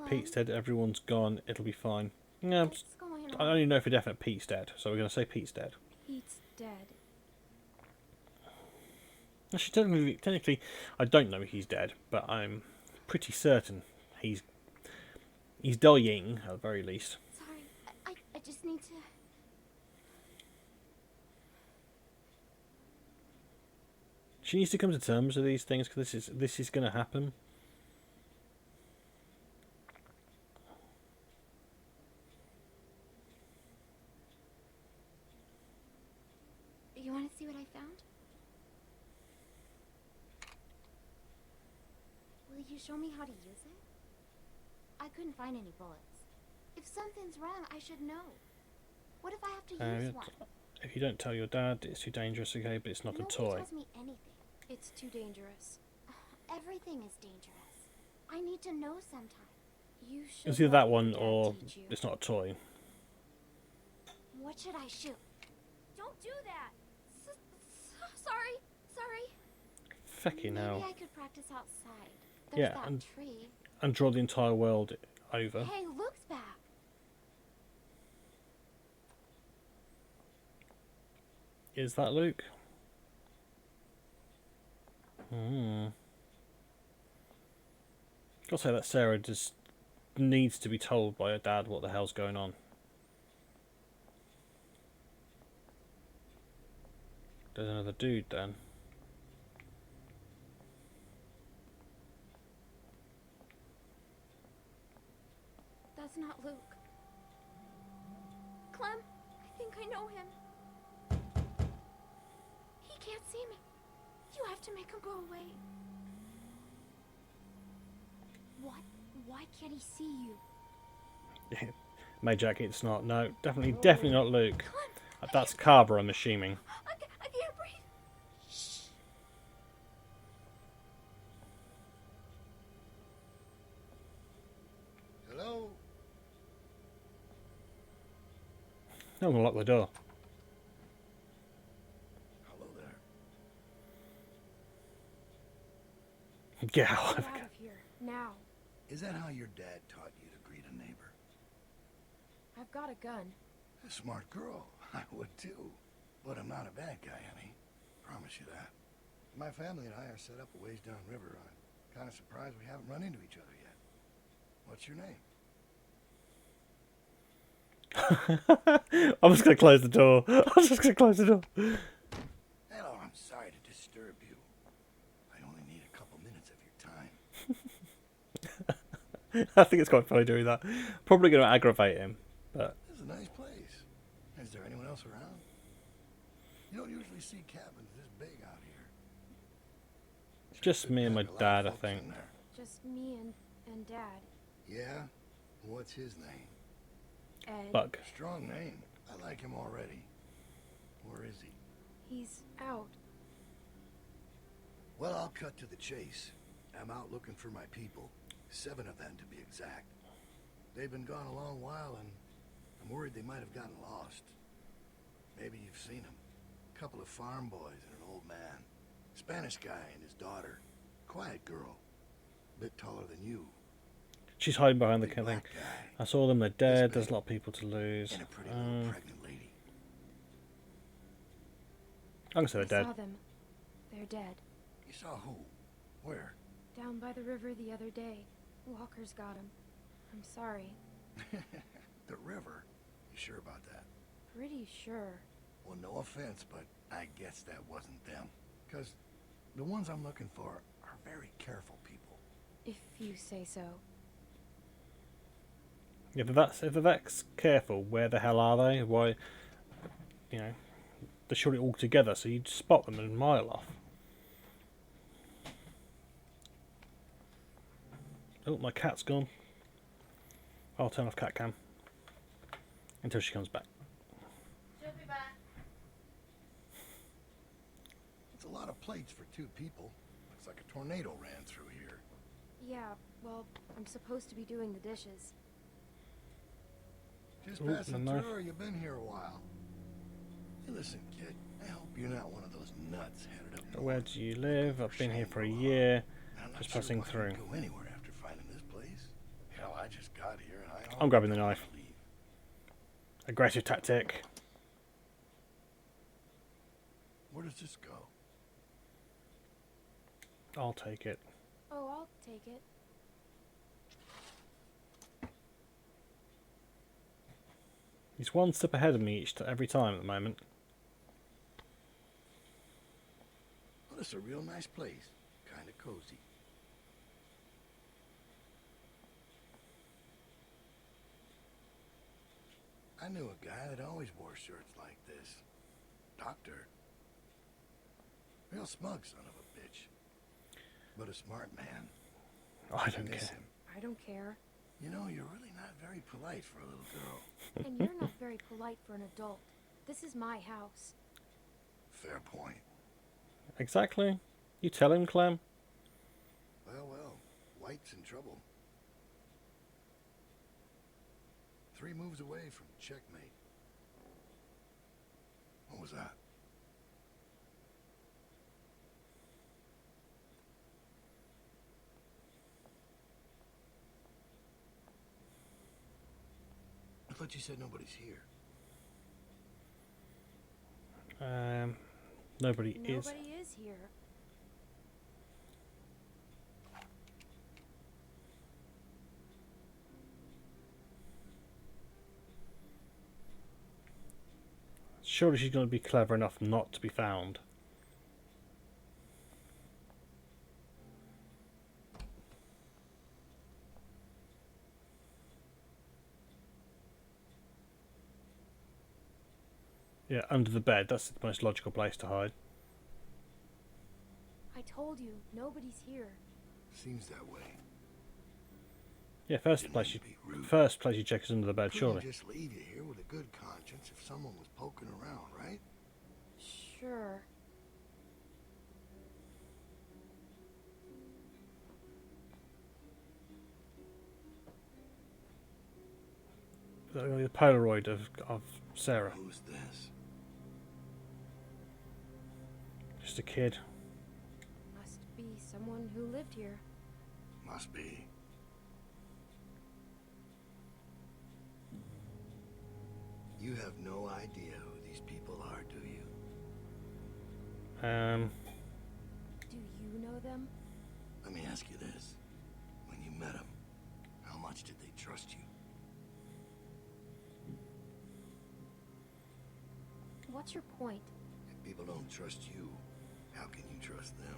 F: Pete's dead. Everyone's gone. It'll be fine. No,
G: What's going on?
F: I only know for definite Pete's dead, so we're going to say Pete's dead.
G: Pete's dead.
F: Actually, technically, I don't know he's dead, but I'm pretty certain he's dying at the very least.
G: Sorry, I just need to...
F: She needs to come to terms with these things, because this is going to happen.
G: You want to see what I found? Will you show me how to use it? I couldn't find any bullets. If something's wrong, I should know. What if I have to use one?
F: If you don't tell your dad, it's too dangerous, okay? But it's not a
G: Nobody
F: toy.
G: tells me anything. It's too dangerous. Everything is dangerous. I need to know sometime. You should.
F: It's either
G: let
F: that
G: your
F: one
G: dad
F: or
G: teach you.
F: it's not a toy.
G: What should I shoot? Don't do that. Sorry.
F: Fecky now.
G: Maybe I could practice outside. There's
F: Yeah,
G: that
F: and
G: tree.
F: draw the entire world over.
G: Hey, Luke's back.
F: Is that Luke? Gotta say that Sarah just needs to be told by her dad what the hell's going on. There's another dude then.
G: That's not Luke. Clem, I think I know him. He can't see me. You have to make him go away. What? Why can't he see you?
F: May Jack, it's not. No, definitely not Luke. That's Carver, I'm assuming.
G: I can't breathe. Shh.
A: Hello?
F: I'm gonna lock the door.
A: Hello there.
F: Get out of
G: Get out of here. Now.
A: Is that how your dad taught you to greet a neighbor?
G: I've got a gun.
A: A smart girl. I would too. But I'm not a bad guy, honey. Promise you that. My family and I are set up a ways downriver. I'm kind of surprised we haven't run into each other yet. What's your name?
F: I'm just gonna close the door. I'm just gonna close the door.
A: Hello, I'm sorry to disturb you. I only need a couple minutes of your time.
F: I think it's quite funny doing that. Probably gonna aggravate him, but
A: This is a nice place. Is there anyone else around? You don't usually see cabins this big out here.
F: just me and my dad, I think.
G: Just me and Dad.
A: Yeah? What's his name?
G: Ed.
F: Buck.
A: Strong name. I like him already. Where is he?
G: He's out.
A: Well, I'll cut to the chase. I'm out looking for my people. 7 of them, to be exact. They've been gone a long while, and I'm worried they might have gotten lost. Maybe you've seen them. A couple of farm boys and an old man. Spanish guy and his daughter. Quiet girl. Bit taller than you.
F: She's hiding behind the thing. I saw them, they're dead, there's a lot of people to lose.
A: And a pretty little pregnant lady.
F: I'm gonna say they're
G: I
F: dead.
G: saw them. They're dead.
A: You saw who? Where?
G: Down by the river the other day. Walkers got him. I'm sorry.
A: The river? You sure about that?
G: Pretty sure.
A: Well, no offense, but I guess that wasn't them. Because the ones I'm looking for are very careful people.
G: If you say so.
F: Yeah, but if that's careful, where the hell are they? Why, you know, they're surely all together, so you'd spot them a mile off. Oh, my cat's gone. I'll turn off cat cam until she comes back.
J: She'll be back.
A: It's a lot of plates for 2 people. Looks like a tornado ran through here.
G: Yeah, well, I'm supposed to be doing the dishes.
A: Just
F: Ooh,
A: passing
F: the knife.
A: through, or you've been here a while? Hey, listen, kid. I hope you're not one of those nuts headed up north.
F: Where do you live? I've been here for a year.
A: I'm not
F: Just
A: sure
F: passing
A: why
F: through.
A: you'd go anywhere after finding this place. Hell, I just got here and I
F: I'm grabbing the knife. Aggressive tactic.
A: Where does this go?
F: I'll take it.
G: Oh, I'll take it.
F: He's one step ahead of me every time at the moment.
A: Well, it's a real nice place. Kind of cozy. I knew a guy that always wore shirts like this. Doctor. Real smug son of a bitch. But a smart man.
F: I don't
A: miss
F: care.
A: him.
G: I don't care.
A: You know, you're really not very polite for a little girl.
G: And you're not very polite for an adult. This is my house.
A: Fair point.
F: Exactly. You tell him, Clem.
A: Well, well. White's in trouble. 3 moves away from checkmate. What was that? I thought you said nobody's here.
F: Nobody is.
G: Nobody is here.
F: Surely she's going to be clever enough not to be found. Yeah, under the bed. That's the most logical place to hide.
G: I told you, nobody's here.
A: Seems that way.
F: Yeah, first place you check is under the bed,
A: Couldn't
F: surely.
A: just leave you here with a good conscience if someone was poking around, right?
G: Sure.
F: The Polaroid of Sarah.
A: Who's this?
F: Just a kid.
G: Must be someone who lived here.
A: Must be. You have no idea who these people are, do you?
G: Do you know them?
A: Let me ask you this. When you met them, how much did they trust you?
G: what's your point?
A: If people don't trust you, how can you trust them?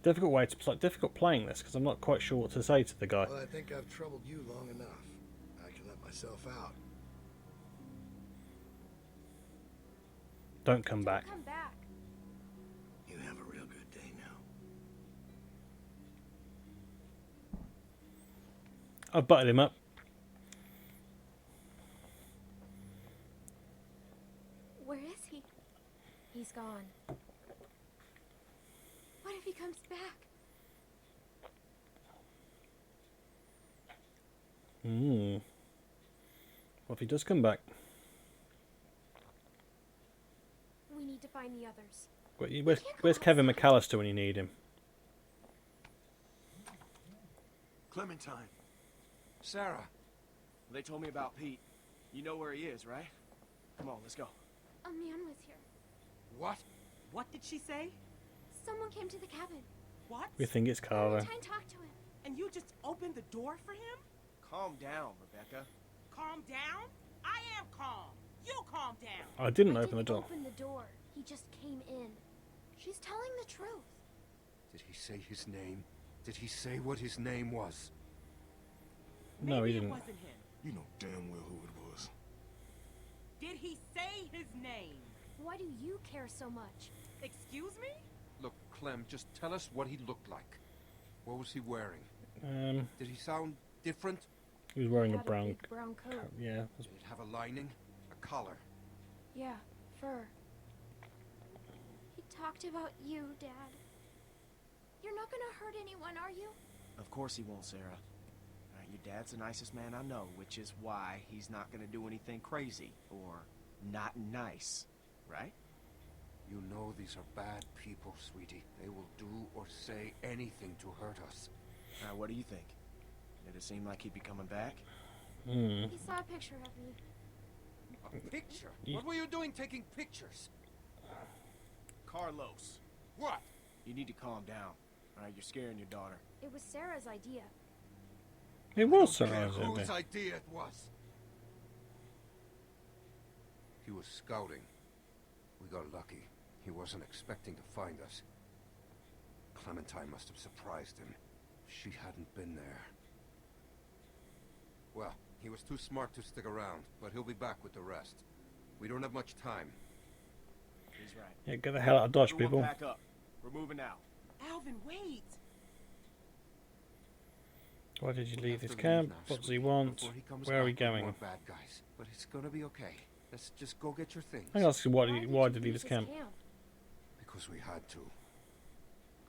F: Difficult way to difficult playing this because I'm not quite sure what to say to the guy.
A: Well, I think I've troubled you long enough. I can let myself out.
F: Don't come back.
G: Come back.
A: You have a real good day now.
F: I've butted him up.
G: Where is he? He's gone. What if he comes back?
F: What if he does come back?
G: We need to find the others.
F: Where's Kevin McAllister when you need him?
B: Clementine.
K: Sarah. They told me about Pete. You know where he is, right? Come on, let's go.
G: A man was here.
K: What?
L: What did she say?
G: Someone came to the cabin.
L: What?
F: We think it's Carver.
G: Valentine talked to him.
L: And you just opened the door for him?
K: Calm down, Rebecca.
L: Calm down? I am calm. You calm down.
F: I didn't open the door.
G: Open the door. He just came in. She's telling the truth.
M: Did he say his name? Did he say what his name was?
F: No, he
L: Maybe
F: didn't.
L: It wasn't him.
R: You know damn well who it was.
L: Did he say his name?
G: Why do you care so much?
L: Excuse me?
M: Look, Clem, just tell us what he looked like. What was he wearing?
F: He
M: Did he sound different?
F: was wearing a
G: Had
F: brown.
G: big brown coat.
F: Yeah.
M: Did it have a lining? A collar?
G: Yeah, fur. He talked about you, Dad. You're not gonna hurt anyone, are you?
K: Of course he won't, Sarah. Your dad's the nicest man I know, which is why he's not gonna do anything crazy or not nice, right?
M: You know these are bad people, sweetie. They will do or say anything to hurt us.
K: Now, what do you think? Did it seem like he'd be coming back?
G: He saw a picture of me.
M: A picture? What were you doing taking pictures?
K: Carlos.
M: What?
K: You need to calm down. All right, you're scaring your daughter.
G: It was Sarah's idea.
F: It was
M: I don't care
F: Sarah's
M: whose
F: idea.
M: idea it was. He was scouting. We got lucky. He wasn't expecting to find us. Clementine must have surprised him. She hadn't been there. Well, he was too smart to stick around, but he'll be back with the rest. We don't have much time.
K: He's right.
F: Yeah, get the hell out of Dodge,
K: Everyone
F: people.
K: back up. We're moving out.
L: Alvin, wait.
F: Why did you
M: We
F: leave
M: have
F: this
M: to
F: camp?
M: now,
F: What does he
M: sweetie,
F: want?
M: before he comes
F: Where are we
M: back with
F: going?
M: more bad guys. But it's gonna be okay. Let's just go get your things.
F: I asked you why did he leave his camp?
M: Because we had to.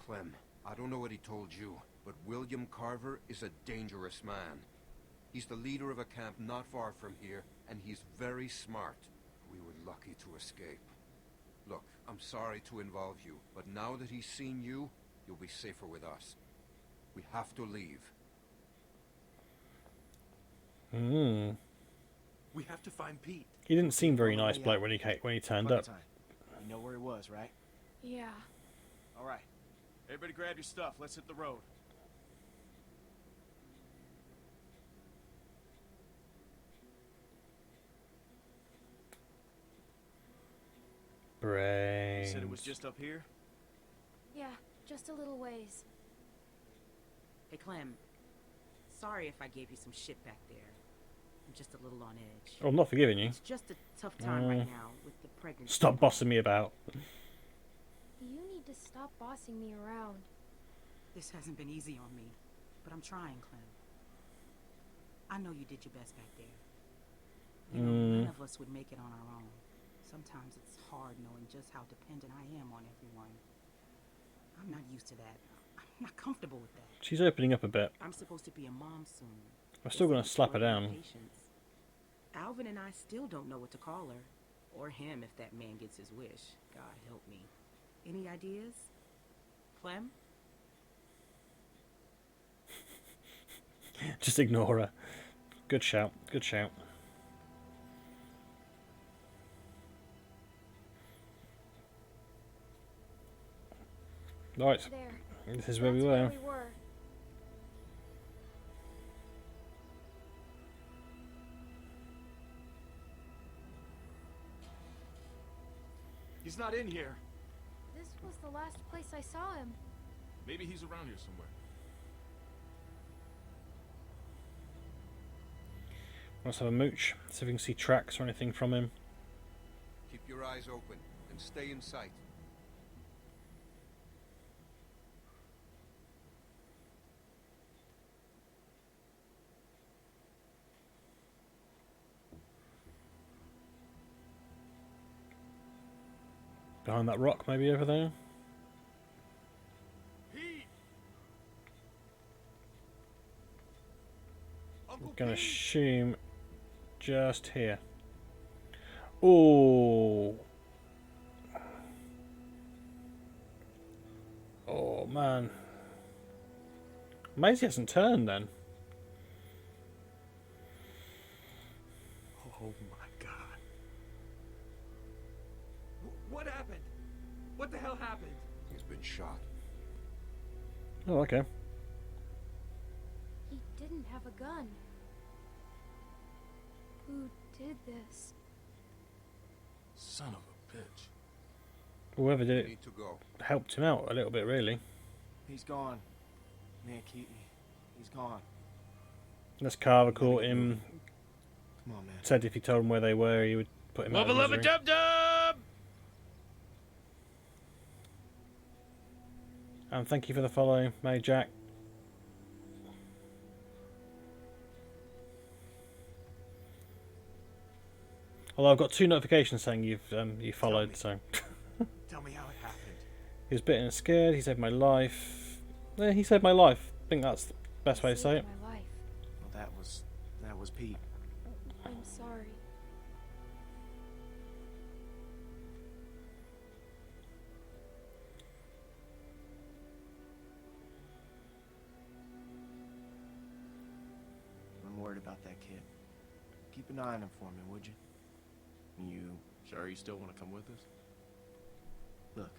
M: Clem, I don't know what he told you, but William Carver is a dangerous man. He's the leader of a camp not far from here, and he's very smart. We were lucky to escape. Look, I'm sorry to involve you, but now that he's seen you, you'll be safer with us. We have to leave.
B: We have to find Pete.
F: He didn't seem very nice, bloke, when he turned up.
K: You know where he was, right?
G: Yeah.
K: All right. Everybody grab your stuff. Let's hit the road.
F: Brains.
K: You said it was just up here?
G: Yeah, just a little ways.
L: Hey, Clem. Sorry if I gave you some shit back there. I'm just a little on edge.
F: Oh, I'm not forgiving you.
L: It's just a tough time right now with the pregnancy.
F: Stop bossing me about.
G: You need to stop bossing me around.
L: This hasn't been easy on me, but I'm trying, Clem. I know you did your best back there. You know, none of us would make it on our own. Sometimes it's hard knowing just how dependent I am on everyone. I'm not used to that. I'm not comfortable with that.
F: She's opening up a bit.
L: I'm supposed to be a mom soon.
F: I'm still gonna
L: It's
F: slap her
L: showing
F: down.
L: patience. Alvin and I still don't know what to call her. Or him if that man gets his wish. God help me. Any ideas? Clem?
F: Just ignore her. Good shout. Good shout. Right.
G: There.
F: This is where we
G: That's
F: were.
G: Where we were.
N: not in here.
J: This was the last place I saw him.
N: Maybe he's around here somewhere.
F: Let's have a mooch. See if we can see tracks or anything from him.
M: Keep your eyes open and stay in sight.
F: Behind that rock, maybe over there. I'm gonna assume just here. Oh. Oh man. Maisie hasn't turned then.
B: Oh my God. What happened? What the hell happened?
M: He's been shot.
F: Oh, okay.
J: He didn't have a gun. Who did this?
N: Son of a bitch.
F: Whoever did
M: Need
F: it
M: to go.
F: helped him out a little bit, really.
K: He's gone. Man, Keaton. He's gone.
F: Unless Carver caught him.
K: Come on, man.
F: Said if he told him where they were, he would put him out of misery.
B: Dub!
F: And thank you for the follow, May Jack. Although I've got 2 notifications saying you followed, so.
B: Tell me how it happened.
F: He was bitten and scared. He saved my life. Yeah, he saved my life. I think that's the best way to say it.
J: My life.
K: Well, that was Pete.
J: I'm sorry.
K: I'm worried about that kid. Keep an eye on him for me, would you?
P: You sure you still want to come with us?
K: Look,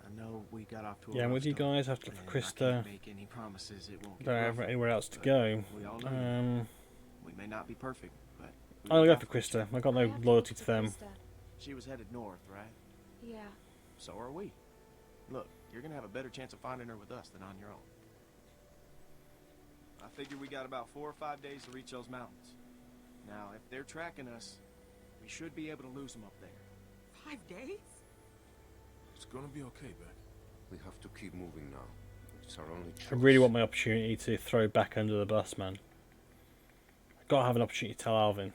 K: I know we got off to a
F: Yeah, I'm
K: rough
F: with you
K: start,
F: guys. I have to look for
K: and I
F: Krista.
K: can't make any promises it won't get
F: Don't have
K: rougher,
F: anywhere else to
K: but
F: go.
K: We all know we may not be perfect, but we
F: I'll go
K: look
F: for
K: out each
F: Krista.
K: other.
F: I've got no loyalty to them.
K: She was headed north, right?
J: Yeah.
K: So are we. Look, you're gonna have a better chance of finding her with us than on your own. I figure we got about 4 or 5 days to reach those mountains. Now, if they're tracking us, we should be able to lose them up there.
L: 5 days?
N: It's gonna be okay, Beck.
M: We have to keep moving now. It's our only choice.
F: I really want my opportunity to throw back under the bus, man. I've got to have an opportunity to tell Alvin.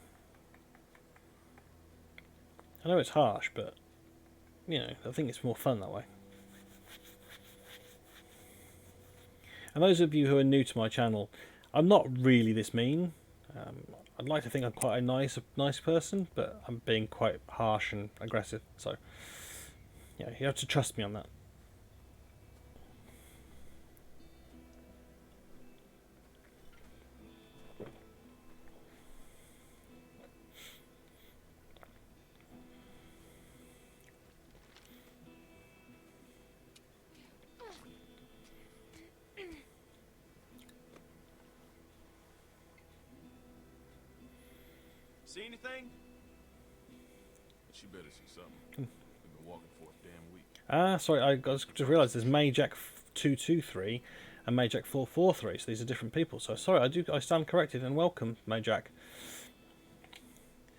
F: I know it's harsh, but, you know, I think it's more fun that way. And those of you who are new to my channel, I'm not really this mean. I'd like to think I'm quite a nice person, but I'm being quite harsh and aggressive. So, yeah, you have to trust me on that.
B: See anything?
N: She better see something. We've been walking for a damn week.
F: Ah, sorry, I just realised there's Mayjack 223 and Mayjack 443, so these are different people. So sorry, I stand corrected and welcome, Mayjack.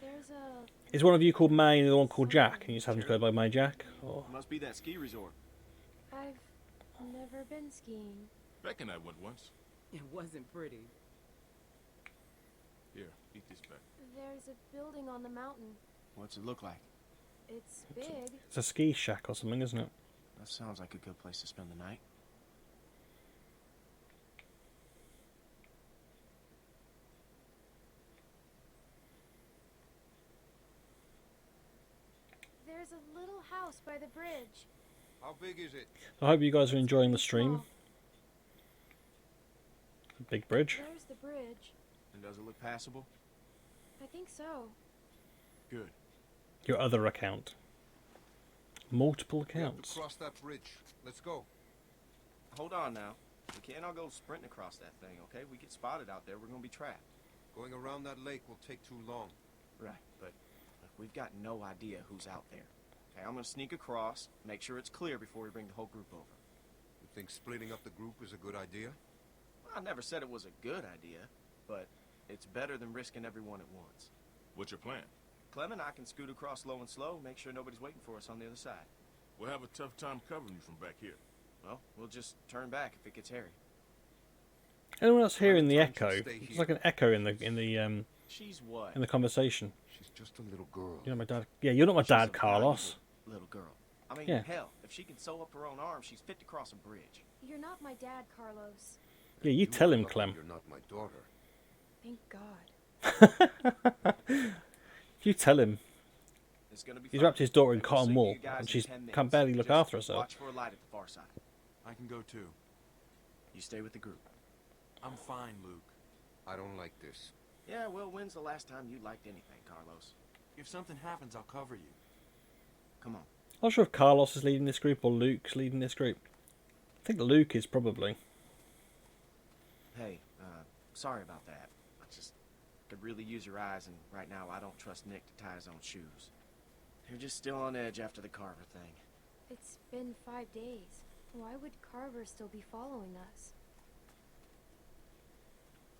J: There's a...
F: Is one of you called May and the other one called Jack, and you just happen to go by Mayjack? Or...
K: Must be that ski resort.
J: I've never been skiing.
N: Beck and I went once.
L: It wasn't pretty.
N: Here, eat this, Beck.
J: There's a building on the mountain.
K: What's it look like?
J: It's big.
F: It's a ski shack or something, isn't it?
K: That sounds like a good place to spend the night.
J: There's a little house by the bridge.
M: How big is it?
F: I hope you guys are enjoying the stream. Big bridge.
J: There's the bridge.
K: And does it look passable?
J: I think so.
K: Good.
F: Your other account. Multiple
M: We have
F: accounts.
M: to cross that bridge. Let's go.
K: Hold on now. We can't all go sprinting across that thing, okay? We get spotted out there, we're gonna be trapped.
M: Going around that lake will take too long.
K: Right, but we've got no idea who's out there. Okay, I'm gonna sneak across, make sure it's clear before we bring the whole group over.
M: You think splitting up the group is a good idea?
K: Well, I never said it was a good idea, but it's better than risking everyone at once.
N: What's your plan?
K: Clem and I can scoot across low and slow, make sure nobody's waiting for us on the other side.
N: We'll have a tough time covering you from back here.
K: Well, we'll just turn back if it gets hairy.
F: Anyone else hearing the echo? It's like an echo in the
K: She's what?
F: in the conversation.
M: She's just a little girl.
F: You're not my dad. Yeah, you're not my dad, Carlos.
K: Little girl. I mean,
F: Yeah.
K: hell, if she can sew up her own arm, she's fit to cross a bridge.
G: You're not my dad, Carlos.
F: Yeah, you tell him, Clem.
M: You're not my daughter.
G: Thank God.
F: You tell him.
K: It's gonna be
F: He's
K: fun.
F: wrapped his daughter in
K: We'll
F: cotton
K: signal
F: wool,
K: you guys
F: and
K: in
F: she
K: 10 minutes.
F: can't barely look
K: Just
F: after herself.
K: Watch for a light at the far side.
B: I can go too.
K: You stay with the group.
B: I'm fine, Luke.
M: I don't like this.
K: Yeah, well, when's the last time you liked anything, Carlos?
B: If something happens, I'll cover you.
K: Come on.
F: I'm not sure if Carlos is leading this group or Luke's leading this group. I think Luke is probably.
K: Hey, sorry about that. I just could really use your eyes, and right now I don't trust Nick to tie his own shoes. You're just still on edge after the Carver thing.
G: It's been 5 days. Why would Carver still be following us?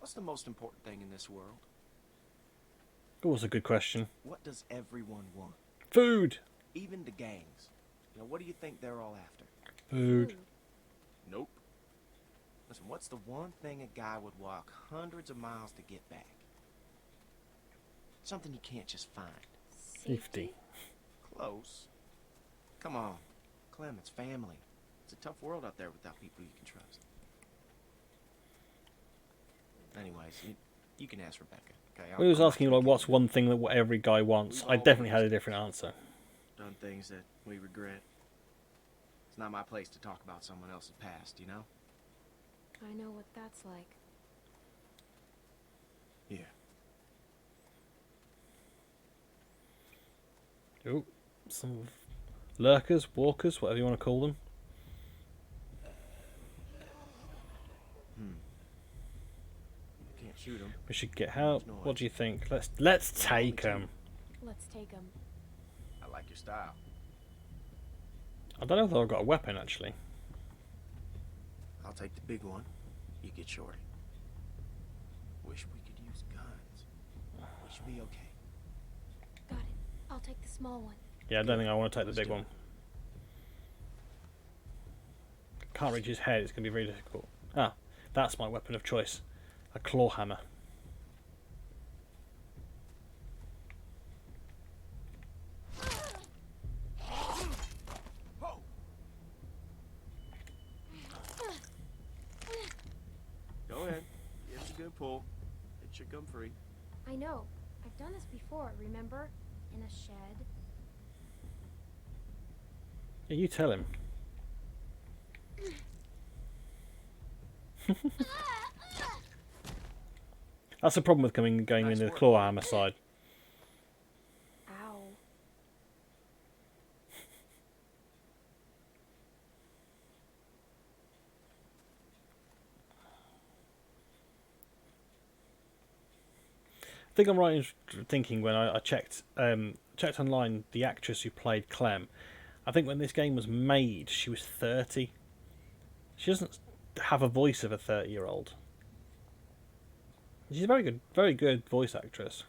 K: What's the most important thing in this world?
F: That was a good question.
K: What does everyone want?
F: Food.
K: Even the gangs. You know, what do you think they're all after?
F: Food.
K: Nope. Listen, what's the one thing a guy would walk hundreds of miles to get back? Something he can't just find.
F: Safety.
K: Close. Come on. Clem, it's family. It's a tough world out there without people you can trust. Anyways, you can ask Rebecca, okay?
F: We was asking like, what's one thing that every guy wants? I definitely had a different answer.
K: Done things that we regret. It's not my place to talk about someone else's past, you know?
G: I know what that's like.
K: Yeah.
F: Oh, some lurkers, walkers, whatever you want to call them.
K: Can't shoot him.
F: We should get help. What do you think? Let's take them.
G: Let's take him.
K: I like your style.
F: I don't know if I've got a weapon actually.
K: I'll take the big one. You get Shorty. Wish we could use guns. We should be okay.
G: Got it. I'll take the small one.
F: Yeah, I don't think I want to take the big one. Can't reach his head. It's going to be very difficult. Ah, that's my weapon of choice. A claw hammer.
K: Go ahead. Give it a good pull. It should come free.
G: I know. I've done this before, remember? In a shed.
F: Yeah, you tell him. That's the problem with going into the claw hammer side.
G: Ow.
F: I think I'm right in thinking when I checked online the actress who played Clem. I think when this game was made, she was 30. She doesn't have a voice of a 30-year-old. She's a very good voice actress.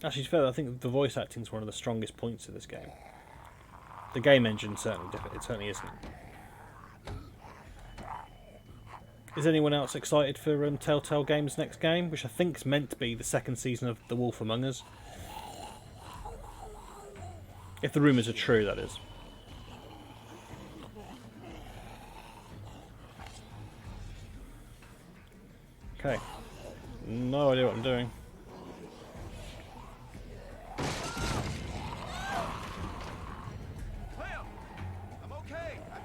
F: Actually, it's fair. I think the voice acting is one of the strongest points of this game. The game engine certainly it certainly isn't. Is anyone else excited for Telltale Games' next game, which I think is meant to be the second season of The Wolf Among Us? If the rumours are true, that is. Okay. No idea what I'm doing.
E: I'm okay. I'm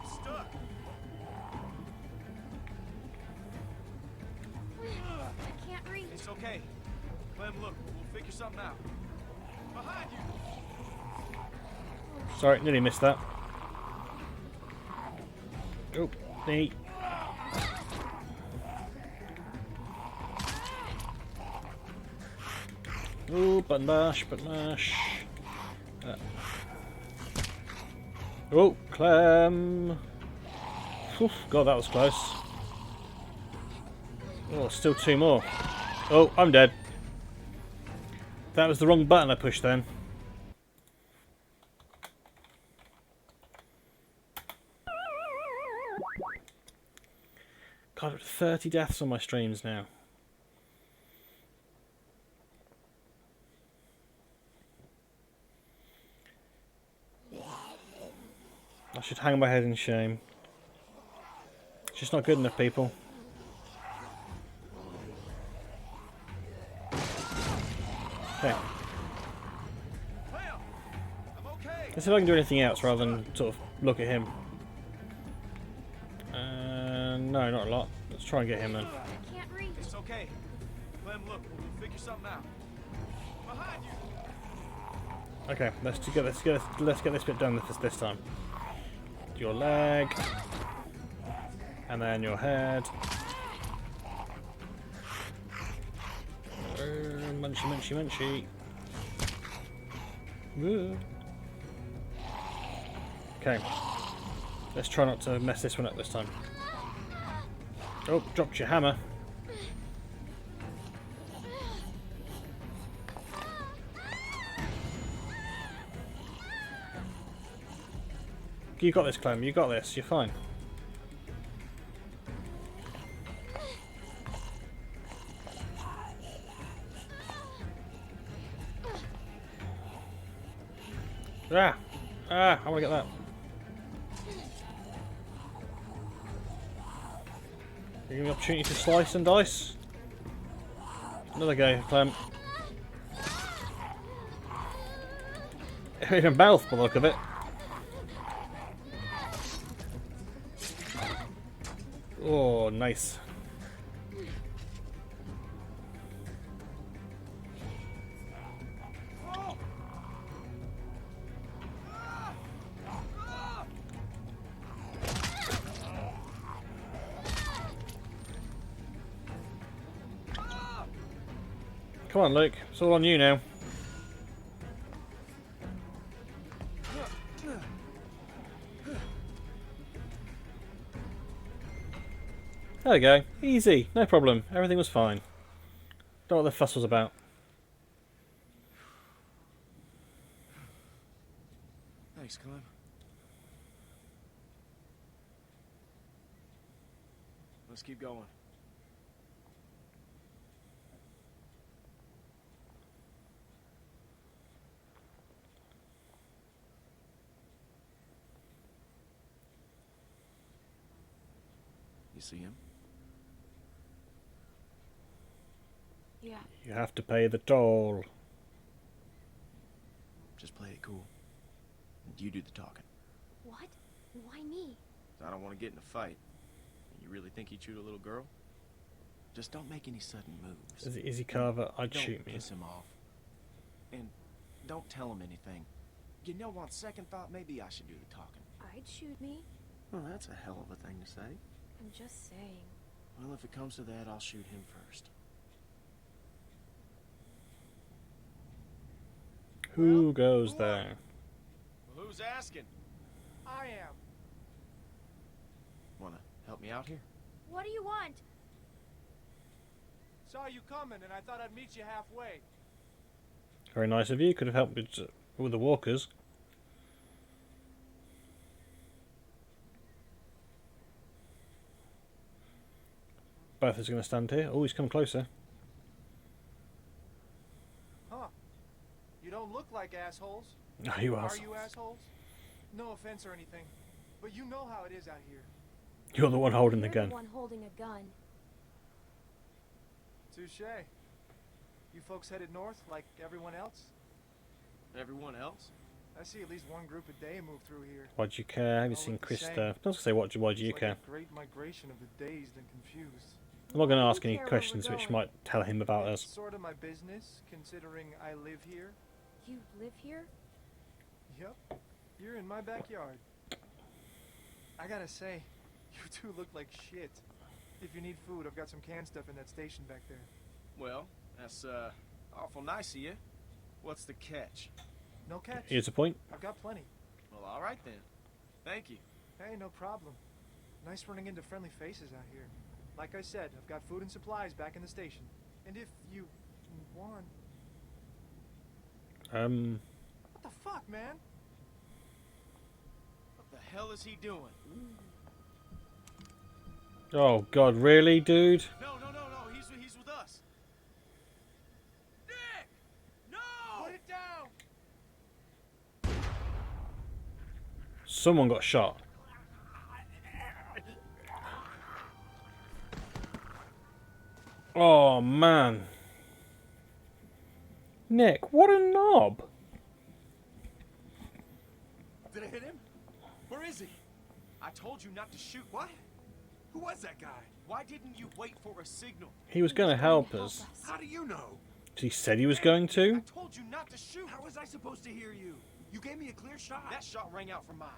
E: stuck.
G: I can't reach.
K: It's okay. Clem, look, we'll figure something out. Behind you.
F: Sorry, nearly missed that. Oh, neat. Ooh, button mash, button mash. Oh, Clem. Oof, God, that was close. Oh, still 2 more. Oh, I'm dead. That was the wrong button I pushed then. God, 30 deaths on my streams now. I should hang my head in shame. It's just not good enough, people. Okay. Let's see if I can do anything else rather than sort of look at him. No, not a lot. Let's try and get him then.
G: Can't reach.
K: It's okay. Clem, look, we'll figure something out. Behind you!
F: Okay, let's get this bit done this time. Your leg, and then your head. Munchy, munchy, munchy. Woo. Okay, let's try not to mess this one up this time. Oh, dropped your hammer. You got this, Clem. You got this. You're fine. Ah! Ah! I want to get that. You give me the opportunity to slice and dice. Another go, Clem. In a mouth, by the look of it. Oh, nice. Come on, Luke. It's all on you now. There we go. Easy. No problem. Everything was fine. Don't know what the fuss was about.
K: Thanks, Clem. Let's keep going. You see him?
G: Yeah.
F: You have to pay the toll.
K: Just play it cool. And you do the talking.
G: What? Why me?
K: I don't want to get in a fight. You really think he'd shoot a little girl? Just don't make any sudden moves.
F: Is it Izzy Carver? I'd
K: Don't
F: shoot me.
K: piss him off. And don't tell him anything. You know, on second thought, maybe I should do the talking.
G: I'd shoot me.
K: Well, that's a hell of a thing to say.
G: I'm just saying.
K: Well, if it comes to that, I'll shoot him first.
F: Who goes there?
K: Well, who's asking?
E: I am.
K: Wanna help me out here?
G: What do you want?
E: Saw you coming, and I thought I'd meet you halfway.
F: Very nice of you. Could have helped with the walkers. Both is going to stand here. Oh, he's come closer.
E: Huh. You don't look like assholes.
F: No, you
E: Are
F: assholes.
E: you assholes? No offense or anything, but you know how it is out here.
F: You're the one holding the
G: You're
F: gun.
G: the one holding a gun.
E: Touche. You folks headed north like everyone else?
K: Everyone else?
E: I see at least one group a day move through here.
F: Why do you care? Have you
E: All
F: seen
E: look the
F: Chris
E: same.
F: there? I was going to say, why do you
E: It's
F: care?
E: like a great migration of the dazed and confused.
F: I'm not going to ask
G: care
F: any
G: where we're
F: questions which
G: going.
F: might tell him about
E: It's
F: us.
E: sort of my business, considering I live here.
G: You live here?
E: Yep. You're in my backyard. I gotta say, you two look like shit. If you need food, I've got some canned stuff in that station back there.
K: Well, that's Awful nice of you. What's the catch?
E: No catch.
F: Here's the point.
E: I've got plenty.
K: Well, all right then. Thank you.
E: Hey, no problem. Nice running into friendly faces out here. Like I said, I've got food and supplies back in the station. And if you want... What the fuck, man?
K: What the hell is he doing?
F: Oh God, really, dude?
K: No. He's with us. Nick! No!
E: Put it down!
F: Someone got shot. Oh man. Nick, what a knob.
B: Did I hit him? Where is he?
K: I told you not to shoot.
B: What? Who was that guy?
K: Why didn't you wait for a signal?
F: He was going to help us.
B: How do you know?
F: He said he was going to.
K: I told you not to shoot.
B: How was I supposed to hear you? You gave me a clear shot.
K: That shot rang out for miles.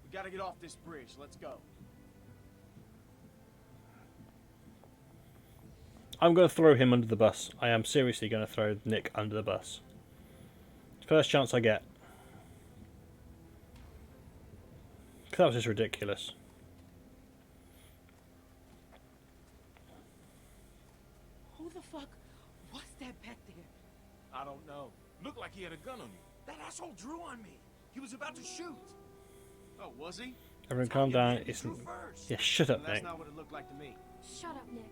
K: We gotta get off this bridge. Let's go.
F: I'm going to throw him under the bus. I am seriously going to throw Nick under the bus. First chance I get. 'Cause that was just ridiculous.
L: Who the fuck was that back there?
K: I don't know.
N: Looked like he had a gun on you.
B: That asshole drew on me. He was about to shoot.
K: Oh, was he?
F: Everyone calm down. It's... Yeah, shut up,
K: That's
F: Nick.
K: not what it looked like to me.
G: Shut up, Nick.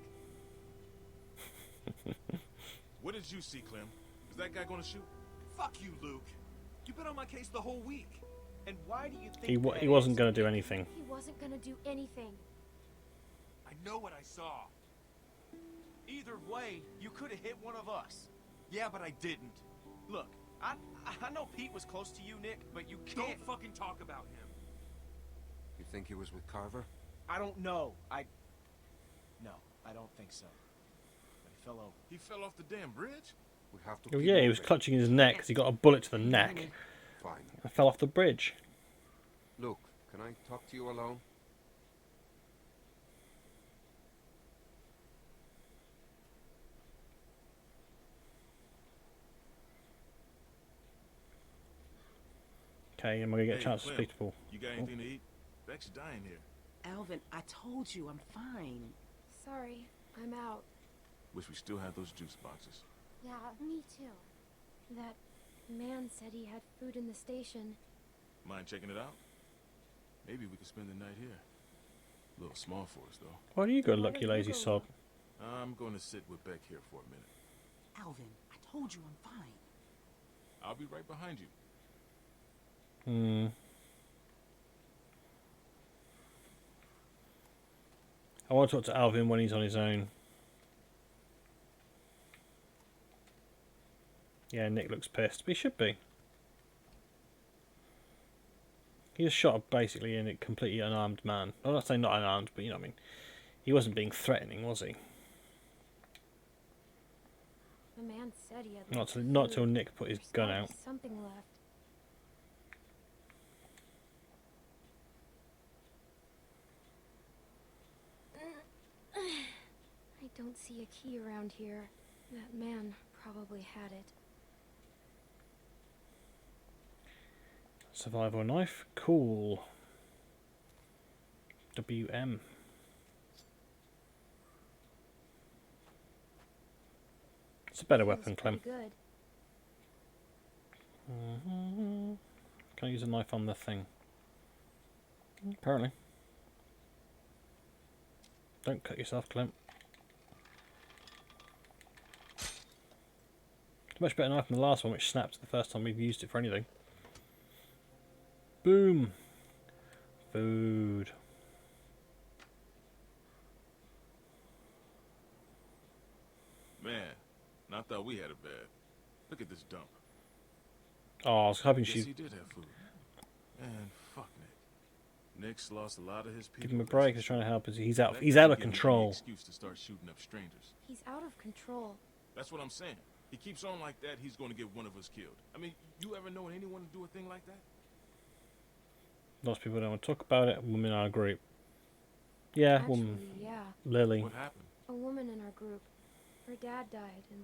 N: What did you see, Clem? Is that guy gonna shoot?
B: Fuck you, Luke. You've been on my case the whole week.
K: And why do you think
F: He wasn't going to do anything.
G: He wasn't gonna do anything.
B: I know what I saw.
K: Either way, you could have hit one of us.
B: Yeah, but I didn't.
K: Look, I know Pete was close to you, Nick, but you can't...
B: Don't fucking talk about him.
M: You think he was with Carver?
K: I don't know. No, I don't think so. But he fell over.
N: He fell off the damn bridge?
M: We have to
F: Oh
M: keep
F: yeah, he was
M: moving.
F: clutching his neck because he got a bullet to the neck
M: Fine.
F: and fell off the bridge.
M: Luke, can I talk to you alone?
F: Okay, am I going to get a chance to
N: Clem,
F: speak to Paul?
N: You got anything to eat? Beck's dying here.
L: Alvin, I told you I'm fine.
G: Sorry, I'm out.
N: Wish we still had those juice boxes.
G: Yeah, me too. That man said he had food in the station.
N: Mind checking it out? Maybe we could spend the night here. A little small for us, though.
F: Why do you go look, you lazy sod?
N: I'm going to sit with Beck here for a minute.
L: Alvin, I told you I'm fine.
N: I'll be right behind you.
F: I want to talk to Alvin when he's on his own. Yeah, Nick looks pissed, but he should be. He just shot basically a completely unarmed man. I'm not saying not unarmed, but you know what I mean. He wasn't being threatening, was he?
G: The man said he had
F: Not till Nick put his
G: There's
F: gun
G: gotta
F: out.
G: be something left. I don't see a key around here. That man probably had it.
F: Survival knife, cool. WM. It's a better weapon, Clem.
G: Good.
F: Can I use a knife on the thing? Apparently. Don't cut yourself, Clem. It's a much better knife than the last one, which snapped the first time we've used it for anything. Boom. Food.
N: Man, I thought we had it bad. Look at this dump.
F: Oh, I was hoping
N: Guess
F: she'd
N: he did have food. Man, fuck Nick. Nick's lost a lot of his people.
F: give him a break. He's trying to help us. He's out
N: That
F: of
N: doesn't give him any
F: control.
N: excuse to start shooting up strangers.
G: He's out of control.
N: That's what I'm saying. He keeps on like that, he's going to get one of us killed. I mean, you ever known anyone to do a thing like that?
F: Lots of people don't want to talk about it. Women in our group. Yeah,
G: Actually,
F: woman.
G: yeah.
F: Lily.
N: What happened?
G: A woman in our group. Her dad died, and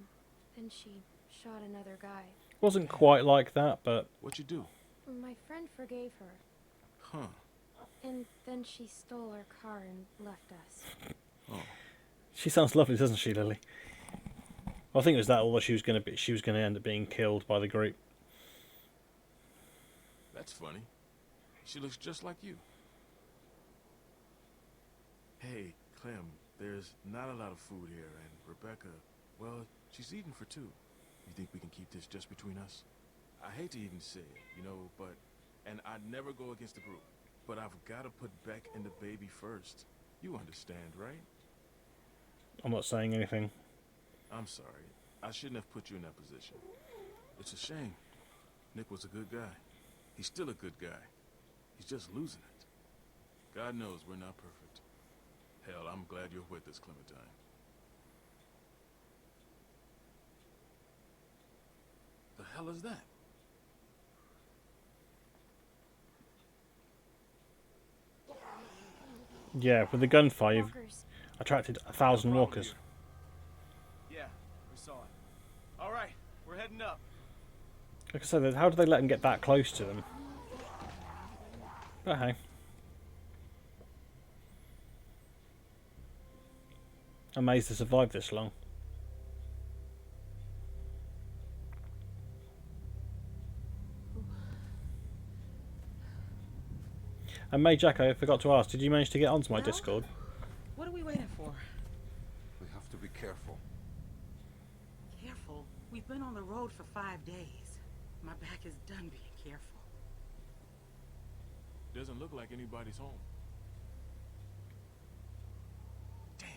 G: then she shot another guy.
F: Wasn't quite like that, but
N: What you do?
G: My friend forgave her,
N: Huh.
G: and then she stole our car and left us.
N: Oh.
F: she sounds lovely, doesn't she, Lily? I think it was that, although she was going to end up being killed by the group.
N: That's funny. She looks just like you. Hey, Clem, there's not a lot of food here, and Rebecca, well, she's eating for two. You think we can keep this just between us? I hate to even say it, you know, and I'd never go against the group, but I've got to put Beck and the baby first. You understand, right?
F: I'm not saying anything.
N: I'm sorry. I shouldn't have put you in that position. It's a shame. Nick was a good guy. He's still a good guy. He's just losing it. God knows we're not perfect. Hell, I'm glad you're with us, Clementine. The hell is that?
F: Yeah, with the gunfire, you've attracted 1,000 walkers.
K: Yeah, we saw it. All right, we're heading up.
F: Like I said, how do they let them get that close to them? But hey. Amazed to survive this long. And May Jack, I forgot to ask, did you manage to get onto my Discord?
L: What are we waiting for?
M: We have to be careful.
L: Careful? We've been on the road for 5 days. My back is done being careful.
N: Doesn't look like anybody's home. Damn.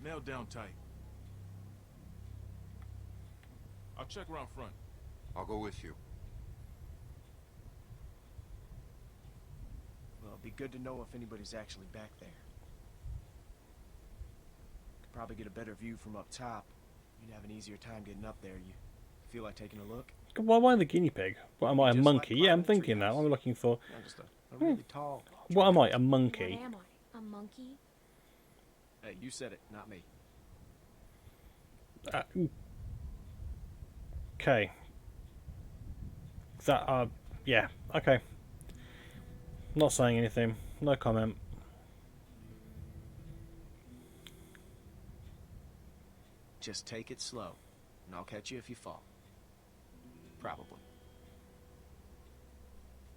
N: Nailed down tight. I'll check around front.
M: I'll go with you.
K: Well, it'd be good to know if anybody's actually back there. Could probably get a better view from up top. You'd have an easier time getting up there. You feel like taking a look?
F: Why am I the guinea pig? What am I, a
K: Just
F: monkey?
K: like
F: Yeah, I'm
K: climbing
F: thinking that.
K: trees.
F: I'm looking for...
K: Yeah, just a really tall...
F: What am I, a monkey?
G: What am I? A monkey?
K: Hey, you said it, not me.
F: Okay. That, yeah, okay. Not saying anything. No comment.
K: Just take it slow, and I'll catch you if you fall. Probably.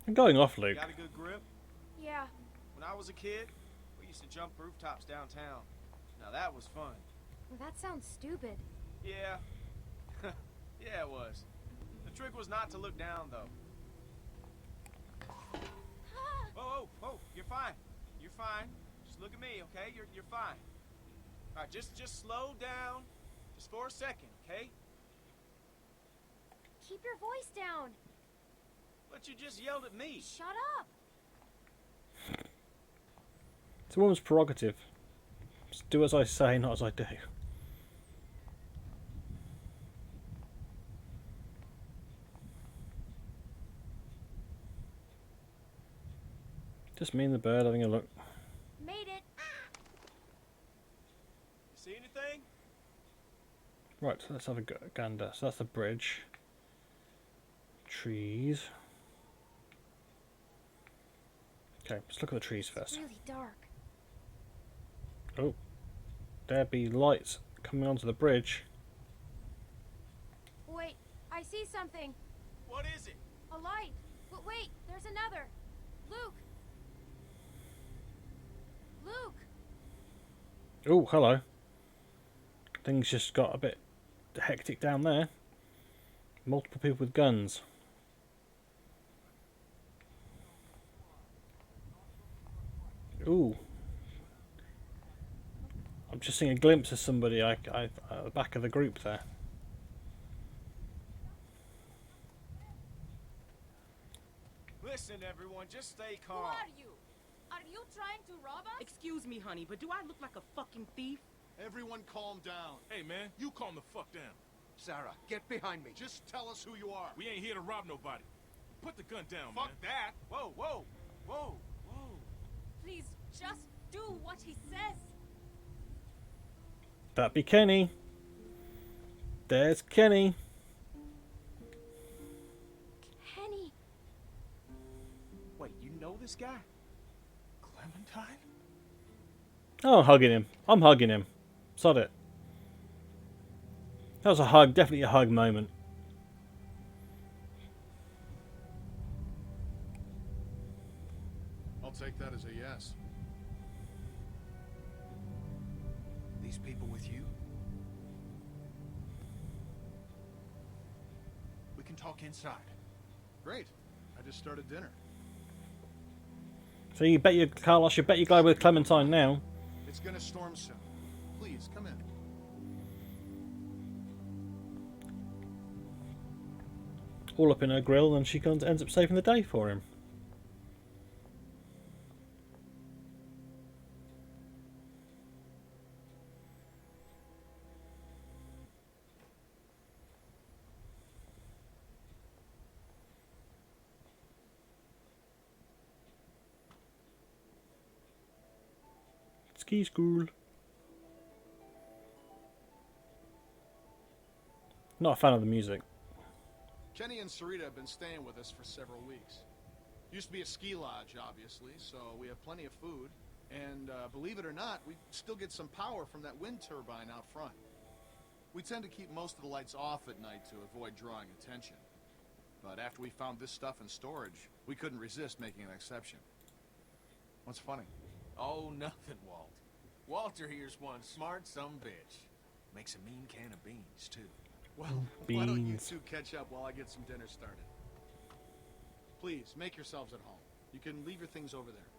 F: I'm going off, Luke.
K: Got a good grip?
G: Yeah.
K: When I was a kid, we used to jump rooftops downtown. Now that was fun.
G: Well, that sounds stupid.
K: Yeah. Yeah, it was. The trick was not to look down, though. Whoa, whoa, whoa, you're fine. You're fine. Just look at me, okay? You're fine. All right, just slow down. Just for a second, okay?
G: Keep your voice down.
K: But you just yelled at me.
G: Shut up.
F: It's a woman's prerogative. Just do as I say, not as I do. Just me and the bird having a look.
G: Made it.
K: You see anything?
F: Right, so let's have a gander. So that's the bridge. Trees. Okay, let's look at the trees first.
G: It's really dark.
F: Oh, there be lights coming onto the bridge.
G: Wait, I see something.
K: What is it?
G: A light. But wait, there's another. Luke. Luke.
F: Oh, hello. Things just got a bit hectic down there. Multiple people with guns. Ooh. I'm just seeing a glimpse of somebody at the back of the group there.
K: Listen, everyone, just stay calm.
J: Who are you? Are you trying to rob us?
L: Excuse me, honey, but do I look like a fucking thief?
N: Everyone calm down. Hey, man, you calm the fuck down.
M: Sarah, get behind me.
N: Just tell us who you are. We ain't here to rob nobody. Put the gun down,
K: Fuck
N: man.
K: that. Whoa, whoa, whoa, whoa.
J: Please, just do what he says.
F: That be Kenny. There's Kenny.
K: Wait, you know this guy? Clementine?
F: Oh, I'm hugging him. I'm hugging him. Sod it. That was a hug, definitely a hug moment.
O: I'll take that as a yes.
M: These people with you? We can talk inside.
O: Great. I just started dinner.
F: So you bet your Carlos, you bet you go with Clementine now.
O: It's gonna storm soon. Please, come in.
F: All up in her grill, and she ends up saving the day for him. Ski school. Not a fan of the music.
O: Kenny and Sarita have been staying with us for several weeks. Used to be a ski lodge, obviously, so we have plenty of food. And believe it or not, we still get some power from that wind turbine out front. We tend to keep most of the lights off at night to avoid drawing attention. But after we found this stuff in storage, we couldn't resist making an exception. What's funny?
K: Oh, nothing, Walt. Walter here's one smart sumbitch. Makes a mean can of beans, too.
O: Well, why don't you two catch up while I get some dinner started? Please, make yourselves at home. You can leave your things over there.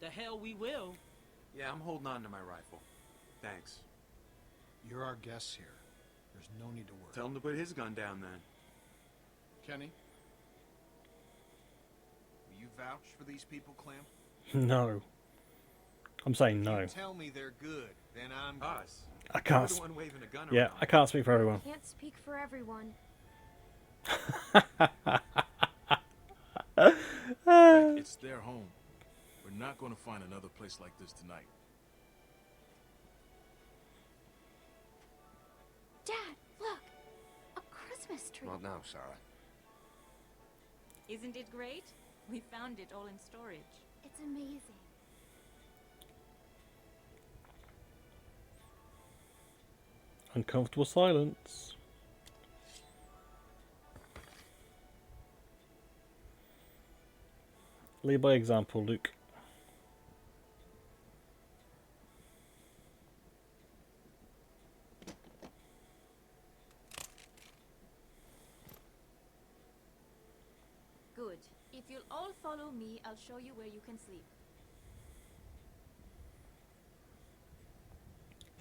L: The hell we will.
B: Yeah, I'm holding on to my rifle. Thanks.
O: You're our guests here. There's no need to worry.
B: Tell him to put his gun down then.
O: Kenny?
M: Will you vouch for these people, Clem?
F: No. I'm saying no.
M: You tell me they're good, then I'm good.
B: Us.
F: I can't.
B: You're the one waving a gun
F: Yeah,
B: around.
F: I can't speak for everyone.
G: Can't speak for everyone.
N: Heck, it's their home. We're not going to find another place like this tonight.
G: Dad, look! A Christmas tree.
M: Not now, Sarah.
J: Isn't it great? We found it all in storage.
G: It's amazing.
F: Uncomfortable silence. Lead by example, Luke.
J: Good. If you'll all follow me, I'll show you where you can sleep.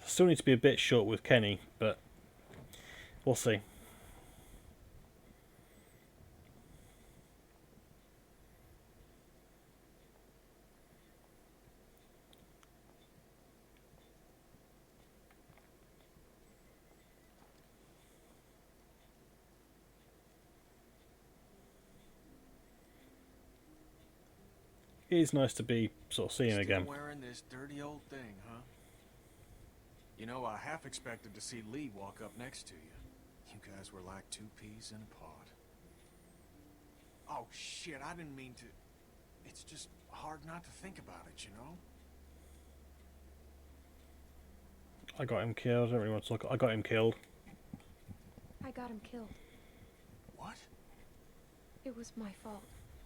F: Still need to be a bit short with Kenny, but we'll see. It is nice to be sort of seeing him again.
K: Still wearing this dirty old thing, huh? You know, I half expected to see Lee walk up next to you. You guys were like two peas in a pod. Oh, shit, I didn't mean to... It's just hard not to think about it, you know?
F: I got him killed. I don't really want to talk. I got him killed.
G: I got him killed.
K: What?
G: It was my fault.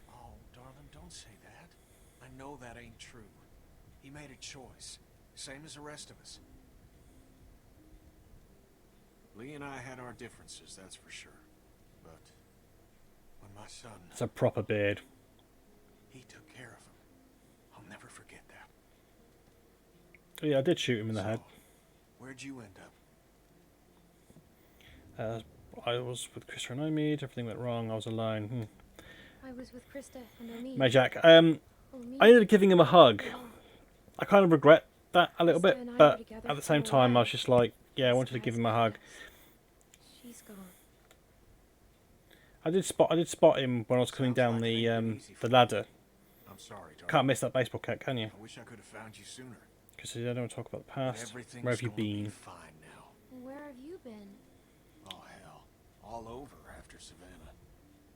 K: Oh, darling, don't say that. I know that ain't true. He made a choice, same as the rest of us. Lee and I had our differences, that's for sure. But when my son...
F: It's a proper beard.
K: He took care of him. I'll never forget that.
F: Oh, yeah, I did shoot him in the head.
K: Where'd you end up?
F: I was with Krista and Omid. Everything went wrong. I was alone.
G: I was with Krista and Omid.
F: May Jack. I ended up giving him a hug. I kind of regret that a little bit, but at the same time, I was just like, yeah, I wanted to give him a hug.
G: She's gone.
F: I did spot him when I was coming down the ladder.
K: I'm sorry, darling.
F: Can't miss that baseball cap, can you?
K: I wish I could have found you sooner.
F: Because I don't want to talk about the past.
K: Everything's
F: Where have you
K: gonna be
F: been?
K: fine now.
G: Where have you been?
K: Oh, hell. All over after Savannah.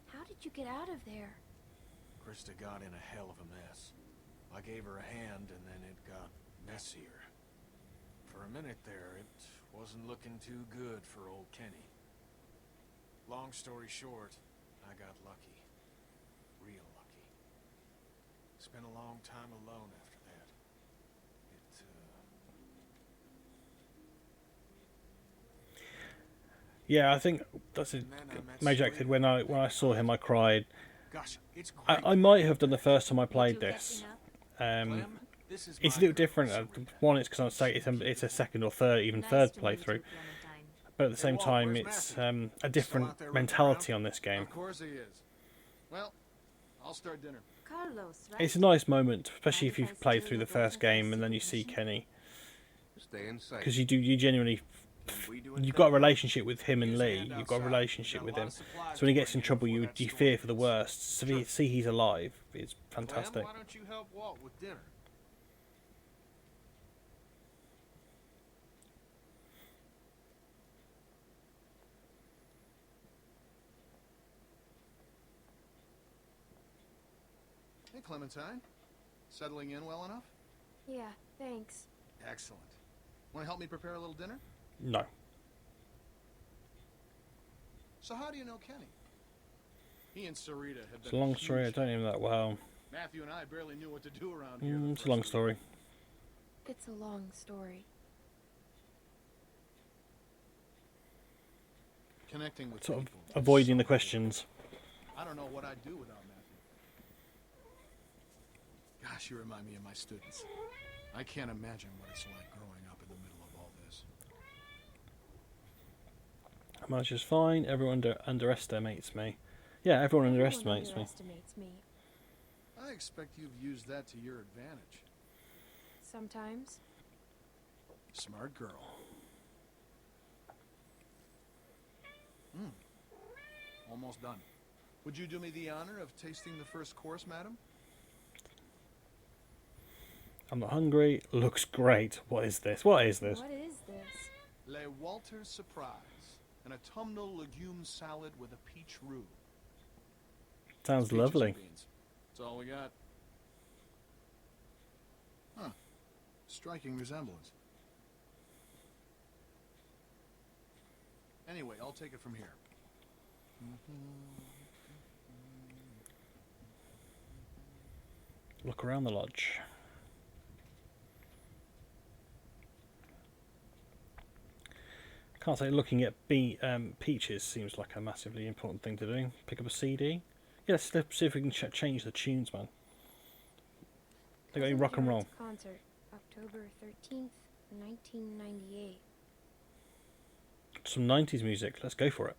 G: How did you get out of there?
K: honest to God, in a hell of a mess. I gave her a hand, and then it got messier. For a minute there, it wasn't looking too good for old Kenny. Long story short, I got lucky. Real lucky. Spent a long time alone after that.
F: Yeah, I think that's it. Major said when I saw him, I cried.
K: Gosh, it's
F: I might have done the first time I played this. It's a little different. One, it's because it's a second or third, even third playthrough. But at the same time, it's a different mentality on this game.
O: Of course he is. Well, I'll start dinner.
J: Carlos, right?
F: It's a nice moment, especially if you've played through the first game and then you see Kenny,
M: Stay inside.
F: because you genuinely. You've got a relationship with him and Lee. You've got a relationship with him. So when he gets in trouble, you fear for the worst. So to see he's alive is fantastic.
O: Clem, why don't you help Walt with dinner? Hey, Clementine. Settling in well enough?
G: Yeah, thanks.
O: Excellent. Want to help me prepare a little dinner?
F: No.
O: So how do you know Kenny? He and Sarita have
F: It's a
O: been
F: long
O: huge
F: story. I don't know him that well.
O: Matthew and I barely knew what to do around here.
F: It's a long story.
G: It's a long story.
O: Connecting with
F: Sort of
O: people.
F: avoiding the questions.
O: I don't know what I'd do without Matthew. Gosh, you remind me of my students. I can't imagine what it's like growing up in the middle of all this.
F: Marge is fine. Everyone underestimates me. Yeah, everyone underestimates me.
G: Underestimates me.
O: I expect you've used that to your advantage.
G: Sometimes.
O: Smart girl. Almost done. Would you do me the honor of tasting the first course, madam?
F: I'm not hungry. Looks great. What is this? What is this?
G: What is this?
O: Le Walter Surprise. An autumnal legume salad with a peach roux.
F: Sounds
O: Peaches and
F: lovely.
O: beans. That's all we got. Huh. Striking resemblance. Anyway, I'll take it from here.
F: Look around the lodge. Can't say looking at peaches seems like a massively important thing to do. Pick up a CD. Yeah, let's see if we can change the tunes, man. They got any rock and roll?
G: Concert, October 13th, 1998.
F: Some 90s music. Let's go for it.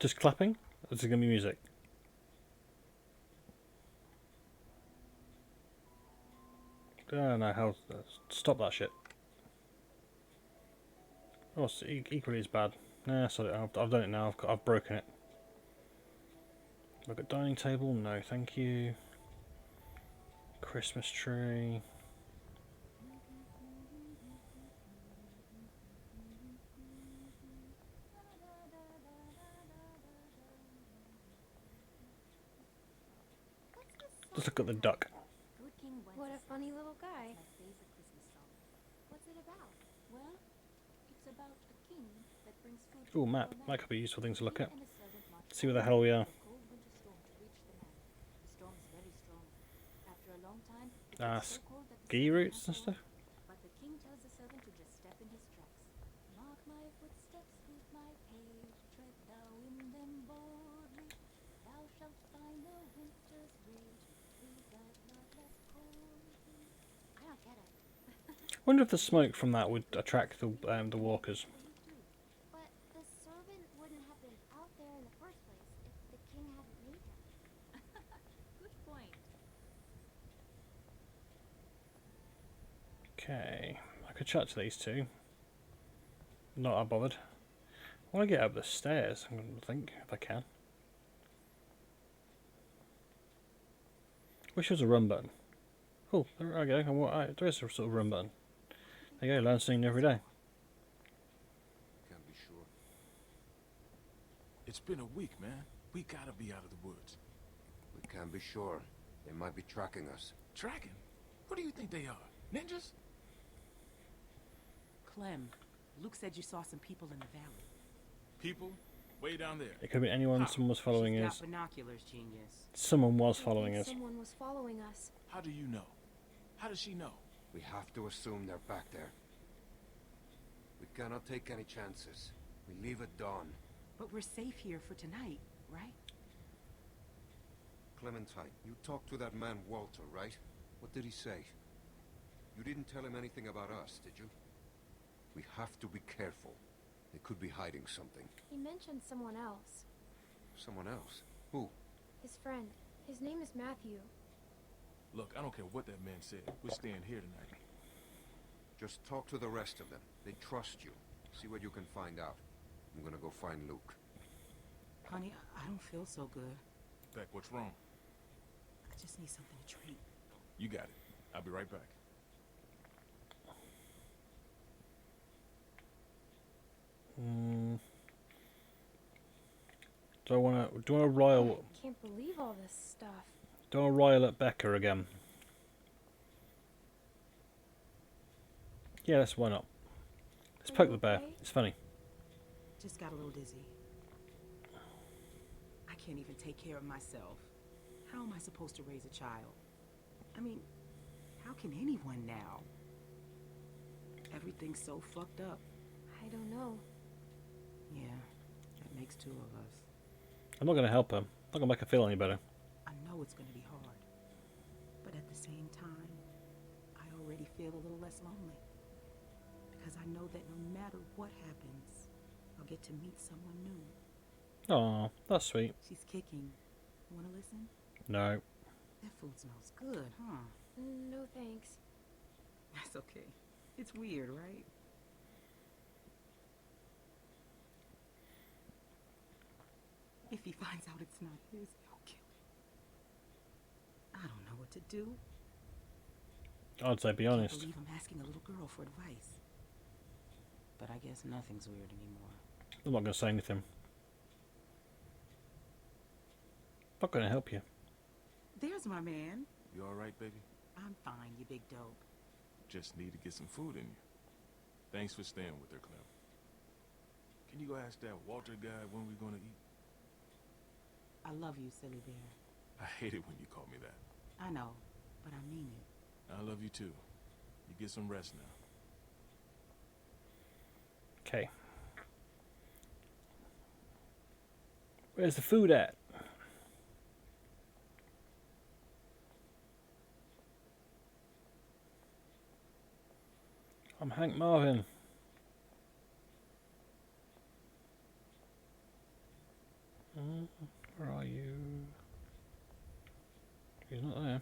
F: Just clapping? Or is it going to be music? I don't know how. Stop that shit. Oh, it's equally as bad. Nah, sorry, I've done it now. I've broken it. Look at dining table. No, thank you. Christmas tree. Just look at the duck.
G: What a funny little guy.
J: What's it about? Well, it's about a king that brings food.
F: Ooh, map. That could be a useful thing to look at. See where the hell we are. Ski routes and stuff.
J: But the king tells the servant to just step in his tracks. Mark my footsteps with my page, tread thou in them boldly. Thou shalt find the winter's rage, through thy bloodless cold. I don't get it.
F: Wonder if the smoke from that would attract the walkers.
G: But the servant wouldn't have been out there in the first place if the king hadn't made him.
J: Good point.
F: Okay, I could chat to these two. Not that bothered. I want to get up the stairs, I think, if I can. Wish there was a run button. Oh, there I go. There is a sort of run button. There you go, learn something every day.
M: Can't be sure.
N: It's been a week, man. We gotta be out of the woods.
M: We can't be sure. They might be tracking us.
N: Tracking? What do you think they are? Ninjas?
L: Clem, Luke said you saw some people in the valley.
N: People? Way down there.
F: It could be anyone. Someone was following
L: She's
F: us.
L: got binoculars, genius.
F: Someone was following us.
G: Someone was following us.
N: How do you know? How does she know?
M: We have to assume they're back there. We cannot take any chances. We leave at dawn.
L: But we're safe here for tonight, right?
M: Clementine, you talked to that man Walter, right? What did he say? You didn't tell him anything about us, did you? We have to be careful. They could be hiding something.
G: He mentioned someone else.
M: Someone else? Who?
G: His friend. His name is Matthew.
N: Look, I don't care what that man said. We're staying here tonight.
M: Just talk to the rest of them. They trust you. See what you can find out. I'm gonna go find Luke.
L: Honey, I don't feel so good.
N: Beck, what's wrong?
L: I just need something to drink.
N: You got it. I'll be right back.
F: Do I want to rile?
G: I can't believe all this stuff.
F: Do I want to rile at Becca again? Yeah, why not? Let's poke the bear. It's funny.
L: Just got a little dizzy. I can't even take care of myself. How am I supposed to raise a child? I mean, how can anyone now? Everything's so fucked up.
G: I don't know.
L: Yeah, that makes two of us.
F: I'm not going to help her. I'm not going to make her feel any better.
L: I know it's going to be hard. But at the same time, I already feel a little less lonely. Because I know that no matter what happens, I'll get to meet someone new.
F: Oh, that's sweet.
L: She's kicking. Wanna listen?
F: No.
L: That food smells good, huh?
G: No thanks.
L: That's okay. It's weird, right? If he finds out it's not his, he'll kill me. I don't know what to do.
F: I'd say be
L: I
F: honest.
L: can't believe I'm asking a little girl for advice. But I guess nothing's weird anymore.
F: I'm not going to say anything. Not going to help you.
L: There's my man.
N: You alright, baby?
L: I'm fine, you big dope.
N: Just need to get some food in you. Thanks for staying with her, Clem. Can you go ask that Walter guy when we're gonna eat?
L: I love you, silly bear.
N: I hate it when you call me that.
L: I know, but I mean it.
N: I love you too. You get some rest now.
F: Okay. Where's the food at? I'm Hank Marvin. Where are you? He's not there.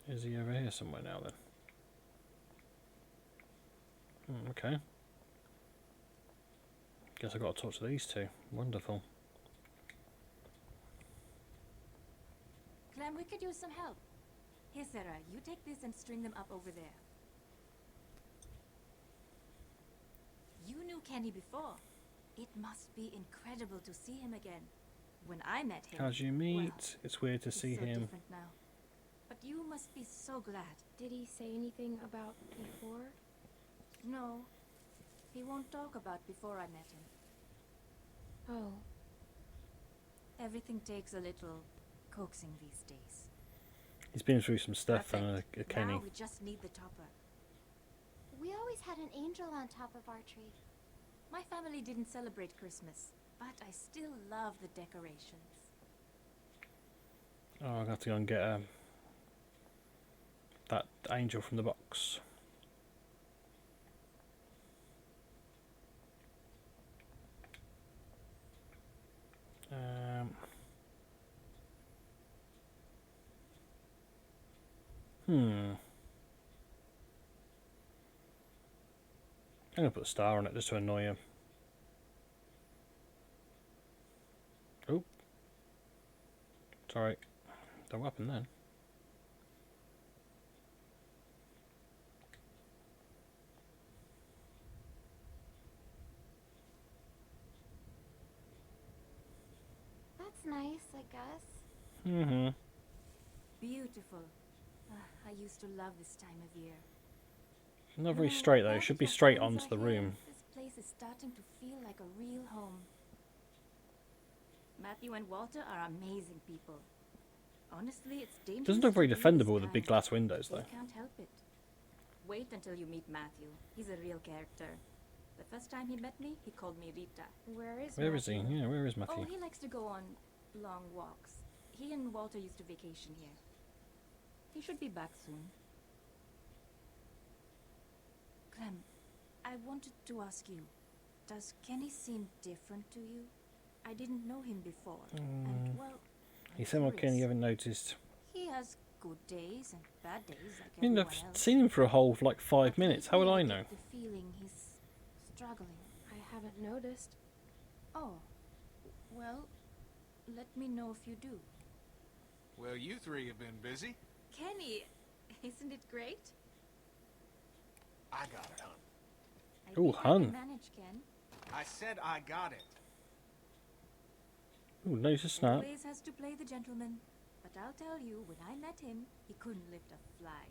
F: Is he over here somewhere now then? Okay. Guess I've got to talk to these two. Wonderful.
J: Clem, we could use some help. Here, Sarah, you take this and string them up over there. You knew Kenny before. It must be incredible to see him again. When I met him...
F: How'd you meet?
J: well,
F: It's weird to
J: he's
F: see
J: so
F: him.
J: different now. But you must be so glad.
G: Did he say anything about before?
J: No. He won't talk about before I met him.
G: Oh.
J: Everything takes a little coaxing these days.
F: He's been through some stuff and a Kenny.
J: Now we just need the topper.
G: We always had an angel on top of our tree.
J: My family didn't celebrate Christmas, but I still love the decorations.
F: Oh, I've got to go and get that angel from the box. I'm gonna put a star on it just to annoy him. Oh. Sorry. Don't happen then.
G: That's nice, I guess.
F: Mm-hmm.
J: Beautiful. I used to love this time of year.
F: Not very straight though. It should be straight onto the room.
J: This place is starting to feel like a real home. Matthew and Walter are amazing people. Honestly, it's dangerous.
F: Doesn't look very
J: to be
F: defendable with
J: this
F: the big
J: kind.
F: glass windows though.
J: They can't help it. Wait until you meet Matthew. He's a real character. The first time he met me, he called me Rita.
G: Where is
F: Where is he? Yeah, where is
J: Oh,
F: Matthew?
J: he likes to go on long walks. He and Walter used to vacation here. He should be back soon. Clem, I wanted to ask you, does Kenny seem different to you? I didn't know him before, and well,
F: He said, "Well, Ken, you haven't noticed."
J: he has good days and bad days like
F: I mean,
J: everyone
F: I've
J: else.
F: seen him for a whole like 5 minutes. How would I know?
J: The feeling he's struggling.
G: I haven't noticed.
J: Oh, well, let me know if you do.
K: Well, you three have been busy.
J: Kenny, isn't it great?
K: I got it, hun.
J: I
F: Ooh,
J: think I
F: hun.
J: can manage, Ken.
K: I said I got it.
F: Ooh, nose a snap.
J: Always has to play the gentleman. But I'll tell you, when I met him, he couldn't lift a fly.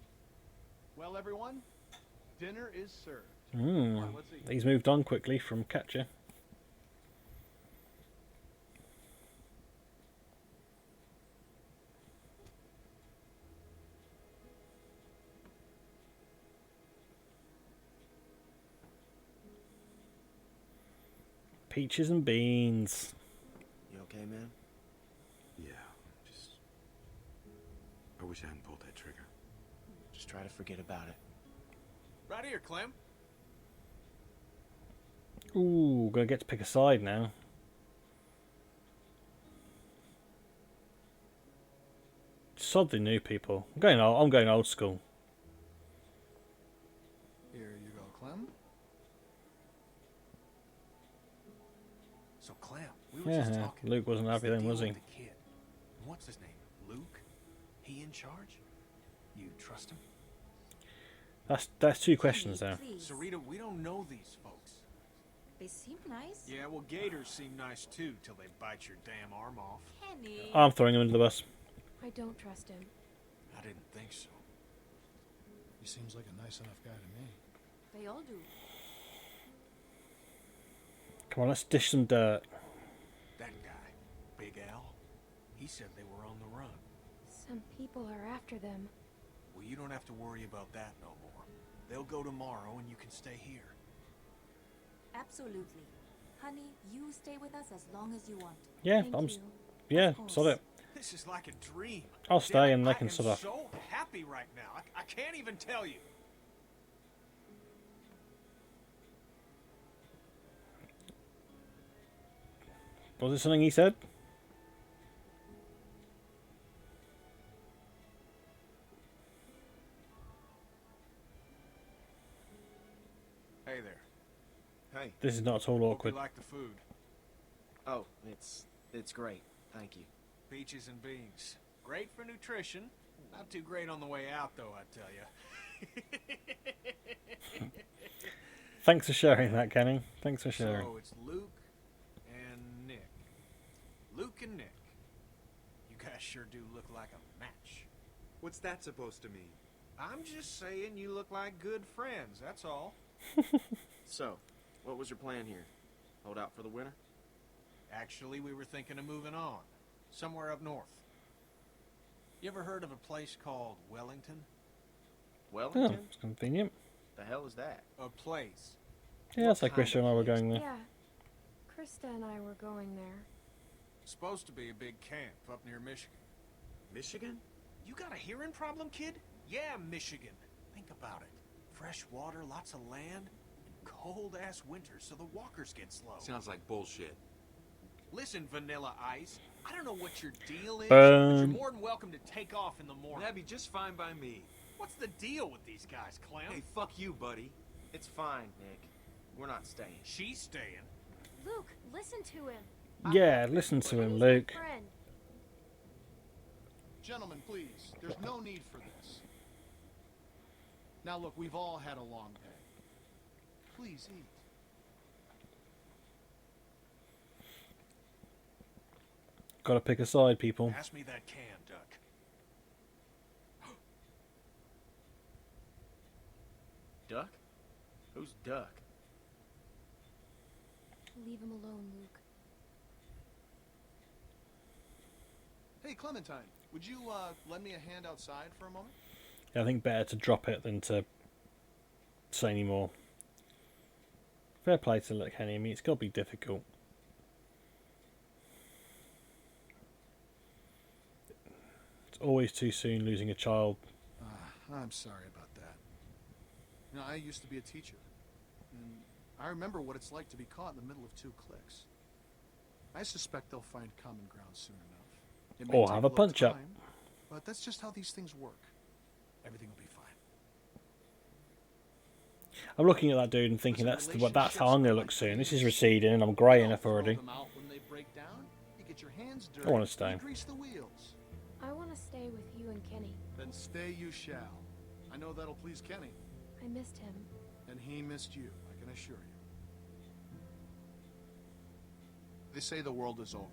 O: Well, everyone, dinner is served.
F: Mm.
O: Come on, let's eat.
F: He's moved on quickly from Catcher. Peaches and beans.
P: You okay, man? Yeah, just... I wish I hadn't pulled that trigger.
K: Just try to forget about it. Right here, Clem.
F: Ooh, gonna get to pick a side now. Sod the new people. I'm going old school.
O: Here you go, Clem.
K: So, Clem, we were just
F: Yeah,
K: talking.
F: Luke wasn't
K: What's
F: happy
K: the
F: then,
K: deal
F: was he?
K: with the kid? What's his name? Luke? He in charge? You trust him?
F: That's two questions there.
J: Please.
K: Sarita, we don't know these folks.
J: They seem nice.
K: Yeah, well, gators seem nice too, till they bite your damn arm off.
J: Kenny.
F: I'm throwing him under the bus.
G: I don't trust him.
K: I didn't think so.
A: He seems like a nice enough guy to me.
J: They all do.
F: Come on, let's dish some dirt.
K: That guy, Big Al, he said they were on the run.
G: Some people are after them.
K: Well, you don't have to worry about that no more. They'll go tomorrow and you can stay here.
J: Absolutely. Honey, you stay with us as long as you want.
F: Yeah,
J: Thank you.
F: yeah, sod it.
K: This is like a dream.
F: I'll stay and they
K: I
F: can
K: am
F: sort of.
K: so happy right now. I can't even tell you.
F: Was it something he said?
K: Hey there.
P: Hey.
F: This is not at all
K: Hope
F: awkward.
K: you like the food.
S: Oh, it's great. Thank you.
K: Peaches and beans. Great for nutrition. Not too great on the way out, though, I tell you.
F: Thanks for sharing that, Kenny. Thanks for sharing.
K: So it's Luke and Nick. Luke and Nick. You guys sure do look like a match.
P: What's that supposed to mean?
K: I'm just saying you look like good friends, that's all.
S: So, what was your plan here? Hold out for the winter?
K: Actually, we were thinking of moving on. Somewhere up north. You ever heard of a place called Wellington?
F: Oh,
S: Wellington?
F: it's convenient.
S: The hell is that?
K: A place.
F: Yeah, that's like Christian and I were going there.
G: Yeah. Krista and I were going there.
K: Supposed to be a big camp up near Michigan.
P: Michigan?
K: You got a hearing problem, kid? Yeah, Michigan. Think about it. Fresh water, lots of land, and cold-ass winters so the walkers get slow.
P: Sounds like bullshit.
K: Listen, Vanilla Ice, I don't know what your deal is, but you're
F: Boom.
K: more than welcome to take off in the morning.
P: That'd be just fine by me.
K: What's the deal with these guys, Clem?
P: Hey, fuck you, buddy.
S: It's fine, Nick. We're not staying.
K: She's staying.
G: Luke, listen to him.
F: Yeah, listen to him,
G: He's my
F: Luke.
G: friend.
O: Gentlemen, please. There's no need for this. Now look, we've all had a long day. Please eat.
F: Gotta pick a side, people.
K: Pass me that can, Duck.
S: Duck? Who's Duck?
G: Leave him alone, Luke.
O: Hey, Clementine, would you lend me a hand outside for a moment?
F: Yeah, I think better to drop it than to say any more. Fair play to Kenny. I mean, it's got to be difficult. It's always too soon losing a child.
O: I'm sorry about that. You know, I used to be a teacher, and I remember what it's like to be caught in the middle of two cliques. I suspect they'll find common ground soon enough. It may
F: Or
O: take
F: have
O: a
F: a
O: little
F: punch-up.
O: time, but that's just how these things work. Everything will be fine.
F: I'm looking at that dude and thinking that's how I'm gonna look soon. This is receding and I'm grey enough already.
O: Them out when they break down. You get your hands dirty.
F: I wanna stay.
O: You grease the wheels.
G: I want to stay with you and Kenny.
O: Then stay you shall. I know that'll please Kenny,
G: I missed him.
O: and he missed you, I can assure you. They say the world is over,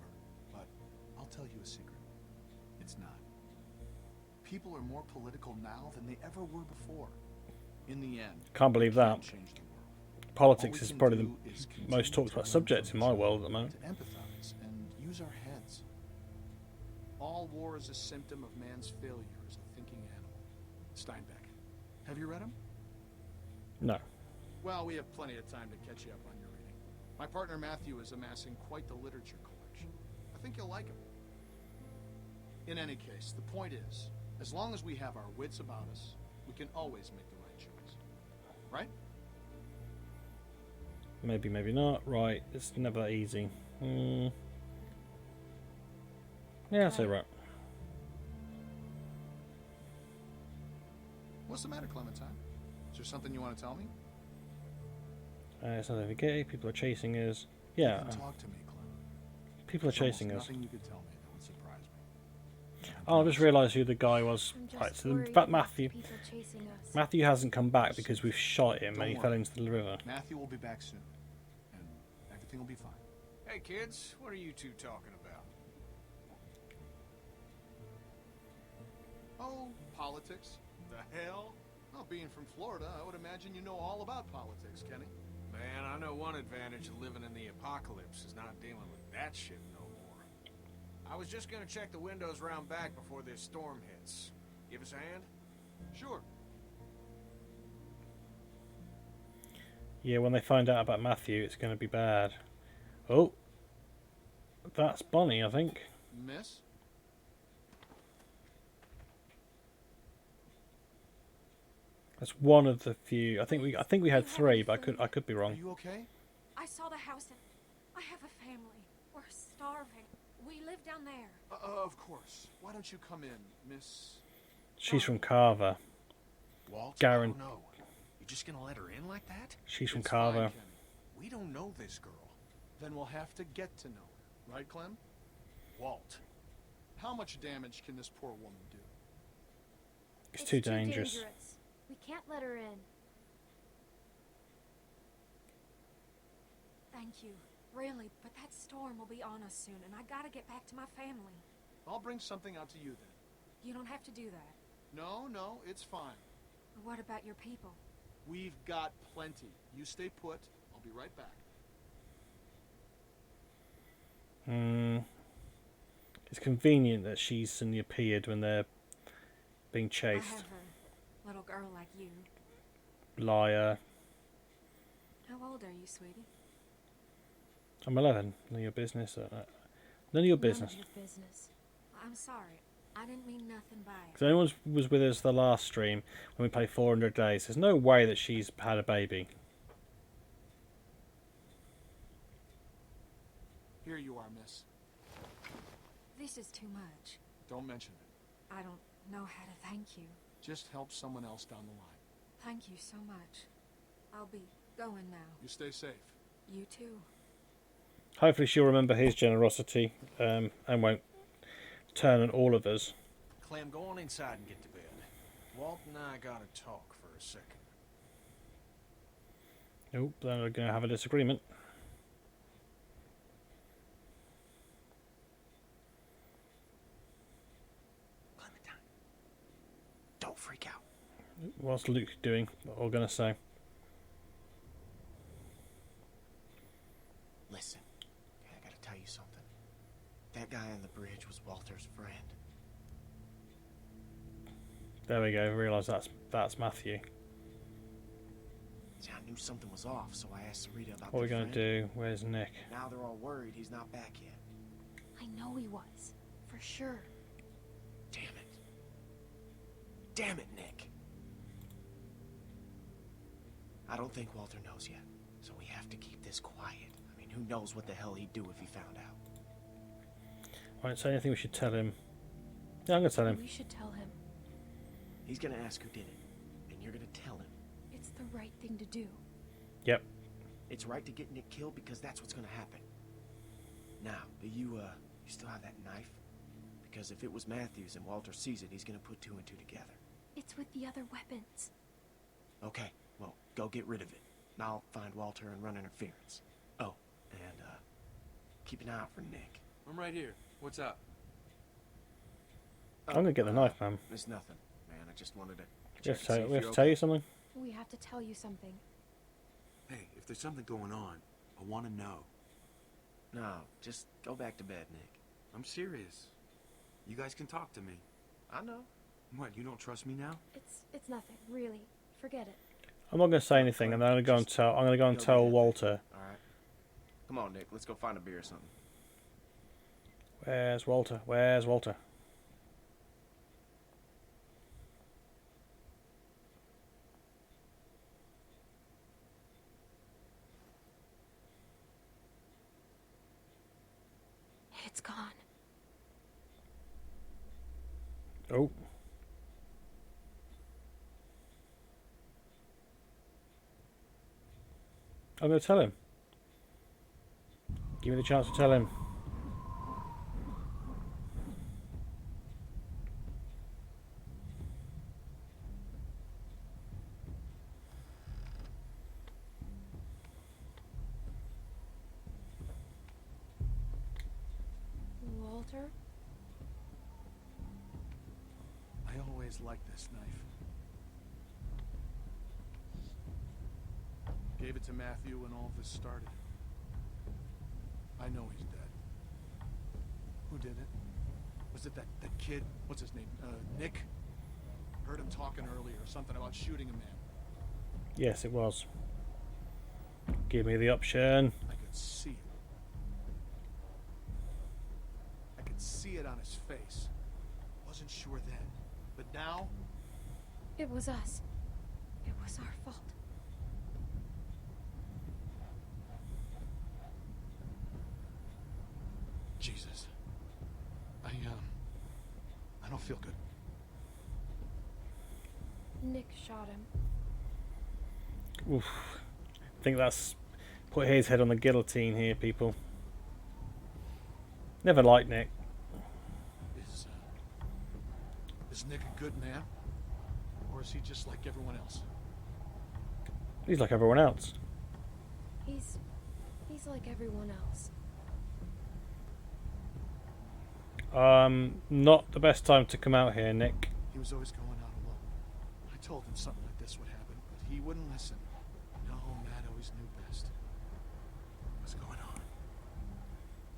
O: but I'll tell you a secret. It's not. People are more political now than they ever were before. In the end,
F: Can't believe
O: we
F: that.
O: can't change the world.
F: Politics
O: All we
F: is
O: can
F: probably
O: do
F: the
O: is
F: most
O: continue
F: talked
O: to
F: about
O: learn
F: subject in my
O: from
F: world at the moment.
O: To empathize and use our heads. All war is a symptom of man's failure as a thinking animal. Steinbeck. Have you read him?
F: No.
O: Well, we have plenty of time to catch you up on your reading. My partner Matthew is amassing quite the literature collection. I think you'll like him. In any case, the point is, as long as we have our wits about us, we can always make the right choice. Right?
F: Maybe, maybe not. Right, it's never that easy. Yeah, I'll say right.
O: What's the matter, Clementine? Is there something you want to tell me?
F: It's nothing gay. People are chasing us. Yeah.
O: You can talk to me, Clem.
F: People are
O: There's almost
F: chasing us.
O: nothing you could tell me that would surprise me.
F: Oh, I just realised who the guy was.
G: I'm just
F: Right, so
G: worried
F: in fact,
G: about
F: Matthew.
G: people chasing us.
F: Matthew hasn't come back because we've shot him
O: Don't
F: and he
O: worry.
F: fell into the river.
O: Matthew will be back soon, and everything will be fine.
K: Hey, kids, what are you two talking about?
O: Oh, politics.
K: The hell?
O: Well, being from Florida, I would imagine you know all about politics, Kenny.
K: Man, I know one advantage of living in the apocalypse is not dealing with that shit no more. I was just gonna check the windows round back before this storm hits. Give us a hand?
O: Sure.
F: Yeah, when they find out about Matthew, it's going to be bad. Oh. That's Bonnie, I think.
O: Miss?
F: That's one of the few. I think we had three, but I could be
O: Are
F: wrong.
O: you okay?
J: I saw the house and I have a family. We're starving. We live down there.
O: Of course. Why don't you come in, Miss...
F: She's from Carver.
K: Walt,
F: Garen.
K: I don't know. You just gonna let her in like that?
F: She's from
O: It's
F: Carver.
O: fine, Kenny.
K: We don't know this girl.
O: Then we'll have to get to know her. Right, Clem?
K: Walt.
O: How much damage can this poor woman do?
F: It's too dangerous.
G: We can't let her in.
J: Thank you. Really, but that storm will be on us soon, and I gotta get back to my family.
O: I'll bring something out to you then.
J: You don't have to do that.
O: No, it's fine.
J: What about your people?
O: We've got plenty. You stay put. I'll be right back.
F: It's convenient that she's suddenly appeared when they're being
J: I
F: chased.
J: have a little girl like you.
F: Liar.
J: How old are you, sweetie?
F: I'm 11. None of your business. None of your business.
G: None of your business.
J: I'm sorry. I didn't mean nothing by it.
F: Because anyone was with us the last stream when we played 400 Days. There's no way that she's had a baby.
O: Here you are, miss.
J: This is too much.
O: Don't mention it.
J: I don't know how to thank you.
O: Just help someone else down the line.
J: Thank you so much. I'll be going now.
O: You stay safe.
J: You too.
F: Hopefully she'll remember his generosity and won't turn on all of us.
K: Clem, go on inside and get to bed. Walt and I gotta talk for a second.
F: Nope, they're going to have a disagreement.
K: Clementine, don't freak out.
F: What's Luke doing? What are we going to say?
S: Listen, I gotta tell you something. That guy on the bridge was Walter's friend.
F: There we go. Realise that's Matthew.
S: See, I knew something was off, so I asked Sarita about
F: What are we
S: their
F: going
S: friend.
F: to do? Where's Nick?
S: Now they're all worried he's not back yet.
G: I know he was. For sure.
S: Damn it. Damn it, Nick. I don't think Walter knows yet, so we have to keep this quiet. I mean, who knows what the hell he'd do if he found out.
F: Right, so anything we should tell him? Yeah, I'm going to tell him.
G: We should tell him.
S: He's gonna ask who did it, and you're gonna tell him.
G: It's the right thing to do.
F: Yep.
S: It's right to get Nick killed because that's what's gonna happen. Now, do you still have that knife? Because if it was Matthews and Walter sees it, he's gonna put two and two together.
G: It's with the other weapons.
S: Okay, well, go get rid of it. And I'll find Walter and run interference. Oh, and keep an eye out for Nick.
P: I'm right here. What's up?
F: I'm going to get the knife, man.
S: It's nothing, man. I just wanted to
F: We have
S: check
F: to,
S: and see if
F: we have
S: you're
F: to tell
S: okay.
F: you something?
G: We have to tell you something.
B: Hey, if there's something going on, I want to know.
S: No, just go back to bed, Nick.
B: I'm serious. You guys can talk to me.
S: I know.
B: What, you don't trust me now?
G: It's nothing, really. Forget it.
F: I'm not going to say anything, and then I'm going to tell. I'm going to go and
S: Go
F: tell
S: do that.
F: Walter.
S: All right. Come on, Nick. Let's go find a beer or something.
F: Where's Walter? Where's Walter?
G: It's gone.
F: Oh. I'm going to tell him. Give me the chance to tell him.
G: Walter?
O: I always liked this knife. Gave it to Matthew when all this started. I know he's dead. Who did it? Was it that kid? What's his name? Nick? Heard him talking earlier, something about shooting a man.
F: Yes, it was. Give me the option.
O: I could see it. I could see it on his face. Wasn't sure then, but now,
G: It was us. It was our fault.
O: Jesus. I don't feel good.
G: Nick shot him.
F: Oof. I think that's put his head on the guillotine here, people. Never liked Nick.
O: Is Nick a good man? Or is he just like everyone else?
F: He's like everyone else.
G: He's like everyone else.
F: Not the best time to come out here, Nick.
O: He was always going out alone. I told him something like this would happen, but he wouldn't listen. No, Matt always knew best. What's going on?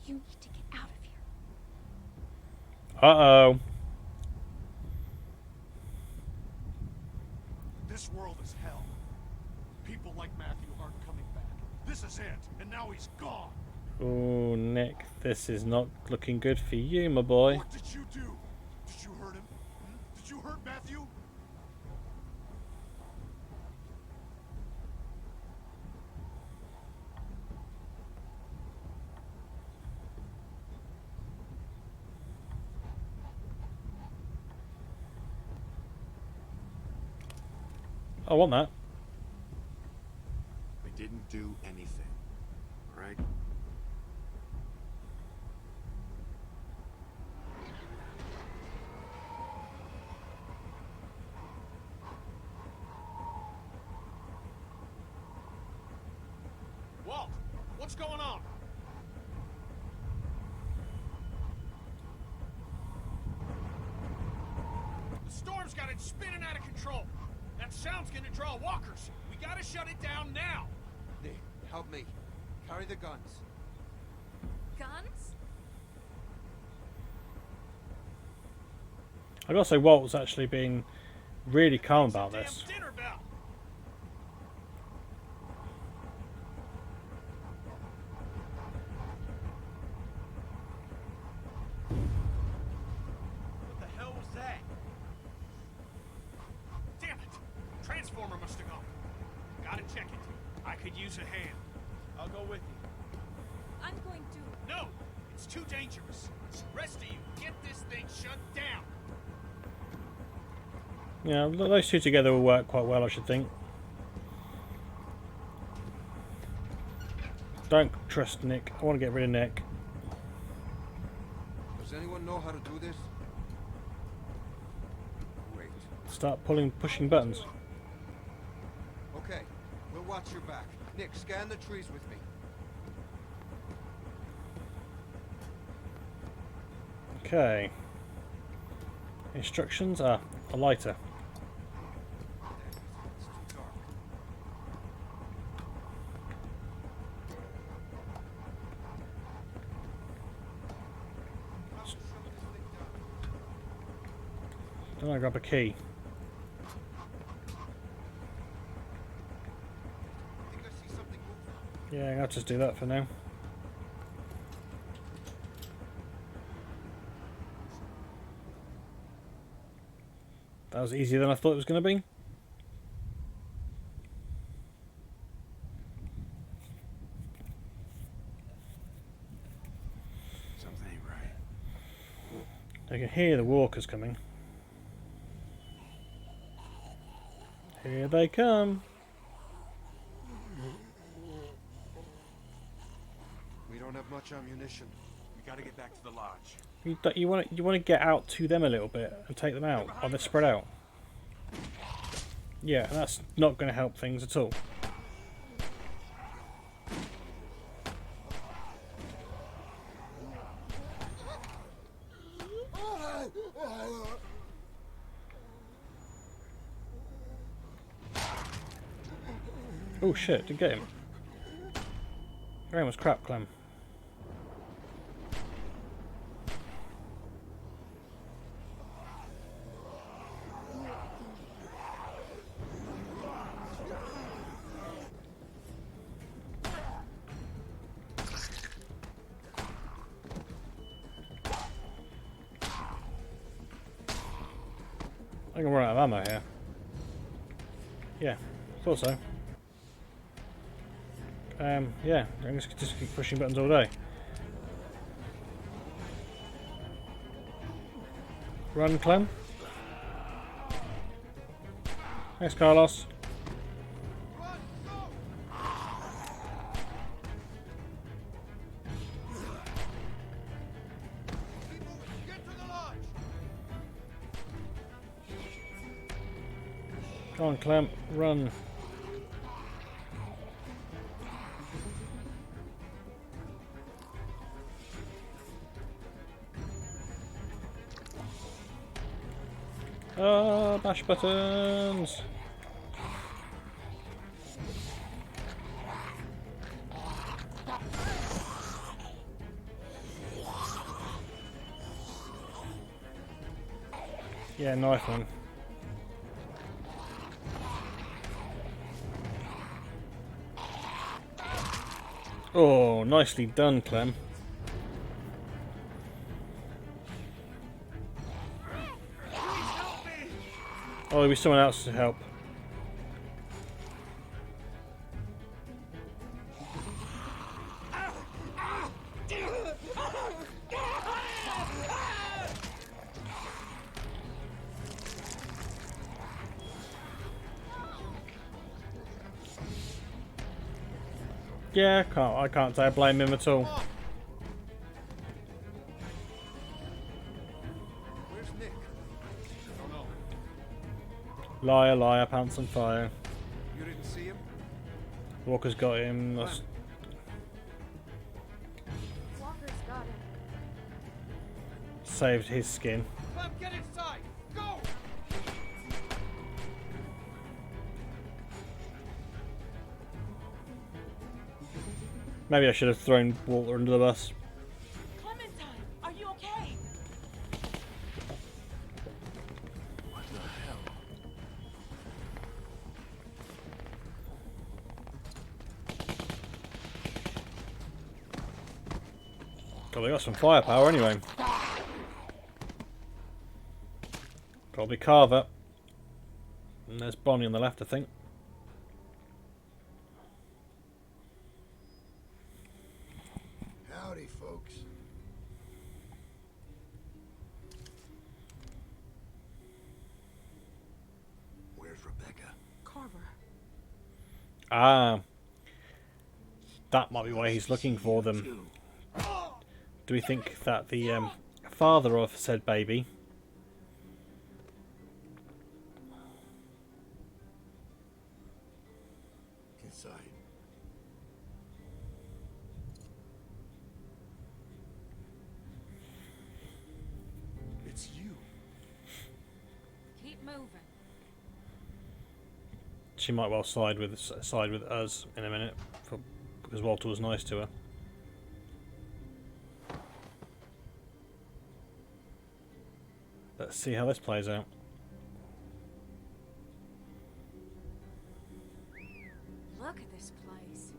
G: You need to get out of here.
F: Uh-oh.
O: This world is hell. People like Matthew aren't coming back. This is it, and now he's gone.
F: Oh, Nick, this is not looking good for you, my boy.
O: What did you do? Did you hurt him? Did you hurt Matthew?
F: I want that.
P: didn't do anything. All right?
O: Walt, what's going on? The storm's got it spinning out of control. That sound's gonna draw walkers. We gotta shut it down now.
M: Nick, help me. Carry the guns.
J: Guns?
F: I gotta say, Walt's actually been really calm about this.
O: Dinner bell. What the hell was that? Damn it! Transformer must have gone. Gotta check it. I could use a hand. I'll go with you.
J: I'm going to.
O: No! It's too dangerous. Rest of you, get this thing shut down.
F: Yeah, those two together will work quite well, I should think. Don't trust Nick. I want to get rid of Nick.
M: Does anyone know how to do this? Great.
F: Start pushing buttons.
M: Okay, we'll watch your back. Nick, scan the trees with me.
F: Okay. Instructions are a lighter. Don't I grab a key? Yeah, I'll just do that for now. That was easier than I thought it was going to be.
P: Something ain't right.
F: I can hear the walkers coming. Here they come.
M: We don't have much ammunition.
P: We gotta get back to the lodge.
F: You want to get out to them a little bit and take them out while they're spread out. Yeah, that's not going to help things at all. Oh shit, didn't get him. Your aim was crap, Clem. I can run out of ammo here. Yeah, thought so. Yeah, I'm just keep pushing buttons all day. Run, Clem. Thanks, Carlos. Come on, Clem, run. Mash buttons. Yeah, knife one. Oh, nicely done, Clem. Oh, there'll be someone else to help. Yeah, I can't say I blame him at all.
O: Where's Nick? I don't know.
F: Liar, liar, pants on fire.
M: You didn't see him?
F: Walker's got him. That's...
G: Walker's got him.
F: saved his skin.
O: Clem, get inside! Go!
F: Maybe I should have thrown Walter under the bus.
L: Clementine, are you okay?
N: What the hell?
F: God, they got some firepower anyway. Probably Carver. And there's Bonnie on the left, I think.
A: Howdy, folks. Where's Rebecca?
L: Carver.
F: Ah. That might be why he's looking for them. Do we think that the father of said baby
A: Inside.
B: It's you.
L: Keep moving.
F: she might well side with us in a minute because Walter was nice to her. Let's see how this plays out.
L: Look at this place.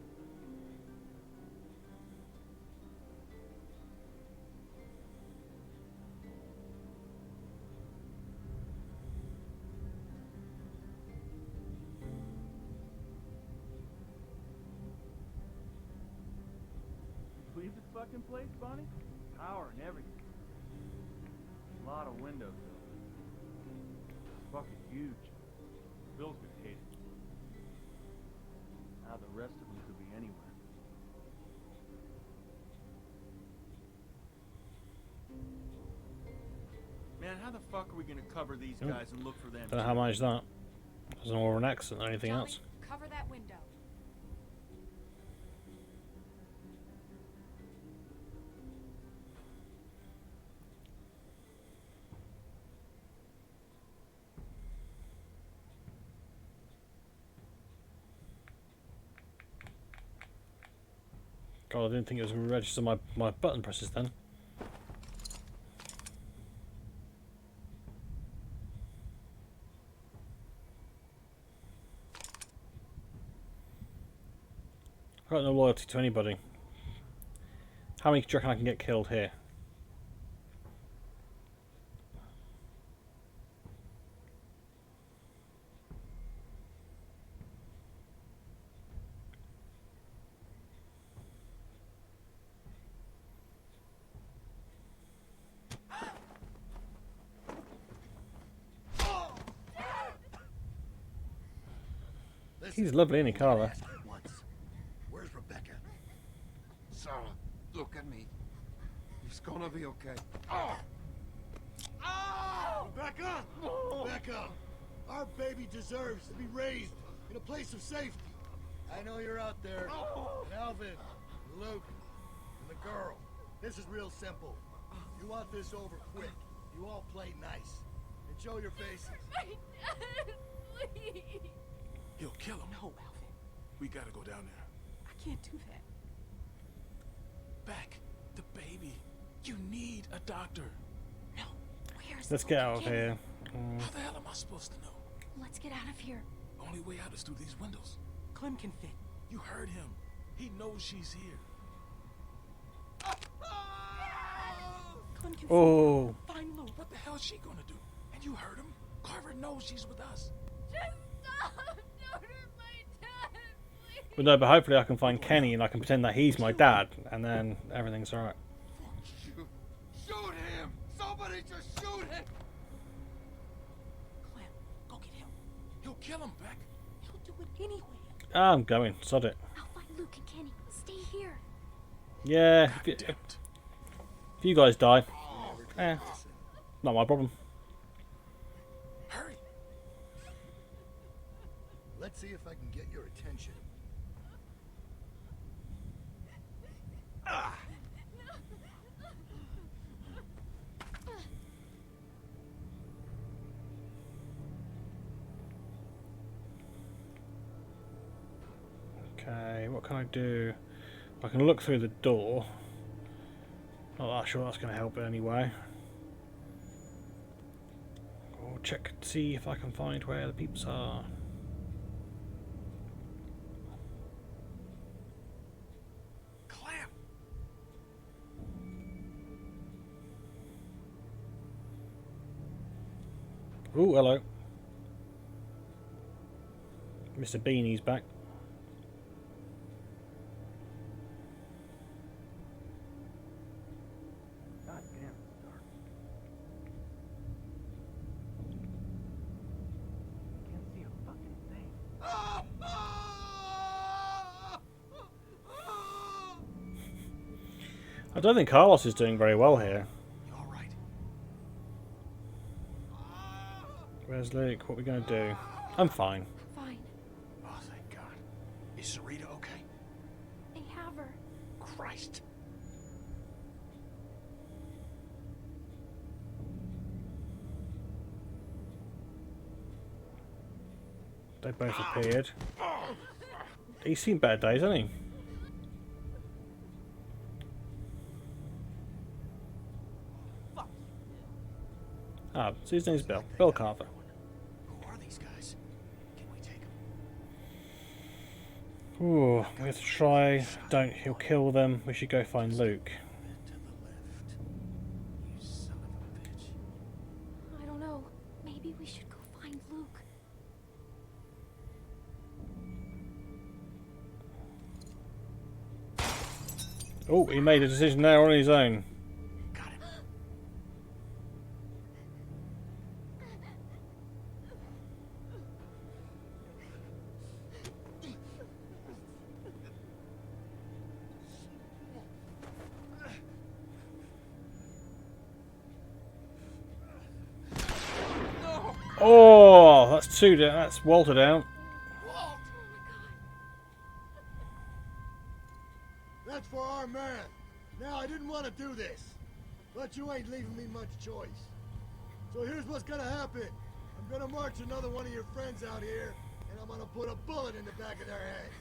C: Believe this fucking place, Bonnie? Power and everything. A lot of windows, though. Fucking huge. Bill's gonna hate it. Now the rest of them could be anywhere.
B: Man, how the fuck are we gonna cover these
F: Oh.
B: guys and look for them?
F: Don't know how much that. There's more of an accent or anything else.
L: Cover that window.
F: God, I didn't think it was going to register my button presses then. I've got no loyalty to anybody. How many do you reckon I can get killed here? He's lovely, isn't he, Carver?
A: Where's Rebecca?
M: Sarah, look at me. He's gonna be okay.
A: Rebecca! Rebecca! Our baby deserves to be raised in a place of safety. I know you're out there. And Alvin, Luke, and the girl. This is real simple. You want this over quick. You all play nice. And show your faces.
J: My dad, please.
N: He'll kill him.
L: No, Alvin.
N: We gotta go down there.
L: I can't do that.
N: Beck, the baby. You need a doctor.
L: No. Where's
F: Let's get out of here.
N: How the hell am I supposed to know?
G: Let's get out of here.
N: Only way out is through these windows.
L: Clem can fit.
N: You heard him. He knows she's here.
L: Clem can
F: Oh.
L: fit. Find Luke.
N: What the hell is she gonna do? And you heard him. Carver knows she's with us.
J: Just stop. Don't hurt my dad, please.
F: But no, but hopefully I can find Kenny and I can pretend that he's my dad, and then everything's alright.
M: Shoot him! Somebody just shoot him!
L: Clem, go get him.
N: He'll kill him, Beck.
L: He'll do it anyway.
F: I'm going. Sod it.
G: I'll find Luke and Kenny.
F: Yeah, if you guys die, not my problem.
A: Hurry! Let's see if I can get your attention.
F: Okay, what can I do? I can look through the door. Not that sure that's going to help anyway. Or check to see if I can find where the peeps are.
K: Clem!
F: Ooh, hello. Mr. Beanie's back.
E: God damn, it's dark. Can't see a fucking thing.
F: I don't think Carlos is doing very well here.
K: You alright?
F: Where's Luke? What are we going to do? I'm fine.
G: Fine.
K: Oh, thank God. Is Sarita okay?
G: They have her.
K: Christ.
F: They both appeared. He's seen better days, hasn't he? Ah, so his name's Bill. Bill Carver.
K: Who are these guys? Can we take them?
F: Ooh, we have to try. Don't, he'll kill them. We should go find Luke.
G: I don't know. Maybe we should go find Luke.
F: Oh, he made a decision there on his own. Oh, that's two. That's Walter down.
A: That's for our man. Now, I didn't want to do this, but you ain't leaving me much choice. So here's what's gonna happen. I'm gonna march another one of your friends out here, and I'm gonna put a bullet in the back of their head.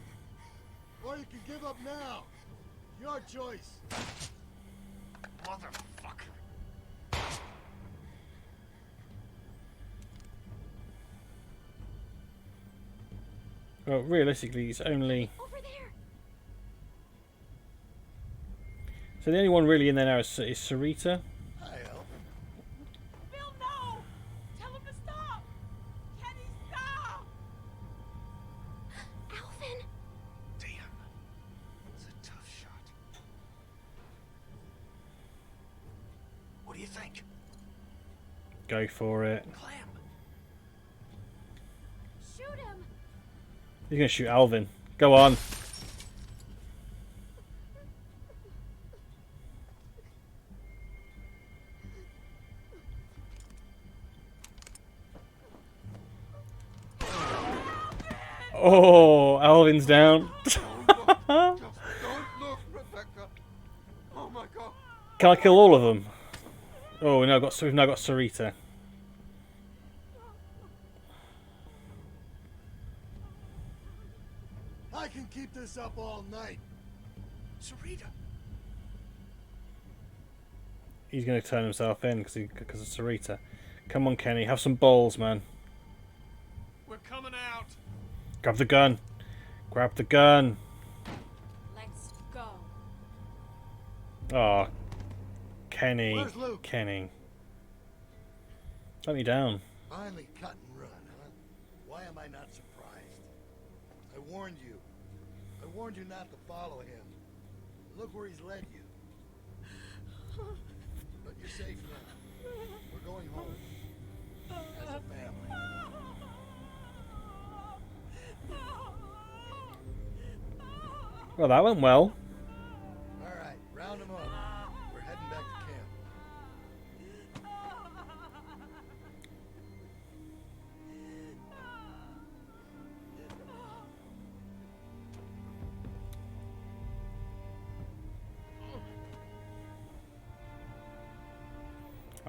A: Or you can give up now. Your choice.
K: Motherfucker.
F: Well, realistically, it's only.
G: Over there.
F: So the only one really in there now is Sarita.
L: Bill, no! Tell him to stop! Kenny, stop!
G: Alvin.
K: Damn. That's a tough shot. What do you think?
F: Go for it.
K: Clem.
G: Shoot him.
F: He's gonna shoot Alvin. Go on. Oh, Alvin's down.
M: Don't look, Rebecca. Oh my God.
F: Can I kill all of them? Oh, we've now got Sarita.
A: I can keep this up all night.
K: Sarita.
F: He's going to turn himself in because of Sarita. Come on, Kenny, have some balls, man.
K: We're coming out.
F: Grab the gun. Grab the gun.
L: Let's go.
F: Oh, Kenny.
A: Where's Luke?
F: Kenny. Let me down.
A: Finally cut and run, huh? Why am I not surprised? I warned you. I warned you not to follow him. Look where he's led you. But you're safe now. We're going home. As a family.
F: Well, that went well.
A: All right.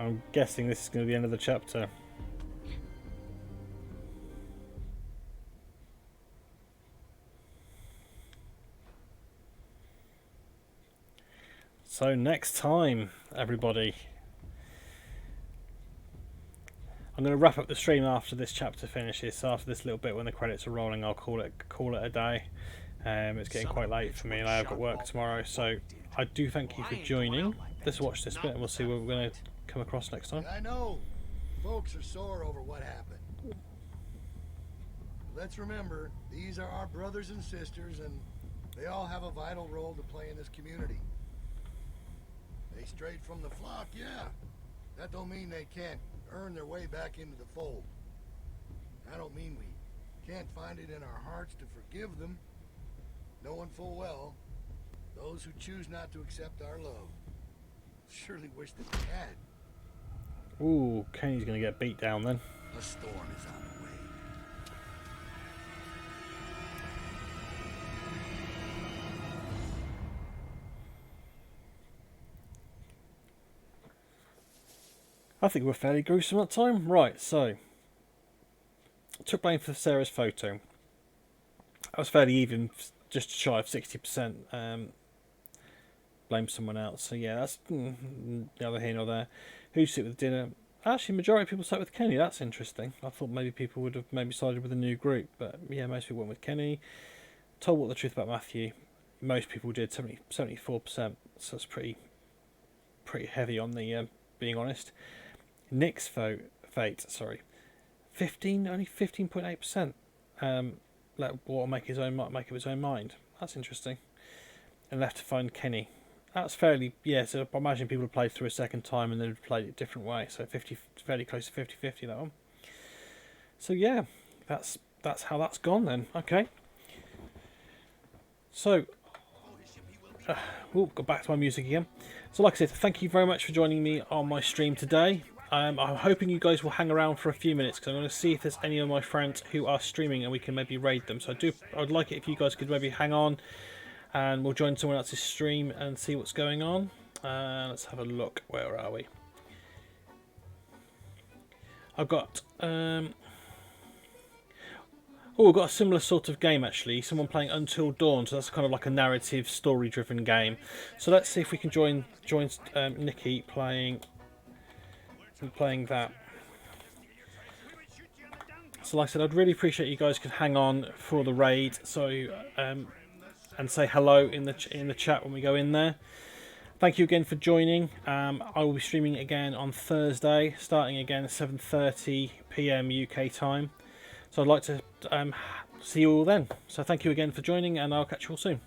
F: I'm guessing this is going to be the end of the chapter. So next time, everybody, I'm going to wrap up the stream after this chapter finishes. So after this little bit, when the credits are rolling, I'll call it a day. It's getting quite late for me, and I've got work tomorrow. So I do thank you for joining. Let's watch this bit, and we'll see what we're going to come across next time.
A: I know folks are sore over what happened. Let's remember, these are our brothers and sisters, and they all have a vital role to play in this community. They strayed from the flock, yeah. That don't mean they can't earn their way back into the fold. I don't mean we can't find it in our hearts to forgive them, knowing full well those who choose not to accept our love surely wish that they had.
F: Ooh, Kenny's going to get beat down then.
A: A storm is on the way.
F: I think we're fairly gruesome at time. Right, so took blame for Sarah's photo. I was fairly even, just shy of 60%. Blame someone else. So yeah, that's neither here nor there. Who sit with dinner? Actually, majority of people sat with Kenny. That's interesting. I thought maybe people would have maybe sided with a new group, but yeah, most people went with Kenny. Told what the truth about Matthew. Most people did 74%. So that's pretty heavy on the being honest. Nick's fate, sorry, only 15.8%. Let Walter make up his own mind. That's interesting. And left to find Kenny. That's fairly, yeah. So I imagine people have played through a second time and then played it a different way. So fairly close to 50-50 that one. So yeah, that's how that's gone then. Okay. So we'll go back to my music again. So like I said, thank you very much for joining me on my stream today. I'm hoping you guys will hang around for a few minutes because I'm going to see if there's any of my friends who are streaming and we can maybe raid them. So I'd like it if you guys could maybe hang on and we'll join someone else's stream and see what's going on. Let's have a look. Where are we? I've got we've got a similar sort of game actually. Someone playing Until Dawn, so that's kind of like a narrative, story-driven game. So let's see if we can join Nikki playing that. So like I said, I'd really appreciate you guys could hang on for the raid. So and say hello in the chat when we go in there. Thank you again for joining. I will be streaming again on Thursday, starting again at 7:30 PM UK time. So I'd like to see you all then. So thank you again for joining, and I'll catch you all soon.